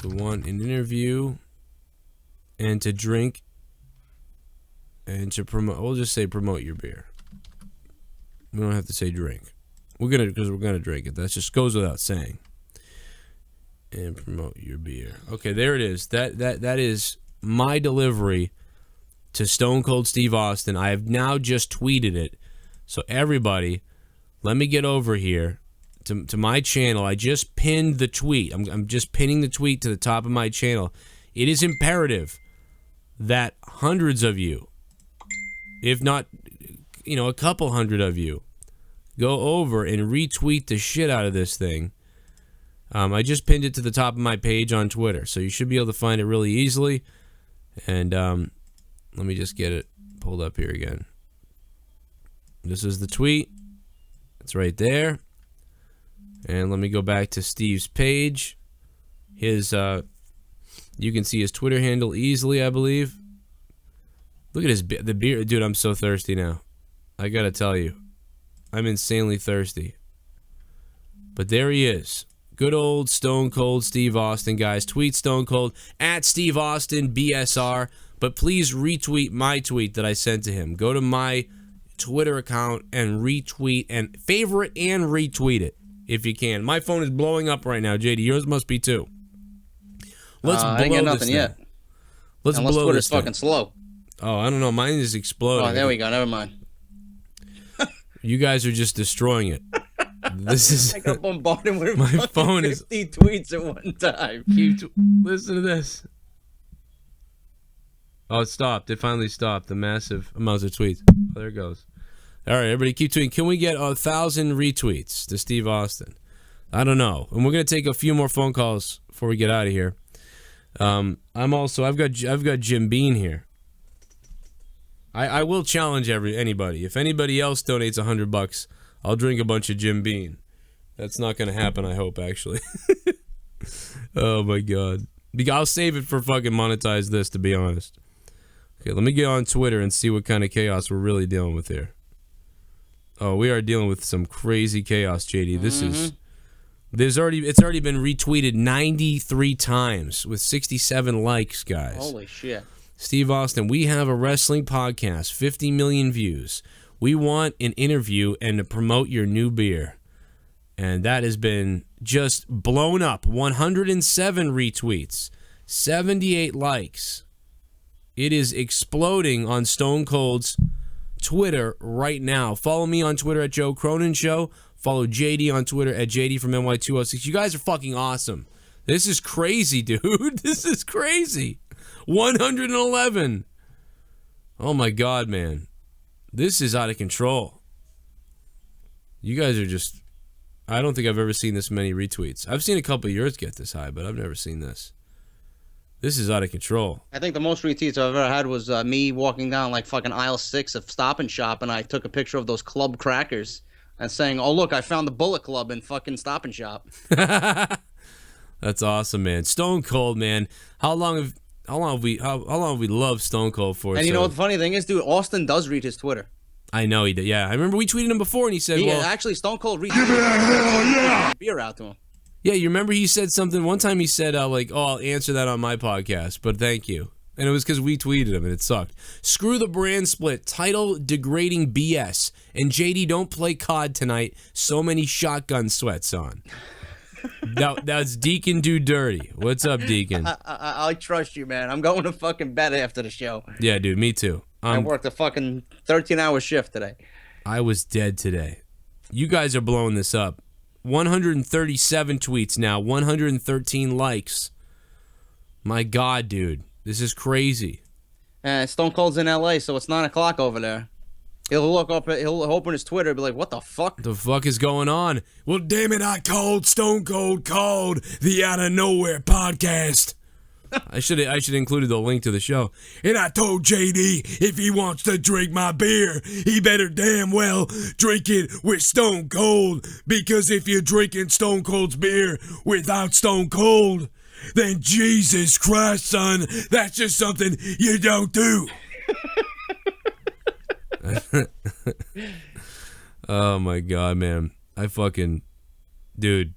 To want an interview and to drink and to promote. We'll just say promote your beer. We don't have to say drink. Because we're gonna drink it. That just goes without saying. And promote your beer. Okay, there it is. That is my delivery to Stone Cold Steve Austin. I have now just tweeted it. So everybody, let me get over here to my channel. I just pinned the tweet. I'm just pinning the tweet to the top of my channel. It is imperative that hundreds of you, if not, a couple hundred of you, go over and retweet the shit out of this thing. I just pinned it to the top of my page on Twitter, so you should be able to find it really easily. And let me just get it pulled up here again. This is the tweet. It's right there. And let me go back to Steve's page. His, you can see his Twitter handle easily, I believe. Look at the beer. Dude, I'm so thirsty now. I gotta tell you. I'm insanely thirsty. But there he is. Good old Stone Cold Steve Austin, guys. Tweet Stone Cold at Steve Austin BSR. But please retweet my tweet that I sent to him. Go to my Twitter account and retweet and favorite and retweet it if you can. My phone is blowing up right now, JD. Yours must be too. Let's blow I didn't get this nothing thing. yet. Let's Unless blow Twitter's this thing. fucking slow. Oh, I don't know. Mine is exploding. Oh, there we go. Never mind. You guys are just destroying it. This is. I got bombarded with my fucking phone is 50 tweets at one time. Listen to this. Oh, it stopped. It finally stopped. The massive amounts of tweets. Oh, there it goes. All right, everybody keep tweeting. Can we get 1,000 retweets to Steve Austin? I don't know. And we're going to take a few more phone calls before we get out of here. I've got Jim Bean here. I will challenge anybody. If anybody else donates $100, I'll drink a bunch of Jim Bean. That's not going to happen, I hope, actually. Oh, my God. I'll save it for fucking monetize this, to be honest. Okay, let me get on Twitter and see what kind of chaos we're really dealing with here. Oh, we are dealing with some crazy chaos, JD. It's already been retweeted 93 times with 67 likes, guys. Holy shit. Steve Austin, we have a wrestling podcast, 50 million views. We want an interview and to promote your new beer. And that has been just blown up. 107 retweets, 78 likes. It is exploding on Stone Cold's Twitter right now. Follow me on Twitter at Joe Cronin Show. Follow JD on Twitter at JD from NY206. You guys are fucking awesome. This is crazy, dude. This is crazy. 111. Oh my God, man. This is out of control. You guys are just... I don't think I've ever seen this many retweets. I've seen a couple of yours get this high, but I've never seen this. This is out of control. I think the most retweets I've ever had was me walking down like fucking aisle 6 of Stop and Shop, and I took a picture of those club crackers and saying, "Oh look, I found the Bullet Club in fucking Stop and Shop." That's awesome, man. Stone Cold, man. How long have we loved Stone Cold for? And you know what the funny thing is, dude? Austin does read his Twitter. I know he did. Yeah, I remember we tweeted him before, and he said, Actually, Stone Cold read beer out to him. Yeah, you remember he said something one time. He said, I'll answer that on my podcast, but thank you." And it was because we tweeted him, and it sucked. Screw the brand split. Title degrading BS. And JD, don't play COD tonight. So many shotgun sweats on. That's Deacon Do Dirty. What's up, Deacon? I trust you, man. I'm going to fucking bed after the show. Yeah, dude, me too. I worked a fucking 13-hour shift today. I was dead today. You guys are blowing this up. 137 tweets now, 113 likes. My God, dude. This is crazy. Stone Cold's in LA, so it's 9 o'clock over there. He'll look up, he'll open his Twitter and be like, "What the fuck? The fuck is going on?" Well, damn it, I called Stone Cold called the Out of Nowhere podcast. I should have included the link to the show. And I told JD if he wants to drink my beer, he better damn well drink it with Stone Cold. Because if you're drinking Stone Cold's beer without Stone Cold, then Jesus Christ, son, that's just something you don't do. Oh my God, man. Dude,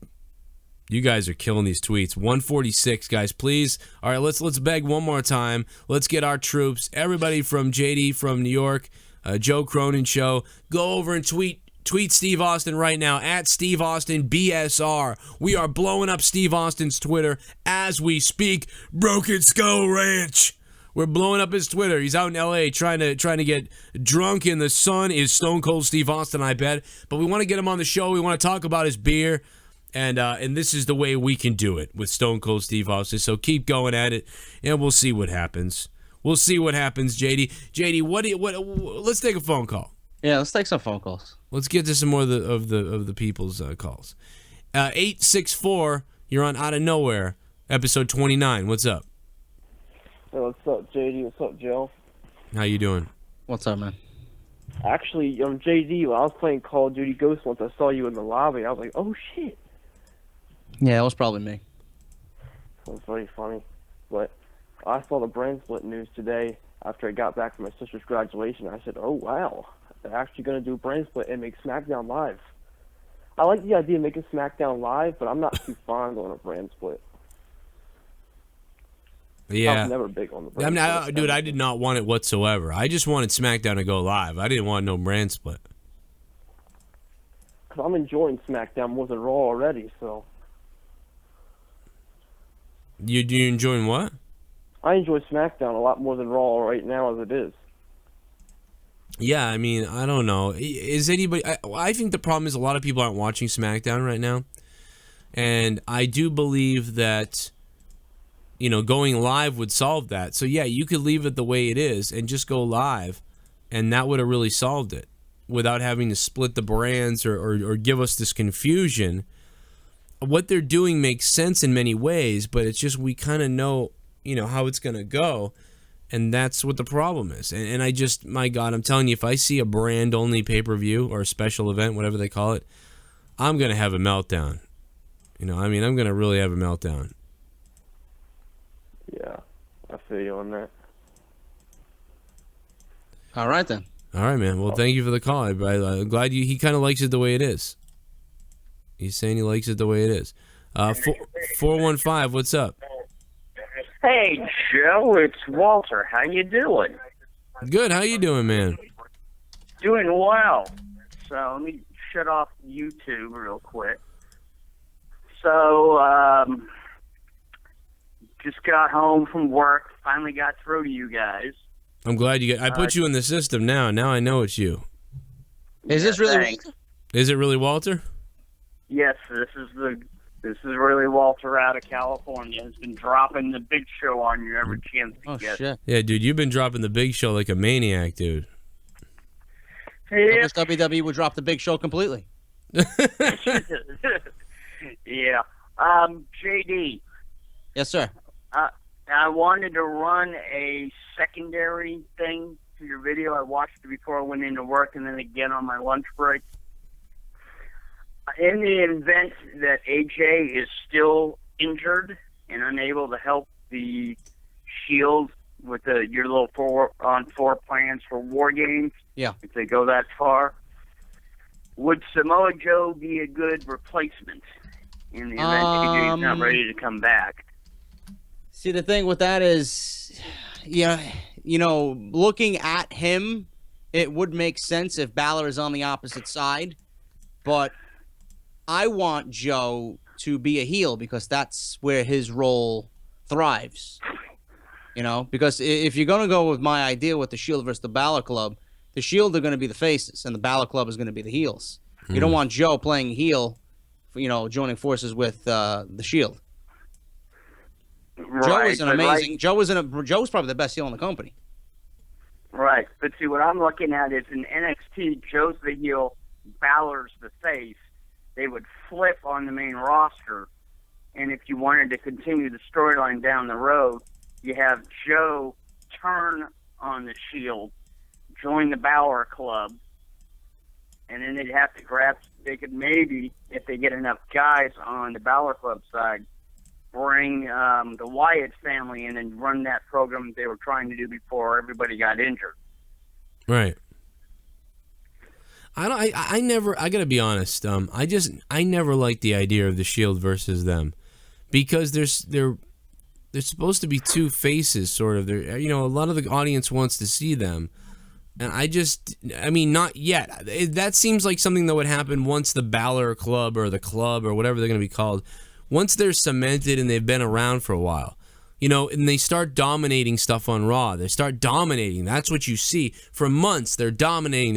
you guys are killing these tweets. 146, guys, please. All right, let's beg one more time. Let's get our troops, everybody from JD from New York, Joe Cronin Show, go over and tweet Steve Austin right now at Steve Austin BSR. We are blowing up Steve Austin's Twitter as we speak. Broken Skull Ranch. We're blowing up his Twitter. He's out in LA trying to get drunk in the sun. Is Stone Cold Steve Austin, I bet. But we want to get him on the show. We want to talk about his beer. And this is the way we can do it with Stone Cold Steve Austin. So keep going at it, and we'll see what happens. We'll see what happens, JD. JD, let's take a phone call. Yeah, let's take some phone calls. Let's get to some more of the people's calls. 864, you're on Out of Nowhere, episode 29. What's up? Hey, what's up, JD? What's up, Joe? How you doing? What's up, man? Actually, JD, when I was playing Call of Duty Ghosts once, I saw you in the lobby. I was like, oh, shit. Yeah, it was probably me. That was very funny. But I saw the brand split news today after I got back from my sister's graduation. I said, oh, wow. They're actually going to do a brand split and make SmackDown live. I like the idea of making SmackDown live, but I'm not too fond on a brand split. Yeah. I was never big on the brand split. Dude, I did not want it whatsoever. I just wanted SmackDown to go live. I didn't want no brand split. Because I'm enjoying SmackDown more than Raw already, so... You enjoying what? I enjoy SmackDown a lot more than Raw right now as it is. Yeah, I mean, I don't know. Is anybody... I think the problem is a lot of people aren't watching SmackDown right now. And I do believe that, going live would solve that. So, yeah, you could leave it the way it is and just go live. And that would have really solved it without having to split the brands or give us this confusion. What they're doing makes sense in many ways, but it's just we kind of know, how it's going to go. And that's what the problem is. And I just, my God, I'm telling you, if I see a brand-only pay-per-view or a special event, whatever they call it, I'm going to have a meltdown. I'm going to really have a meltdown. Yeah, I feel you on that. All right, then. All right, man. Well, thank you for the call. I'm glad he kind of likes it the way it is. He's saying he likes it the way it is. 415, what's up? Hey, Joe, it's Walter. How you doing? Good. How you doing, man? Doing well. So let me shut off YouTube real quick. So, just got home from work. Finally got through to you guys. I'm glad you I put you in the system now. Now I know it's you. Is this really thanks. Is it really Walter? Yes, this is really Walter out of California. Has been dropping the big show on you every chance to get. Shit. Yeah, dude, you've been dropping the big show like a maniac, dude. I wish WWE would drop the big show completely. Yeah. JD. Yes, sir. I wanted to run a secondary thing to your video. I watched it before I went into work and then again on my lunch break. In the event that AJ is still injured and unable to help the Shield with your little 4-on-4 plans for War Games, yeah, if they go that far, would Samoa Joe be a good replacement in the event AJ's not ready to come back? See, the thing with that is, looking at him, it would make sense if Balor is on the opposite side, but I want Joe to be a heel because that's where his role thrives. Because if you're going to go with my idea with the Shield versus the Balor Club, the Shield are going to be the faces and the Balor Club is going to be the heels. You don't want Joe playing heel, joining forces with the Shield. Joe is an amazing. Joe's probably the best heel in the company. Right, but see what I'm looking at is in NXT, Joe's the heel, Balor's the face. They would flip on the main roster, and if you wanted to continue the storyline down the road, you have Joe turn on the Shield, join the Balor Club, and then they'd have to they could maybe, if they get enough guys on the Balor Club side, bring the Wyatt family in and run that program they were trying to do before everybody got injured. Right. I gotta be honest. I never liked the idea of the Shield versus them, because they're supposed to be two faces, sort of. A lot of the audience wants to see them, and not yet. That seems like something that would happen once the Balor Club or the Club or whatever they're gonna be called, once they're cemented and they've been around for a while. And they start dominating stuff on Raw. They start dominating. That's what you see. For months, they're dominating.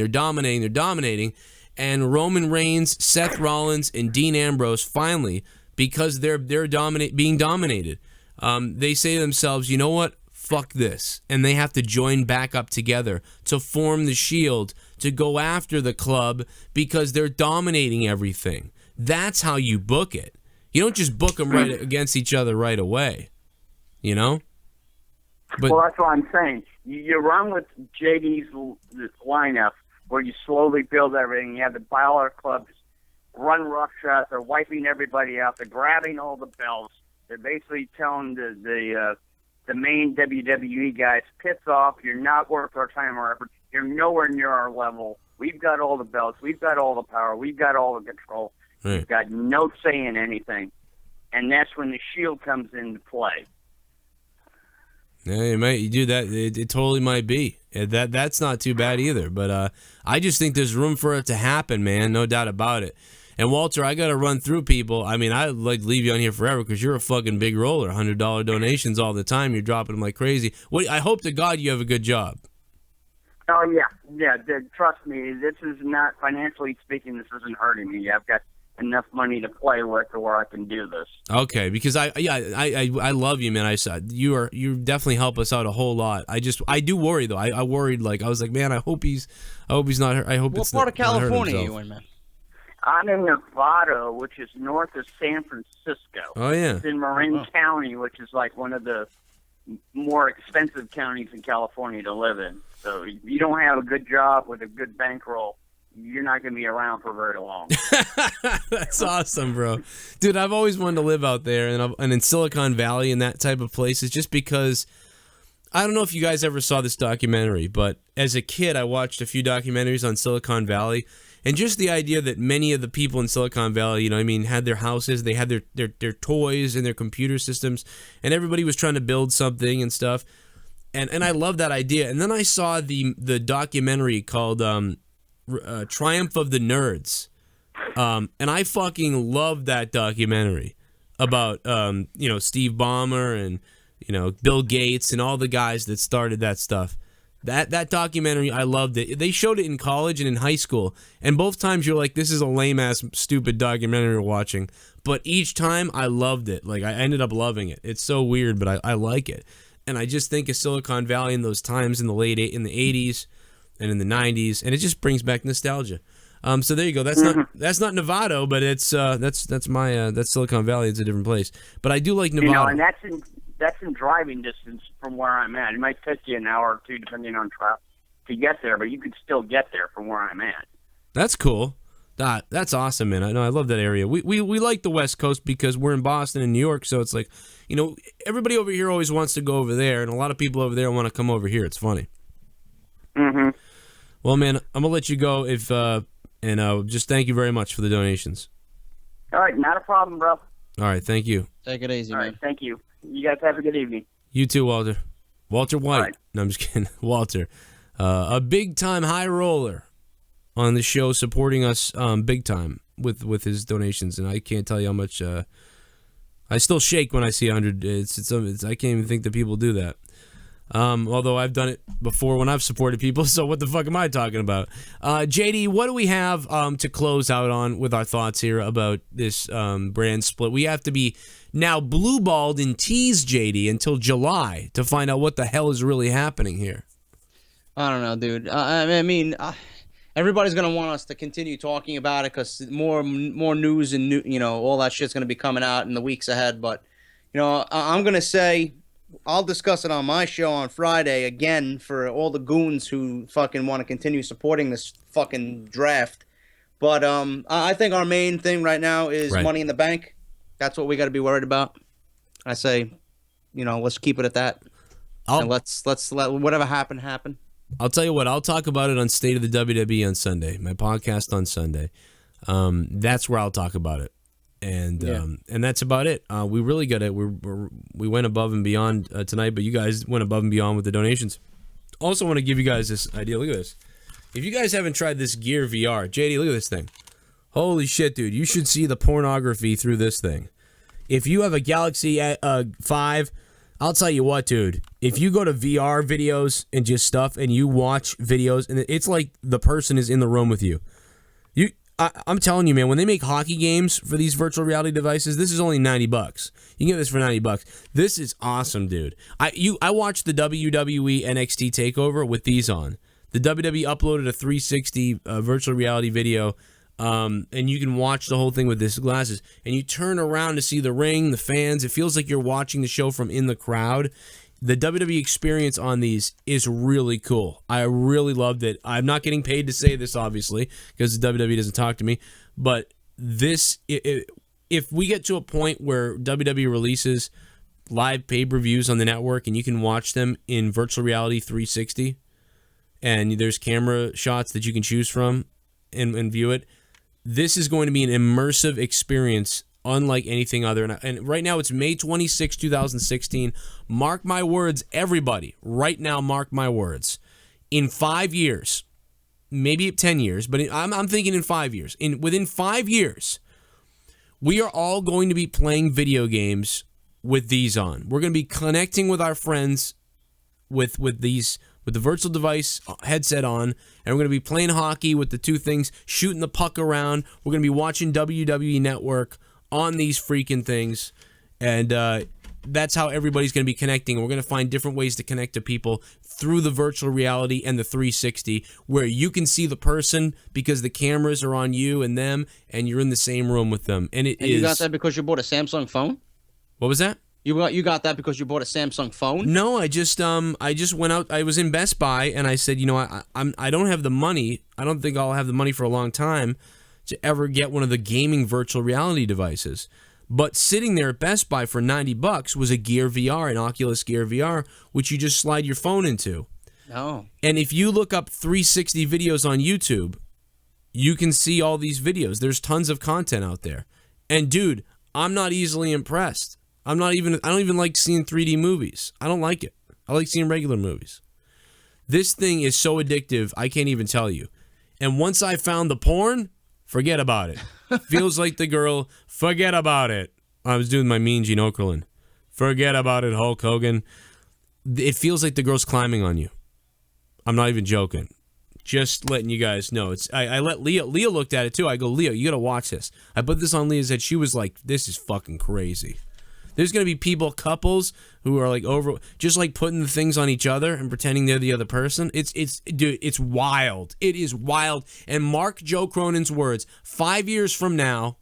And Roman Reigns, Seth Rollins, and Dean Ambrose finally, because they're being dominated, they say to themselves, you know what? Fuck this. And they have to join back up together to form the Shield to go after the Club because they're dominating everything. That's how you book it. You don't just book them right against each other right away. But, well, that's what I'm saying. You run with JD's lineup where you slowly build everything. You have the Balor Club run roughshod. They're wiping everybody out. They're grabbing all the belts. They're basically telling the main WWE guys, piss off. You're not worth our time or effort. You're nowhere near our level. We've got all the belts. We've got all the power. We've got all the control. Right. We've got no say in anything. And that's when the Shield comes into play. Yeah, you do that. It totally might be. That's not too bad either. But I just think there's room for it to happen, man. No doubt about it. And Walter, I got to run through people. I'd like to leave you on here forever because you're a fucking big roller. $100 donations all the time. You're dropping them like crazy. I hope to God you have a good job. Oh, yeah. Trust me, this is not, financially speaking, this isn't hurting me. I've got enough money to play with to where I can do this. Okay, because I love you, man. You definitely help us out a whole lot. I do worry though. I worried, I was like, man, I hope he's not. I hope it's not. What part of California are you in, man? I'm in Nevada, which is north of San Francisco. Oh yeah. It's in Marin County, which is like one of the more expensive counties in California to live in. So if you don't have a good job with a good bankroll, you're not going to be around for very long. That's awesome, bro. Dude, I've always wanted to live out there and in Silicon Valley and that type of places, just because I don't know if you guys ever saw this documentary, but as a kid, I watched a few documentaries on Silicon Valley, and just the idea that many of the people in Silicon Valley, had their houses, they had their toys and their computer systems, and everybody was trying to build something and stuff. And I love that idea. And then I saw the documentary called Triumph of the Nerds. And I fucking love that documentary about, Steve Ballmer and, Bill Gates and all the guys that started that stuff. That documentary, I loved it. They showed it in college and in high school. And both times you're like, this is a lame-ass, stupid documentary we're watching. But each time I loved it. Like, I ended up loving it. It's so weird, but I like it. And I just think of Silicon Valley in those times in the 80s and in the 90s, and it just brings back nostalgia. So there you go. That's not Nevada, but it's that's Silicon Valley. It's a different place. But I do like Nevada. And that's in driving distance from where I'm at. It might take you an hour or two, depending on traffic, to get there, but you could still get there from where I'm at. That's cool. That's awesome, man. I know, I love that area. We like the West Coast because we're in Boston and New York, so it's like, everybody over here always wants to go over there, and a lot of people over there want to come over here. It's funny. Mm-hmm. Well, man, I'm gonna let you go and just thank you very much for the donations. All right, not a problem, bro. All right, thank you. Take it easy, All man. right, thank you. You guys have a good evening. You too, Walter. Walter White. Right. No, I'm just kidding. Walter, a big-time high roller on the show, supporting us big time with his donations, and I can't tell you how much. I still shake when I see 100. It's I can't even think that people do that. Although I've done it before when I've supported people, so what the fuck am I talking about? JD, what do we have to close out on with our thoughts here about this brand split? We have to be now blue-balled and tease JD until July to find out what the hell is really happening here. I don't know, dude. I mean, everybody's gonna want us to continue talking about it because more news and all that shit's gonna be coming out in the weeks ahead. But I'm gonna say I'll discuss it on my show on Friday again for all the goons who fucking want to continue supporting this fucking draft. But I think our main thing right now is Money in the Bank. That's what we got to be worried about. I say, let's keep it at that. And let's let whatever happen. I'll tell you what, I'll talk about it on State of the WWE on Sunday, my podcast on Sunday. That's where I'll talk about it. And that's about it. We really got it. We went above and beyond tonight, but you guys went above and beyond with the donations. Also want to give you guys this idea. Look at this. If you guys haven't tried this Gear VR, JD, look at this thing. Holy shit, dude. You should see the pornography through this thing. If you have a Galaxy 5, I'll tell you what, dude. If you go to VR videos and just stuff and you watch videos, and it's like the person is in the room with you. I'm telling you, man, when they make hockey games for these virtual reality devices, this is only $90. You can get this for $90. This is awesome, dude. I watched the WWE NXT TakeOver with these on. The WWE uploaded a 360 virtual reality video, and you can watch the whole thing with these glasses. And you turn around to see the ring, the fans. It feels like you're watching the show from in the crowd. The WWE experience on these is really cool. I really loved it. I'm not getting paid to say this, obviously, because the WWE doesn't talk to me. But this, if we get to a point where WWE releases live pay-per-views on the network and you can watch them in virtual reality 360, and there's camera shots that you can choose from and view it, this is going to be an immersive experience unlike anything other. And right now it's May 26, 2016. Mark my words, everybody. Right now, mark my words. In 5 years, maybe 10 years, but I'm thinking in 5 years. Within 5 years, we are all going to be playing video games with these on. We're going to be connecting with our friends with the virtual device headset on, and we're going to be playing hockey with the two things, shooting the puck around. We're going to be watching WWE Network on these freaking things, and that's how everybody's going to be connecting. We're going to find different ways to connect to people through the virtual reality and the 360, where you can see the person because the cameras are on you and them, and you're in the same room with them. And you got that because you bought a Samsung phone? What was that? You got that because you bought a Samsung phone? No, I just went out. I was in Best Buy, and I said, I don't have the money. I don't think I'll have the money for a long time to ever get one of the gaming virtual reality devices. But sitting there at Best Buy for $90 was a Gear VR, an Oculus Gear VR, which you just slide your phone into. Oh. And if you look up 360 videos on YouTube, you can see all these videos. There's tons of content out there. And dude, I'm not easily impressed. I don't even like seeing 3D movies. I don't like it. I like seeing regular movies. This thing is so addictive, I can't even tell you. And once I found the porn, forget about it. Feels like the girl, forget about it. I was doing my Mean Gene Okerlund. Forget about it, Hulk Hogan. It feels like the girl's climbing on you. I'm not even joking. Just letting you guys know. I let Leah looked at it too. I go, Leah, you gotta watch this. I put this on Leah's head. She was like, this is fucking crazy. There's gonna be couples who are like just like putting the things on each other and pretending they're the other person. Dude, it's wild. It is wild. And mark Joe Cronin's words, 5 years from now,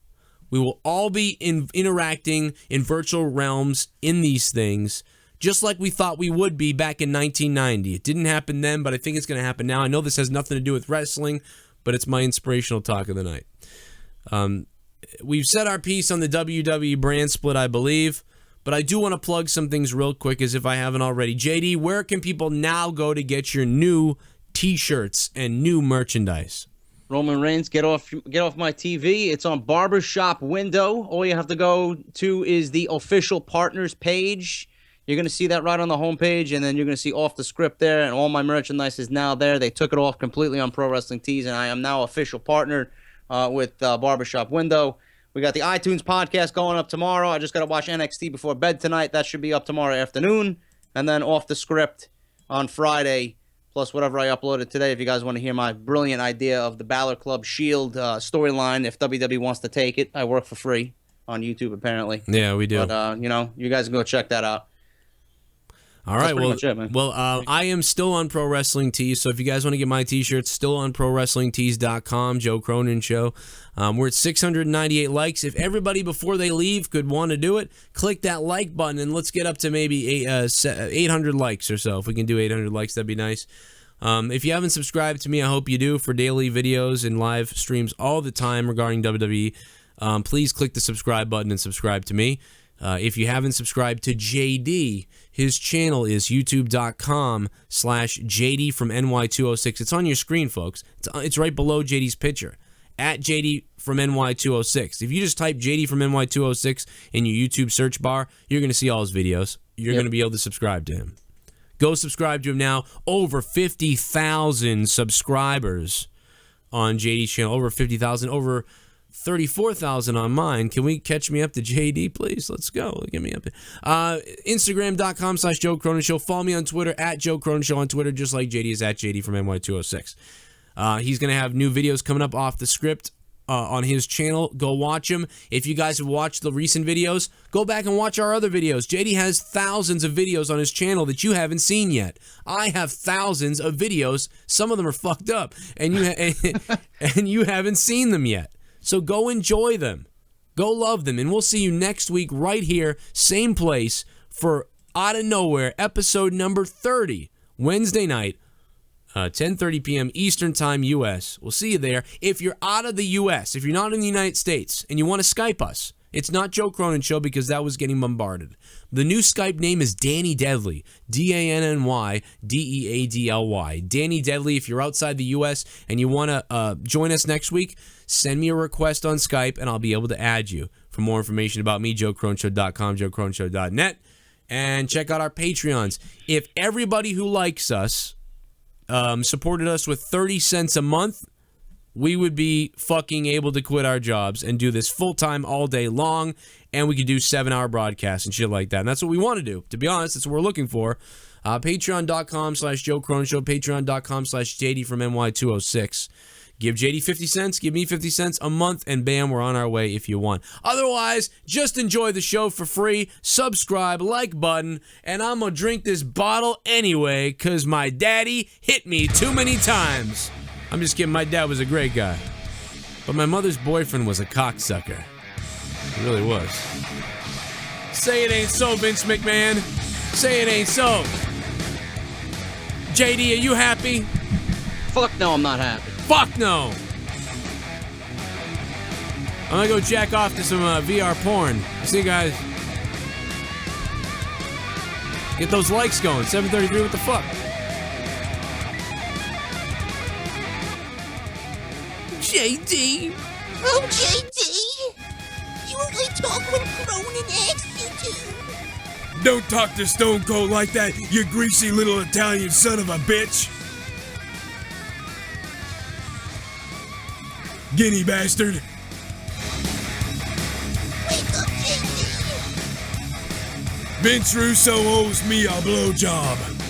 we will all be interacting in virtual realms in these things, just like we thought we would be back in 1990. It didn't happen then, but I think it's going to happen now. I know this has nothing to do with wrestling, but it's my inspirational talk of the night. We've said our piece on the WWE brand split, I believe, but I do want to plug some things real quick as if I haven't already. JD, where can people now go to get your new t-shirts and new merchandise? Roman Reigns, get off my TV. It's on Barbershop Window. All you have to go to is the official partners page. You're going to see that right on the homepage, and then you're going to see Off the Script there, and all my merchandise is now there. They took it off completely on Pro Wrestling Tees, and I am now official partner with Barbershop Window. We got the iTunes podcast going up tomorrow. I just got to watch NXT before bed tonight. That should be up tomorrow afternoon. And then Off the Script on Friday, plus whatever I uploaded today. If you guys want to hear my brilliant idea of the Balor Club Shield storyline, if WWE wants to take it, I work for free on YouTube, apparently. Yeah, we do. But, you guys can go check that out. All right, I am still on Pro Wrestling Tees, so if you guys want to get my t-shirts, still on ProWrestlingTees.com, Joe Cronin Show. We're at 698 likes. If everybody before they leave could want to do it, click that like button, and let's get up to maybe 800 likes or so. If we can do 800 likes, that'd be nice. If you haven't subscribed to me, I hope you do, for daily videos and live streams all the time regarding WWE. Please click the subscribe button and subscribe to me. If you haven't subscribed to JD, his channel is youtube.com/JD from NY206. It's on your screen, folks. It's right below JD's picture, at JD from NY206. If you just type JD from NY206 in your YouTube search bar, you're going to see all his videos. You're going to be able to subscribe to him. Go subscribe to him now. Over 50,000 subscribers on JD's channel. Over 50,000. Over 34,000 on mine. Can we catch me up to JD, please? Let's go. Get me up there. Instagram.com/Joe Cronin Show. Follow me on Twitter, at Joe Cronin Show on Twitter, just like JD is at JD from NY206. He's going to have new videos coming up off the script on his channel. Go watch them. If you guys have watched the recent videos, go back and watch our other videos. JD has thousands of videos on his channel that you haven't seen yet. I have thousands of videos. Some of them are fucked up, and you haven't seen them yet. So go enjoy them. Go love them. And we'll see you next week right here, same place, for Out of Nowhere, episode number 30, Wednesday night, 10:30 p.m. Eastern Time, U.S. We'll see you there. If you're out of the U.S., if you're not in the United States, and you want to Skype us, it's not Joe Cronin Show because that was getting bombarded. The new Skype name is Danny Deadly, DANNYDEADLY. Danny Deadly. If you're outside the U.S. and you want to join us next week, send me a request on Skype and I'll be able to add you. For more information about me, JoeCroninShow.com, JoeCroninShow.net, and check out our Patreons. If everybody who likes us supported us with 30 cents a month, we would be fucking able to quit our jobs and do this full-time all day long, and we could do 7-hour broadcasts and shit like that. And that's what we want to do. To be honest, that's what we're looking for. Patreon.com/Joe Cronin Show, Patreon.com/JD from NY206. Give JD 50 cents, give me 50 cents a month, and bam, we're on our way if you want. Otherwise, just enjoy the show for free, subscribe, like button, and I'm going to drink this bottle anyway because my daddy hit me too many times. I'm just kidding, my dad was a great guy. But my mother's boyfriend was a cocksucker. He really was. Say it ain't so, Vince McMahon. Say it ain't so. JD, are you happy? Fuck no, I'm not happy. Fuck no. I'm gonna go jack off to some VR porn. See you guys. Get those likes going. 733, what the fuck? JD. Oh, JD. You only talk when Cronin asks you to. Don't talk to Stone Cold like that, you greasy little Italian son of a bitch. Guinea bastard. Wake up, JD. Vince Russo owes me a blowjob.